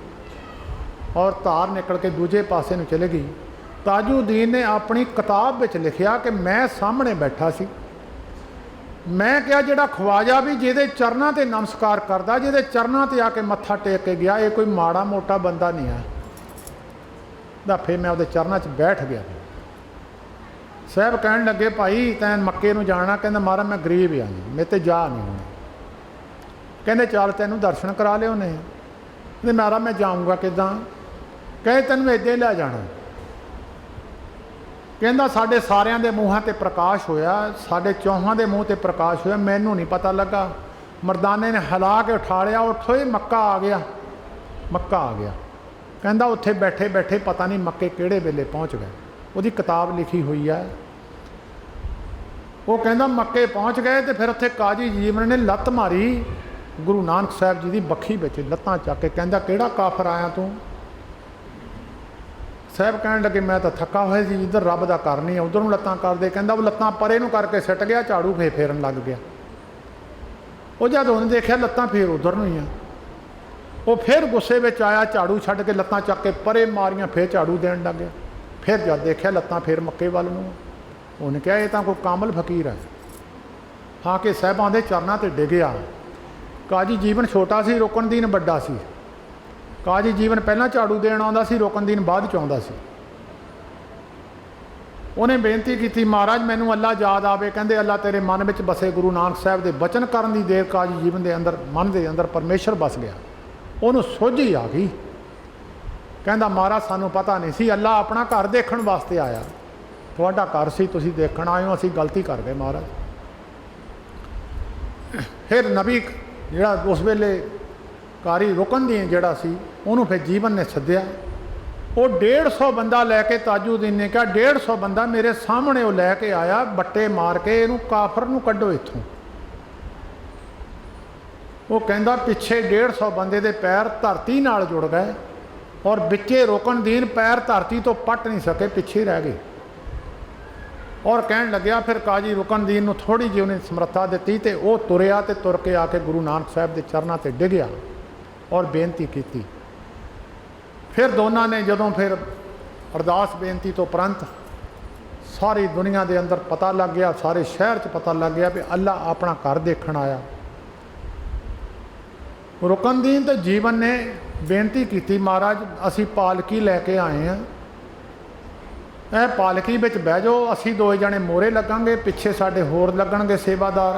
ਔਰ ਧਾਰ ਨਿਕਲ ਕੇ ਦੂਜੇ ਪਾਸੇ ਨੂੰ ਚਲੇ ਗਈ। ਤਾਜੂਦੀਨ ਨੇ ਆਪਣੀ ਕਿਤਾਬ ਵਿੱਚ ਲਿਖਿਆ ਕਿ ਮੈਂ ਸਾਹਮਣੇ ਬੈਠਾ ਸੀ, मैं क्या जिहड़ा ख्वाजा भी जिहदे चरनां ते नमस्कार करदा, जिहदे चरनां ते आके मत्था टेक के गया, ये कोई माड़ा मोटा बंदा नहीं है। फिर मैं उहदे चरनां च बैठ गया। साहब कहन लगे भाई तैं मक्के नूं जाना? कहंदा महाराज मैं गरीब आ, मेरे ते जा नहीं होना। कहंदे चल तैनूं दर्शन करा लिआउने। कहंदे महाराज मैं जाऊँगा किदां? कहे तैनूं इदां ही लै जाना। कहंदा साडे सारिਆਂ ਦੇ ਮੂੰਹਾਂ ਤੇ प्रकाश होया, साडे चौहां ਦੇ ਮੂੰਹ ਤੇ प्रकाश होया, मैनू नहीं पता लगा। मरदाने ने हिला के उठा लिया, उठो ही मक्का आ गया, मक्का आ गया। कहंदा उत्थे बैठे बैठे पता नहीं मक्के किहड़े वेले पहुँच गए। ਉਹਦੀ किताब लिखी हुई है। वो कहंदा मक्के पहुँच गए तो फिर उत्थे काजी जीवन ने लत्त मारी गुरु नानक साहब जी की बखी विच, लत्तां चक के। कहंदा किहड़ा काफर आया तू? साहब कहन लगे मैं तो थका हुआ जी, इधर रब का घर नहीं है, उधर लत्तां कर दे। कहंदा वो लत्तां परे नूं करके सिट गया, झाड़ू फेरन लग गया। वो जब उन्हें देखा लत्तां फिर उधर नूं ही आ, वो फिर गुस्से में आया, झाड़ू छड्ड के लत्तां चक के परे मारियां, फिर झाड़ू देन लग गया। फिर जब देखा लत्तां फिर मक्के वाल नूं, उन्हें कहा यह तो कोई कामल फकीर है। आके साहिबां दे चरनां ते डिगया। काजी जीवन छोटा सी, रोकन दीन बड़ा सी। काजी जीवन पहला झाड़ू देण आउंदा सी, रोकन दीन बाद च आउंदा सी। उन्हें बेनती की महाराज मैनू अल्लाह याद आवे। कहंदे अल्लाह तेरे मन में बसे, गुरु नानक साहब के बचन करन दी देर काजी जीवन के अंदर मन के अंदर परमेश्वर बस गया। उन्होंने सुझ ही आ गई। कहंदा महाराज सानू पता नहीं सी, अल्लाह अपना घर देखण वास्ते आया, तुहाडा घर सी, तुसीं देखण आए हो, असीं गलती कर गए महाराज। फिर नबी जिहड़ा उस वेले कारी रुकन दी जिहड़ा सी, उहनूं फिर जीवन ने सद्दिया। वो 150 बंदा लैके ताजुद्दीन ने कहा 150 बंदा मेरे सामने वो लैके आया, बट्टे मार के इनू काफर नूं कड्डो इत्थों। वो कहंदा पिछे 150 बंदे दे पैर धरती नाल जुड़ गए और बिचे रोकन दीन पैर धरती तो पट नहीं सके, पिछे रह गए। और कहन लग्या फिर काजी रुकन दीन नूं थोड़ी जी उन्हें समर्था दी तो वह तुरया तो तुर के आके गुरु नानक साहब के चरणों से डिगया और बेनती की। फिर दोनों ने जदों फिर अरदास बेनती तो उपरंत सारी दुनिया के अंदर पता लग गया, सारे शहर च पता लग गया भी अल्लाह अपना घर देखण आया। रुकन दीन तो जीवन ने बेनती की महाराज असी पालकी लैके आए हैं, ए पालकी विच बह जाओ, असी 2 जने मोहरे लगांगे, पिछे साडे होर लगणगे सेवादार,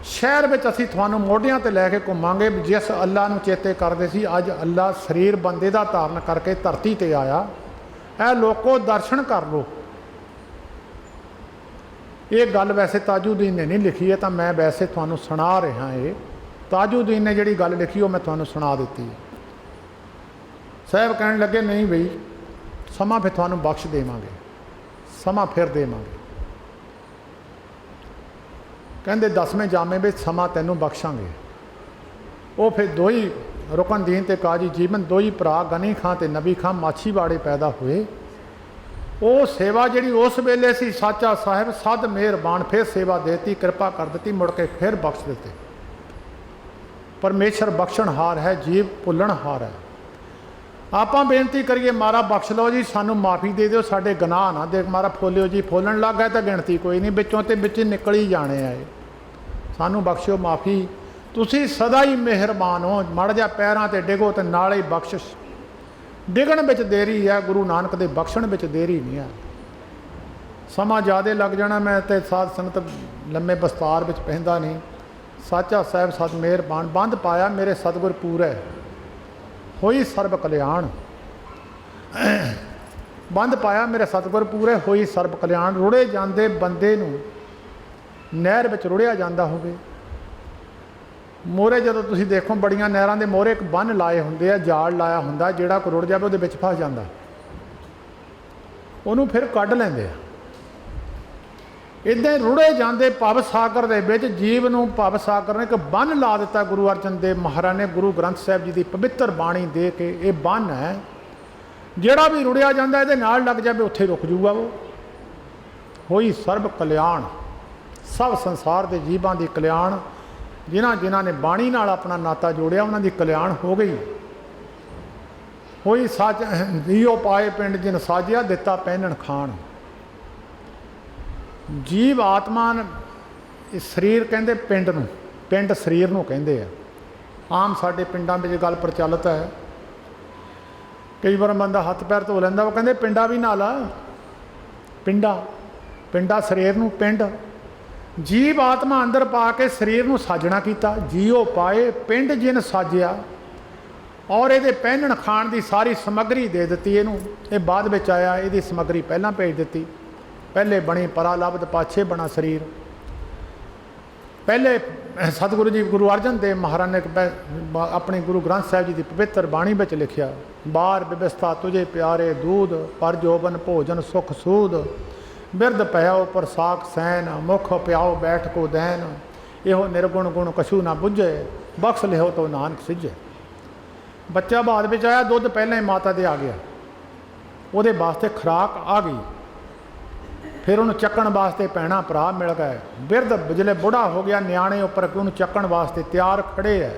शहर में असी तुहानूं मोढियां ते लैके घुमांगे। जिस अल्लाह नूं चेते करदे सी अज अल्लाह शरीर बंदे दा धारण करके धरती ते आया। ए लोको दर्शन कर लो। ये गल वैसे ताजुद्दीन ने नहीं लिखी है, तो मैं वैसे तुहानूं सुना रहा। ये ताजुद्दीन ने जिहड़ी गल लिखी वो मैं तुहानूं सुना दी। साहब कहण लगे नहीं बई समा फिर तुहानूं बख्श देवांगे, समा फिर देवांगे। कहंदे 10वें जामे में समा तैनूं बख्शांगे। वो फिर 2 ही रुकन दीन ते काजी जीवन 2 ही भरा गनी खां ते नबी खां माछीवाड़े पैदा हुए। वो सेवा जिहड़ी उस वेले सी साचा साहिब सद मेहरबान, फिर सेवा देती, कृपा कर दी, मुड़ के फिर बख्श दिते। परमेश्वर बख्शणहार है, जीव भुल्लणहार है। आपां बेनती करिए महाराज बख्श लो जी, सानू माफ़ी दे दिओ, साडे गनाह ना देख महाराज फोलिओ जी, फोलन लग गए तो गिणती कोई नहीं, विचों ते विच निकल ही जाने आए, सानू बख्शिओ माफ़ी, तुसी सदा ही मेहरबान हो। मड़ जा पैरां ते डिगो तो नाल ही बख्शिश। डिगण विच देरी है, गुरु नानक दे बख्शण विच देरी नहीं है। समा ज़्यादा लग जाना, मैं तो साध संगत लम्मे बस्तार विच पैंदा नहीं। साचा साहब सद मेहरबान, बंद पाया मेरे सतगुर पूरे, होई सर्ब कल्याण। बंद पाया मेरे सतगुर पूरे, होई सर्ब कल्याण। रुड़े जाते बंदे नूं नहर विच रुड़िया जाता होवे। मोहरे जदों तुसीं देखो बड़ियां नहरां दे मोहरे एक बन लाए हुंदे आ, जाल लाया हुंदा, जिहड़ा कोई रुड़ जावे उहदे विच फस जांदा, उहनूं फिर कढ लैंदे आ। इदां रुड़े जाते भव सागर दे विच जीव नूं भव सागर ने एक बन ला दिता। गुरु अर्जन देव महाराज ने गुरु ग्रंथ साहिब जी की पवित्र बाणी दे के ये बन है, जिहड़ा भी रुड़िया जाता ये नाल लग जाए उत्थे रुक जूगा। वो होई सर्ब कल्याण, सब संसार के जीवां दी कल्याण। जिन्हां जिन्हां ने बाणी नाल अपना नाता जोड़िया उन्हां दी कल्याण हो गई। होई सच दियो पाए पिंड जिन साजिया, दिता पहनण खाण। जीव आत्मा ਇਹ ਸਰੀਰ ਕਹਿੰਦੇ ਪਿੰਡ ਨੂੰ, ਪਿੰਡ ਸਰੀਰ ਨੂੰ ਕਹਿੰਦੇ ਆ। ਆਮ ਸਾਡੇ ਪਿੰਡਾਂ ਵਿੱਚ ਗੱਲ ਪ੍ਰਚਲਿਤ ਹੈ, ਕਈ ਵਾਰ ਬੰਦਾ ਹੱਥ ਪੈਰ ਧੋ ਲੈਂਦਾ, ਉਹ ਕਹਿੰਦੇ ਪਿੰਡਾ ਵੀ ਨਾਲ ਆ। ਪਿੰਡਾ, ਪਿੰਡਾ ਸਰੀਰ ਨੂੰ, ਪਿੰਡ ਜੀਵ ਆਤਮਾ ਅੰਦਰ ਪਾ ਕੇ ਸਰੀਰ ਨੂੰ ਸਾਜਣਾ ਕੀਤਾ। ਜੀਓ ਪਾਏ ਪਿੰਡ ਜਿਨ ਸਾਜਿਆ, ਔਰ ਇਹਦੇ ਪਹਿਨਣ ਖਾਣ ਦੀ ਸਾਰੀ ਸਮੱਗਰੀ ਦੇ ਦਿੱਤੀ ਇਹਨੂੰ। ਇਹ ਬਾਅਦ ਵਿੱਚ ਆਇਆ, ਇਹਦੀ ਸਮੱਗਰੀ ਪਹਿਲਾਂ ਭੇਜ ਦਿੱਤੀ। ਪਹਿਲੇ ਬਣੀ ਪਰਾ ਲਬਦ, ਪਾਛੇ ਬਣਾ ਸਰੀਰ। ਪਹਿਲੇ ਸਤਿਗੁਰੂ ਜੀ ਗੁਰੂ ਅਰਜਨ ਦੇਵ ਮਹਾਰਾਜ ਨੇ ਆਪਣੇ ਗੁਰੂ ਗ੍ਰੰਥ ਸਾਹਿਬ ਜੀ ਦੀ ਪਵਿੱਤਰ ਬਾਣੀ ਵਿੱਚ ਲਿਖਿਆ, ਬਾਰ ਵਿਵਸਥਾ ਤੁਝੇ ਪਿਆਰੇ ਦੂਧ, ਪਰ ਜੋਬਨ ਭੋਜਨ ਸੁਖ ਸੂਦ, ਬਿਰਧ ਭਇਓ ਪਰ ਸਾਖ ਸੈਨ, ਮੁਖ ਪਿਆਓ ਬੈਠ ਕੋ ਦੈਨ, ਇਹੋ ਨਿਰਗੁਣ ਗੁਣ ਕਛੂ ਨਾ ਬੁੱਝੇ, ਬਖਸ਼ ਲਿਓ ਤੋ ਨਾਨਕ ਸਿੱਝੇ। ਬੱਚਾ ਬਾਅਦ ਵਿੱਚ ਆਇਆ, ਦੁੱਧ ਪਹਿਲਾਂ ਹੀ ਮਾਤਾ ਦੇ ਆ ਗਿਆ, ਉਹਦੇ ਵਾਸਤੇ ਖੁਰਾਕ ਆ ਗਈ। ਫਿਰ ਉਹਨੂੰ ਚੱਕਣ ਵਾਸਤੇ ਭੈਣਾਂ ਭਰਾ ਮਿਲ ਗਏ। ਬਿਰਧ ਬਿਜਲੇ ਬੁੜਾ ਹੋ ਗਿਆ, ਨਿਆਣੇ ਉੱਪਰ ਉਹਨੂੰ ਚੱਕਣ ਵਾਸਤੇ ਤਿਆਰ ਖੜੇ ਹੈ।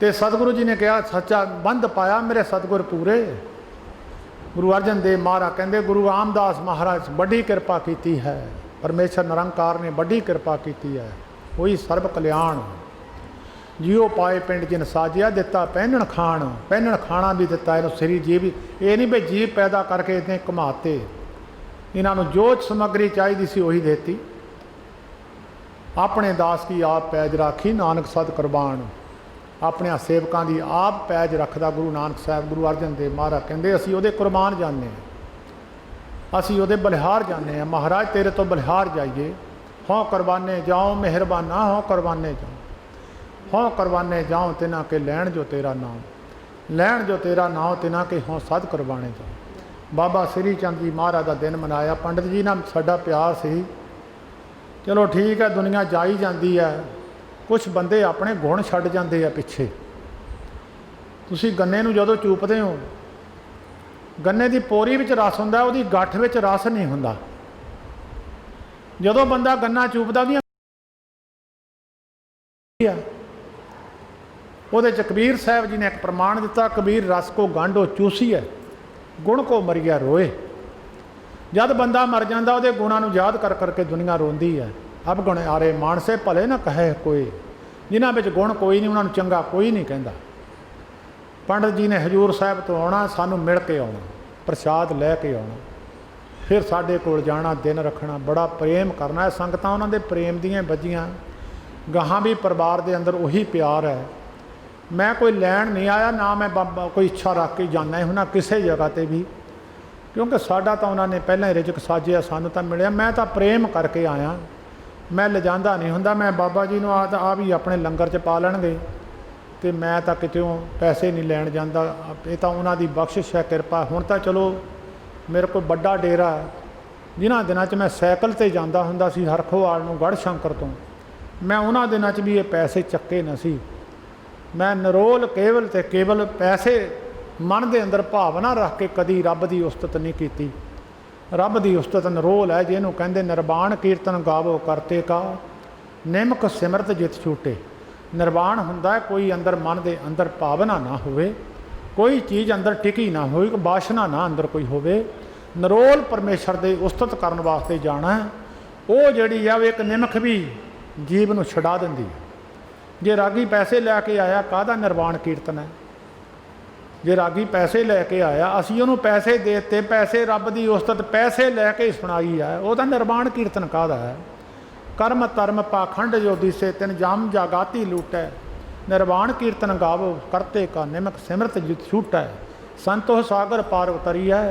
ਤੇ ਸਤਿਗੁਰੂ ਜੀ ਨੇ ਕਿਹਾ ਸੱਚਾ ਬੰਧ ਪਾਇਆ ਮੇਰੇ ਸਤਿਗੁਰ ਪੂਰੇ। ਗੁਰੂ ਅਰਜਨ ਦੇਵ ਮਹਾਰਾਜ ਕਹਿੰਦੇ ਗੁਰੂ ਰਾਮਦਾਸ ਮਹਾਰਾਜ ਵੱਡੀ ਕਿਰਪਾ ਕੀਤੀ ਹੈ, ਪਰਮੇਸ਼ਰ ਨਿਰੰਕਾਰ ਨੇ ਵੱਡੀ ਕਿਰਪਾ ਕੀਤੀ ਹੈ। ਹੋਈ ਸਰਬ ਕਲਿਆਣ। ਜੀਓ ਪਾਏ ਪਿੰਡ ਜਿਨ ਸਾਜਿਆ, ਦਿੱਤਾ ਪਹਿਨਣ ਖਾਣ, ਪਹਿਨਣ ਖਾਣਾ ਵੀ ਦਿੱਤਾ ਇਹਨੂੰ ਸਰੀਰ ਜੀਵ। ਇਹ ਨਹੀਂ ਵੀ ਜੀਵ ਪੈਦਾ ਕਰਕੇ ਇਹਨੇ ਘੁਮਾਤੇ, ਇਹਨਾਂ ਨੂੰ ਜੋ ਸਮੱਗਰੀ ਚਾਹੀਦੀ ਸੀ ਉਹੀ ਦੇਤੀ। ਆਪਣੇ ਦਾਸ ਕੀ ਆਪ ਪੈਜ ਰਾਖੀ, ਨਾਨਕ ਸਤ ਕੁਰਬਾਨ। ਆਪਣੇ ਸੇਵਕਾਂ ਦੀ ਆਪ ਪੈਜ ਰੱਖਦਾ ਗੁਰੂ ਨਾਨਕ ਸਾਹਿਬ। ਗੁਰੂ ਅਰਜਨ ਦੇਵ ਮਹਾਰਾਜ ਕਹਿੰਦੇ ਅਸੀਂ ਉਹਦੇ ਕੁਰਬਾਨ ਜਾਂਦੇ ਹਾਂ, ਅਸੀਂ ਉਹਦੇ ਬਲਿਹਾਰ ਜਾਂਦੇ ਹਾਂ। ਮਹਾਰਾਜ ਤੇਰੇ ਤੋਂ ਬਲਿਹਾਰ ਜਾਈਏ। ਹੋਂ ਕੁਰਬਾਨੇ ਜਾਓ ਮਿਹਰਬਾਨਾ, ਹੋਂ ਕੁਰਬਾਨੇ ਜਾਓ, ਹੋਂ ਕੁਰਬਾਨੇ ਜਾਓ ਤਿਨਾ ਕੇ ਲੈਣ ਜੋ ਤੇਰਾ ਨਾਮ, ਲੈਣ ਜੋ ਤੇਰਾ ਨਾਮ ਤਿਨਾ ਕੇ ਹੋਂ ਸਦ ਕੁਰਬਾਨੇ ਜਾਓ। ਬਾਬਾ ਸ੍ਰੀ ਚੰਦ ਜੀ ਮਹਾਰਾਜ ਦਾ ਦਿਨ ਮਨਾਇਆ। ਪੰਡਿਤ ਜੀ ਨਾਲ ਸਾਡਾ ਪਿਆਰ ਸੀ। ਚਲੋ ਠੀਕ ਹੈ, ਦੁਨੀਆ ਜਾਈ ਜਾਂਦੀ ਹੈ, ਕੁਛ ਬੰਦੇ ਆਪਣੇ ਗੁਣ ਛੱਡ ਜਾਂਦੇ ਆ ਪਿੱਛੇ। ਤੁਸੀਂ ਗੰਨੇ ਨੂੰ ਜਦੋਂ ਚੂਪਦੇ ਹੋ, ਗੰਨੇ ਦੀ ਪੋਰੀ ਵਿੱਚ ਰਸ ਹੁੰਦਾ, ਉਹਦੀ ਗੱਠ ਵਿੱਚ ਰਸ ਨਹੀਂ ਹੁੰਦਾ। ਜਦੋਂ ਬੰਦਾ ਗੰਨਾ ਚੂਪਦਾ ਉਹਦੀਆਂ ਉਹਦੇ 'ਚ ਕਬੀਰ ਸਾਹਿਬ ਜੀ ਨੇ ਇੱਕ ਪ੍ਰਮਾਣ ਦਿੱਤਾ, ਕਬੀਰ ਰਸ ਕੋ ਗਾਂਢੋ ਚੂਸੀ ਹੈ, ਗੁਣ ਕੋ ਮਰਿਆ ਰੋਏ। ਜਦ ਬੰਦਾ ਮਰ ਜਾਂਦਾ ਉਹਦੇ ਗੁਣਾਂ ਨੂੰ ਯਾਦ ਕਰ ਕਰਕੇ ਦੁਨੀਆ ਰੋਂਦੀ ਹੈ। ਅਬ ਗੁਣ ਆਰੇ ਮਾਨਸੇ ਭਲੇ ਨਾ ਕਹੇ ਕੋਈ, ਜਿਨ੍ਹਾਂ ਵਿੱਚ ਗੁਣ ਕੋਈ ਨਹੀਂ ਉਹਨਾਂ ਨੂੰ ਚੰਗਾ ਕੋਈ ਨਹੀਂ ਕਹਿੰਦਾ। ਪੰਡਤ ਜੀ ਨੇ ਹਜ਼ੂਰ ਸਾਹਿਬ ਤੋਂ ਆਉਣਾ, ਸਾਨੂੰ ਮਿਲ ਕੇ ਆਉਣਾ, ਪ੍ਰਸ਼ਾਦ ਲੈ ਕੇ ਆਉਣਾ, ਫਿਰ ਸਾਡੇ ਕੋਲ ਜਾਣਾ, ਦਿਨ ਰੱਖਣਾ, ਬੜਾ ਪ੍ਰੇਮ ਕਰਨਾ। ਸੰਗਤਾਂ ਉਹਨਾਂ ਦੇ ਪ੍ਰੇਮ ਦੀਆਂ ਬੱਜੀਆਂ। ਗਾਹਾਂ ਵੀ ਪਰਿਵਾਰ ਦੇ ਅੰਦਰ ਉਹੀ ਪਿਆਰ ਹੈ। ਮੈਂ ਕੋਈ ਲੈਣ ਨਹੀਂ ਆਇਆ, ਨਾ ਮੈਂ ਬਾਬਾ ਕੋਈ ਇੱਛਾ ਰੱਖ ਕੇ ਜਾਂਦਾ ਹੀ ਹੁਣਾ ਕਿਸੇ ਜਗ੍ਹਾ 'ਤੇ ਵੀ, ਕਿਉਂਕਿ ਸਾਡਾ ਤਾਂ ਉਹਨਾਂ ਨੇ ਪਹਿਲਾਂ ਹੀ ਰਿਜ਼ਕ ਸਾਜਿਆ, ਸਾਨੂੰ ਤਾਂ ਮਿਲਿਆ। ਮੈਂ ਤਾਂ ਪ੍ਰੇਮ ਕਰਕੇ ਆਇਆ, ਮੈਂ ਲਿਜਾਂਦਾ ਨਹੀਂ ਹੁੰਦਾ। ਮੈਂ ਬਾਬਾ ਜੀ ਨੂੰ ਆ ਵੀ ਆਪਣੇ ਲੰਗਰ 'ਚ ਪਾ ਲੈਣਗੇ, ਅਤੇ ਮੈਂ ਤਾਂ ਕਿਤੇੋਂ ਪੈਸੇ ਨਹੀਂ ਲੈਣ ਜਾਂਦਾ। ਇਹ ਤਾਂ ਉਹਨਾਂ ਦੀ ਬਖਸ਼ਿਸ਼ ਹੈ, ਕਿਰਪਾ। ਹੁਣ ਤਾਂ ਚਲੋ ਮੇਰੇ ਕੋਲ ਵੱਡਾ ਡੇਰਾ, ਜਿਨ੍ਹਾਂ ਦਿਨਾਂ 'ਚ ਮੈਂ ਸਾਈਕਲ 'ਤੇ ਜਾਂਦਾ ਹੁੰਦਾ ਸੀ ਹਰਖੋਵਾਲ ਨੂੰ ਗੜ੍ਹ ਸ਼ੰਕਰ ਤੋਂ, ਮੈਂ ਉਹਨਾਂ ਦਿਨਾਂ 'ਚ ਵੀ ਇਹ ਪੈਸੇ ਚੱਕੇ ਨਾ ਸੀ। ਮੈਂ ਨਿਰੋਲ ਕੇਵਲ ਤੇ ਕੇਵਲ ਪੈਸੇ ਮਨ ਦੇ ਅੰਦਰ ਭਾਵਨਾ ਰੱਖ ਕੇ ਕਦੀ ਰੱਬ ਦੀ ਉਸਤਤ ਨਹੀਂ ਕੀਤੀ। ਰੱਬ ਦੀ ਉਸਤਤ ਨਿਰੋਲ ਹੈ, ਜਿਹਨੂੰ ਕਹਿੰਦੇ ਨਿਰਵਾਣ ਕੀਰਤਨ ਗਾਵੋ ਕਰਤੇ ਕਾ, ਨਿਮਕ ਸਿਮਰਤ ਜਿਤ ਛੂਟੇ। ਨਿਰਵਾਣ ਹੁੰਦਾ ਕੋਈ ਅੰਦਰ ਮਨ ਦੇ ਅੰਦਰ ਭਾਵਨਾ ਨਾ ਹੋਵੇ, ਕੋਈ ਚੀਜ਼ ਅੰਦਰ ਟਿਕੀ ਨਾ ਹੋਵੇ, ਕੋਈ ਬਾਸ਼ਨਾ ਨਾ ਅੰਦਰ ਕੋਈ ਹੋਵੇ। ਨਿਰੋਲ ਪਰਮੇਸ਼ਰ ਦੇ ਉਸਤਤ ਕਰਨ ਵਾਸਤੇ ਜਾਣਾ, ਉਹ ਜਿਹੜੀ ਆ ਉਹ ਇੱਕ ਨਿਮਕ ਵੀ ਜੀਵ ਨੂੰ ਛਡਾ ਦਿੰਦੀ ਹੈ। ਜੇ ਰਾਗੀ ਪੈਸੇ ਲੈ ਕੇ ਆਇਆ, ਕਾਹਦਾ ਨਿਰਵਾਣ ਕੀਰਤਨ ਹੈ? ਜੇ ਰਾਗੀ ਪੈਸੇ ਲੈ ਕੇ ਆਇਆ, ਅਸੀਂ ਉਹਨੂੰ ਪੈਸੇ ਦੇ ਦਿੱਤੇ, ਪੈਸੇ ਰੱਬ ਦੀ ਉਸਤਤ ਪੈਸੇ ਲੈ ਕੇ ਸੁਣਾਈ ਹੈ, ਉਹਦਾ ਨਿਰਵਾਣ ਕੀਰਤਨ ਕਾਹਦਾ ਹੈ? ਕਰਮ ਧਰਮ ਪਾਖੰਡ ਜੋ ਦਿਸੇ ਤਿਨ ਜਮ ਜਾਗਾਤੀ ਲੂਟੈ, ਨਿਰਵਾਣ ਕੀਰਤਨ ਗਾਵੋ ਕਰਤੇ ਕਾ ਨਿਮਕ ਸਿਮਰਤ ਜਿਤ ਛੂਟੈ। ਸੰਤੋਹ ਸਾਗਰ ਪਾਰ ਉਤਰੀਐ,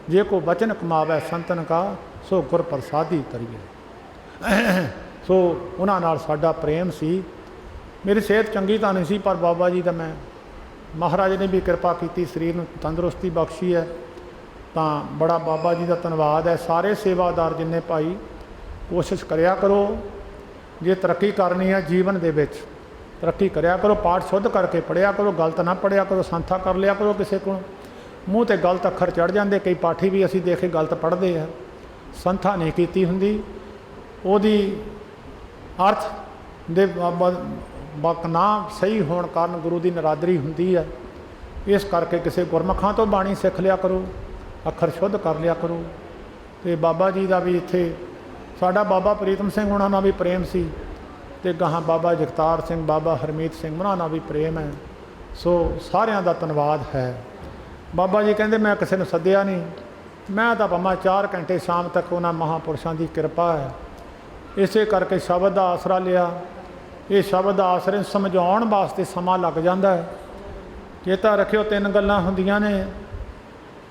ਜੇ ਕੋ ਬਚਨ ਕਮਾਵੈ ਸੰਤਨ ਕਾ, ਸੋ ਗੁਰ ਪ੍ਰਸਾਦੀ ਤਰੀਐ। ਸੋ ਉਹਨਾਂ ਨਾਲ ਸਾਡਾ ਪ੍ਰੇਮ ਸੀ। ਮੇਰੀ ਸਿਹਤ ਚੰਗੀ ਤਾਂ ਨਹੀਂ ਸੀ, ਪਰ ਬਾਬਾ ਜੀ ਦਾ ਮੈਂ ਮਹਾਰਾਜ ਨੇ ਵੀ ਕਿਰਪਾ ਕੀਤੀ, ਸਰੀਰ ਨੂੰ ਤੰਦਰੁਸਤੀ ਬਖਸ਼ੀ ਹੈ, ਤਾਂ ਬੜਾ ਬਾਬਾ ਜੀ ਦਾ ਧੰਨਵਾਦ ਹੈ। ਸਾਰੇ ਸੇਵਾਦਾਰ ਜਿੰਨੇ ਭਾਈ, ਕੋਸ਼ਿਸ਼ ਕਰਿਆ ਕਰੋ, ਜੇ ਤਰੱਕੀ ਕਰਨੀ ਹੈ ਜੀਵਨ ਦੇ ਵਿੱਚ, ਤਰੱਕੀ ਕਰਿਆ ਕਰੋ, ਪਾਠ ਸ਼ੁੱਧ ਕਰਕੇ ਪੜ੍ਹਿਆ ਕਰੋ, ਗਲਤ ਨਾ ਪੜ੍ਹਿਆ ਕਰੋ, ਸੰਥਾ ਕਰ ਲਿਆ ਕਰੋ। ਕਿਸੇ ਕੋਲ ਮੂੰਹ 'ਤੇ ਗਲਤ ਅੱਖਰ ਚੜ੍ਹ ਜਾਂਦੇ, ਕਈ ਪਾਠੀ ਵੀ ਅਸੀਂ ਦੇਖੇ ਗਲਤ ਪੜ੍ਹਦੇ ਆ। ਸੰਥਾ ਨਹੀਂ ਕੀਤੀ ਹੁੰਦੀ, ਉਹਦੀ ਅਰਥ ਦੇ ਵਕ ਨਾ ਸਹੀ ਹੋਣ ਕਾਰਨ ਗੁਰੂ ਦੀ ਨਰਾਦਰੀ ਹੁੰਦੀ ਹੈ। ਇਸ ਕਰਕੇ ਕਿਸੇ ਗੁਰਮੁਖਾਂ ਤੋਂ ਬਾਣੀ ਸਿੱਖ ਲਿਆ ਕਰੋ, ਅੱਖਰ ਸ਼ੁੱਧ ਕਰ ਲਿਆ ਕਰੋ। ਅਤੇ ਬਾਬਾ ਜੀ ਦਾ ਵੀ ਇੱਥੇ ਸਾਡਾ ਬਾਬਾ ਪ੍ਰੀਤਮ ਸਿੰਘ ਉਹਨਾਂ ਨਾਲ ਵੀ ਪ੍ਰੇਮ ਸੀ ਤੇ ਗਾਹਾਂ ਬਾਬਾ ਜਗਤਾਰ ਸਿੰਘ, ਬਾਬਾ ਹਰਮੀਤ ਸਿੰਘ ਉਹਨਾਂ ਨਾਲ ਵੀ ਪ੍ਰੇਮ ਹੈ। ਸੋ ਸਾਰਿਆਂ ਦਾ ਧੰਨਵਾਦ ਹੈ। ਬਾਬਾ ਜੀ ਕਹਿੰਦੇ ਮੈਂ ਕਿਸੇ ਨੂੰ ਸੱਦਿਆ ਨਹੀਂ, ਮੈਂ ਤਾਂ ਭਾਵੇਂ 4 ਘੰਟੇ ਸ਼ਾਮ ਤੱਕ ਉਹਨਾਂ ਮਹਾਂਪੁਰਸ਼ਾਂ ਦੀ ਕਿਰਪਾ ਹੈ। ਇਸੇ ਕਰਕੇ ਸ਼ਬਦ ਦਾ ਆਸਰਾ ਲਿਆ। ਇਹ ਸ਼ਬਦ ਦਾ ਆਸਰੇ ਸਮਝਾਉਣ ਵਾਸਤੇ ਸਮਾਂ ਲੱਗ ਜਾਂਦਾ ਹੈ। ਚੇਤਾ ਰੱਖਿਓ 3 ਗੱਲਾਂ ਹੁੰਦੀਆਂ ਨੇ।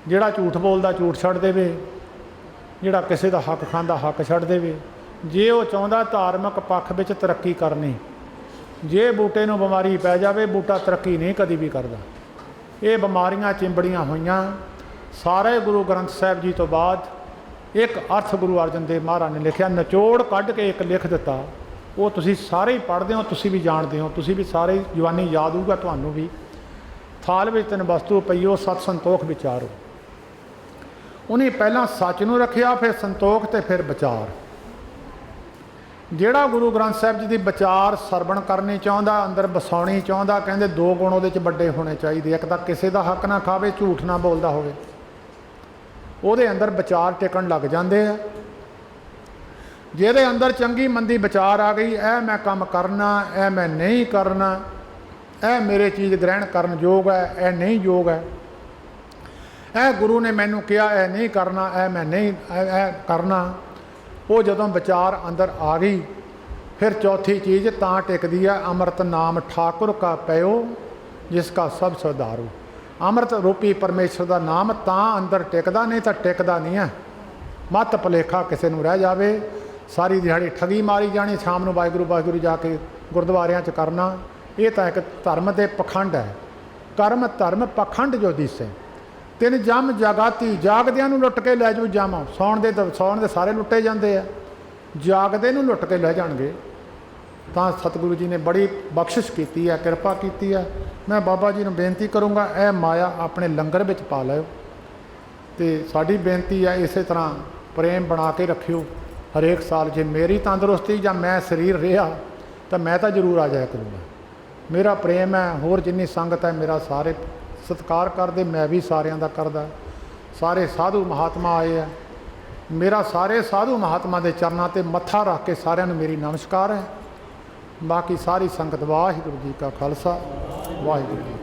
ਜਿਹੜਾ ਝੂਠ ਬੋਲਦਾ ਝੂਠ ਛੱਡ ਦੇਵੇ, ਜਿਹੜਾ ਕਿਸੇ ਦਾ ਹੱਕ ਖਾਂਦਾ ਹੱਕ ਛੱਡ ਦੇਵੇ। ਜੇ ਉਹ ਚਾਹੁੰਦਾ ਧਾਰਮਿਕ ਪੱਖ ਵਿੱਚ ਤਰੱਕੀ ਕਰਨੀ, ਜੇ ਬੂਟੇ ਨੂੰ ਬਿਮਾਰੀ ਪੈ ਜਾਵੇ, ਬੂਟਾ ਤਰੱਕੀ ਨਹੀਂ ਕਦੀ ਵੀ ਕਰਦਾ। ਇਹ ਬਿਮਾਰੀਆਂ ਚਿੰਬੜੀਆਂ ਹੋਈਆਂ ਸਾਰੇ ਗੁਰੂ ਗ੍ਰੰਥ ਸਾਹਿਬ ਜੀ ਤੋਂ ਬਾਅਦ ਇੱਕ ਅਰਥ ਗੁਰੂ ਅਰਜਨ ਦੇਵ ਮਹਾਰਾਜ ਨੇ ਲਿਖਿਆ, ਨਿਚੋੜ ਕੱਢ ਕੇ ਇੱਕ ਲਿਖ ਦਿੱਤਾ। ਉਹ ਤੁਸੀਂ ਸਾਰੇ ਹੀ ਪੜ੍ਹਦੇ ਹੋ, ਤੁਸੀਂ ਵੀ ਜਾਣਦੇ ਹੋ, ਤੁਸੀਂ ਵੀ ਸਾਰੇ ਜਵਾਨੀ ਯਾਦ ਹੋਊਗਾ ਤੁਹਾਨੂੰ ਵੀ। ਥਾਲ ਵਿੱਚ 3 ਵਸਤੂ ਪਈਓ, ਸਤ ਸੰਤੋਖ ਵਿਚਾਰੋ। ਉਹਨੇ ਪਹਿਲਾਂ ਸੱਚ ਨੂੰ ਰੱਖਿਆ, ਫਿਰ ਸੰਤੋਖ ਤੇ ਫਿਰ ਵਿਚਾਰ। ਜਿਹੜਾ ਗੁਰੂ ਗ੍ਰੰਥ ਸਾਹਿਬ ਜੀ ਦੀ ਵਿਚਾਰ ਸਰਵਣ ਕਰਨੀ ਚਾਹੁੰਦਾ, ਅੰਦਰ ਵਸਾਉਣੀ ਚਾਹੁੰਦਾ, ਕਹਿੰਦੇ 2 ਗੁਣ ਉਹਦੇ 'ਚ ਵੱਡੇ ਹੋਣੇ ਚਾਹੀਦੇ। ਇੱਕ ਤਾਂ ਕਿਸੇ ਦਾ ਹੱਕ ਨਾ ਖਾਵੇ, ਝੂਠ ਨਾ ਬੋਲਦਾ ਹੋਵੇ, ਉਹਦੇ ਅੰਦਰ ਵਿਚਾਰ ਟਿਕਣ ਲੱਗ ਜਾਂਦੇ ਆ। ਜਿਹਦੇ ਅੰਦਰ ਚੰਗੀ ਮੰਦੀ ਵਿਚਾਰ ਆ ਗਈ, ਇਹ ਮੈਂ ਕੰਮ ਕਰਨਾ, ਇਹ ਮੈਂ ਨਹੀਂ ਕਰਨਾ, ਇਹ ਮੇਰੇ ਚੀਜ਼ ਗ੍ਰਹਿਣ ਕਰਨ ਯੋਗ ਹੈ, ਇਹ ਨਹੀਂ ਯੋਗ ਹੈ, ਇਹ ਗੁਰੂ ਨੇ ਮੈਨੂੰ ਕਿਹਾ ਇਹ ਨਹੀਂ ਕਰਨਾ, ਇਹ ਮੈਂ ਨਹੀਂ ਇਹ ਕਰਨਾ। ਉਹ ਜਦੋਂ ਵਿਚਾਰ ਅੰਦਰ ਆ ਗਈ, ਫਿਰ ਚੌਥੀ ਚੀਜ਼ ਤਾਂ ਟਿਕਦੀ ਹੈ, ਅੰਮ੍ਰਿਤ ਨਾਮ ਠਾਕੁਰ ਕਾ ਪਇਓ ਜਿਸ ਕਾ ਸਭ ਸੁਧਾਰੂ। ਅੰਮ੍ਰਿਤ ਰੂਪੀ ਪਰਮੇਸ਼ਰ ਦਾ ਨਾਮ ਤਾਂ ਅੰਦਰ ਟਿਕਦਾ, ਨਹੀਂ ਤਾਂ ਟਿਕਦਾ ਨਹੀਂ ਹੈ। ਮੱਤ ਭੁਲੇਖਾ ਕਿਸੇ ਨੂੰ ਰਹਿ ਜਾਵੇ, ਸਾਰੀ ਦਿਹਾੜੀ ਠੱਗੀ ਮਾਰੀ ਜਾਣੀ, ਸ਼ਾਮ ਨੂੰ ਵਾਹਿਗੁਰੂ ਵਾਹਿਗੁਰੂ ਜਾ ਕੇ ਗੁਰਦੁਆਰਿਆਂ 'ਚ ਕਰਨਾ, ਇਹ ਤਾਂ ਇੱਕ ਧਰਮ ਦੇ ਪਖੰਡ ਹੈ। ਕਰਮ ਧਰਮ ਪਖੰਡ ਜੋ ਦਿਸੇ। 3 ਜੰਮ ਜਗਾਤੀ, ਜਾਗਦਿਆਂ ਨੂੰ ਲੁੱਟ ਕੇ ਲੈ ਜਾਊ ਜੰਮ। ਸੌਣ ਦੇ ਸਾਰੇ ਲੁੱਟੇ ਜਾਂਦੇ ਆ, ਜਾਗਦੇ ਨੂੰ ਲੁੱਟ ਕੇ ਲੈ ਜਾਣਗੇ। ਤਾਂ ਸਤਿਗੁਰੂ ਜੀ ਨੇ ਬੜੀ ਬਖਸ਼ਿਸ਼ ਕੀਤੀ ਹੈ, ਕਿਰਪਾ ਕੀਤੀ ਹੈ। ਮੈਂ ਬਾਬਾ ਜੀ ਨੂੰ ਬੇਨਤੀ ਕਰੂੰਗਾ, ਇਹ ਮਾਇਆ ਆਪਣੇ ਲੰਗਰ ਵਿੱਚ ਪਾ ਲਿਓ। ਤੇ ਸਾਡੀ ਬੇਨਤੀ ਹੈ ਇਸੇ ਤਰ੍ਹਾਂ ਪ੍ਰੇਮ ਬਣਾ ਕੇ ਰੱਖਿਓ। ਹਰੇਕ ਸਾਲ ਜੇ ਮੇਰੀ ਤੰਦਰੁਸਤੀ ਜਾਂ ਮੈਂ ਸਰੀਰ ਰਿਹਾ ਤਾਂ ਮੈਂ ਤਾਂ ਜ਼ਰੂਰ ਆ ਜਾਇਆ ਕਰੂੰਗਾ। ਮੇਰਾ ਪ੍ਰੇਮ ਹੈ, ਹੋਰ ਜਿੰਨੀ ਸੰਗਤ ਹੈ ਮੇਰਾ ਸਾਰੇ ਸਤਿਕਾਰ ਕਰਦੇ, ਮੈਂ ਵੀ ਸਾਰਿਆਂ ਦਾ ਕਰਦਾ। ਸਾਰੇ ਸਾਧੂ ਮਹਾਤਮਾ ਆਏ ਆ, ਮੇਰਾ ਸਾਰੇ ਸਾਧੂ ਮਹਾਤਮਾ ਦੇ ਚਰਨਾਂ 'ਤੇ ਮੱਥਾ ਰੱਖ ਕੇ ਸਾਰਿਆਂ ਨੂੰ ਮੇਰੀ ਨਮਸਕਾਰ ਹੈ। ਬਾਕੀ ਸਾਰੀ ਸੰਗਤ ਵਾਹਿਗੁਰੂ ਜੀ ਕਾ ਖਾਲਸਾ, ਵਾਹਿਗੁਰੂ ਜੀ।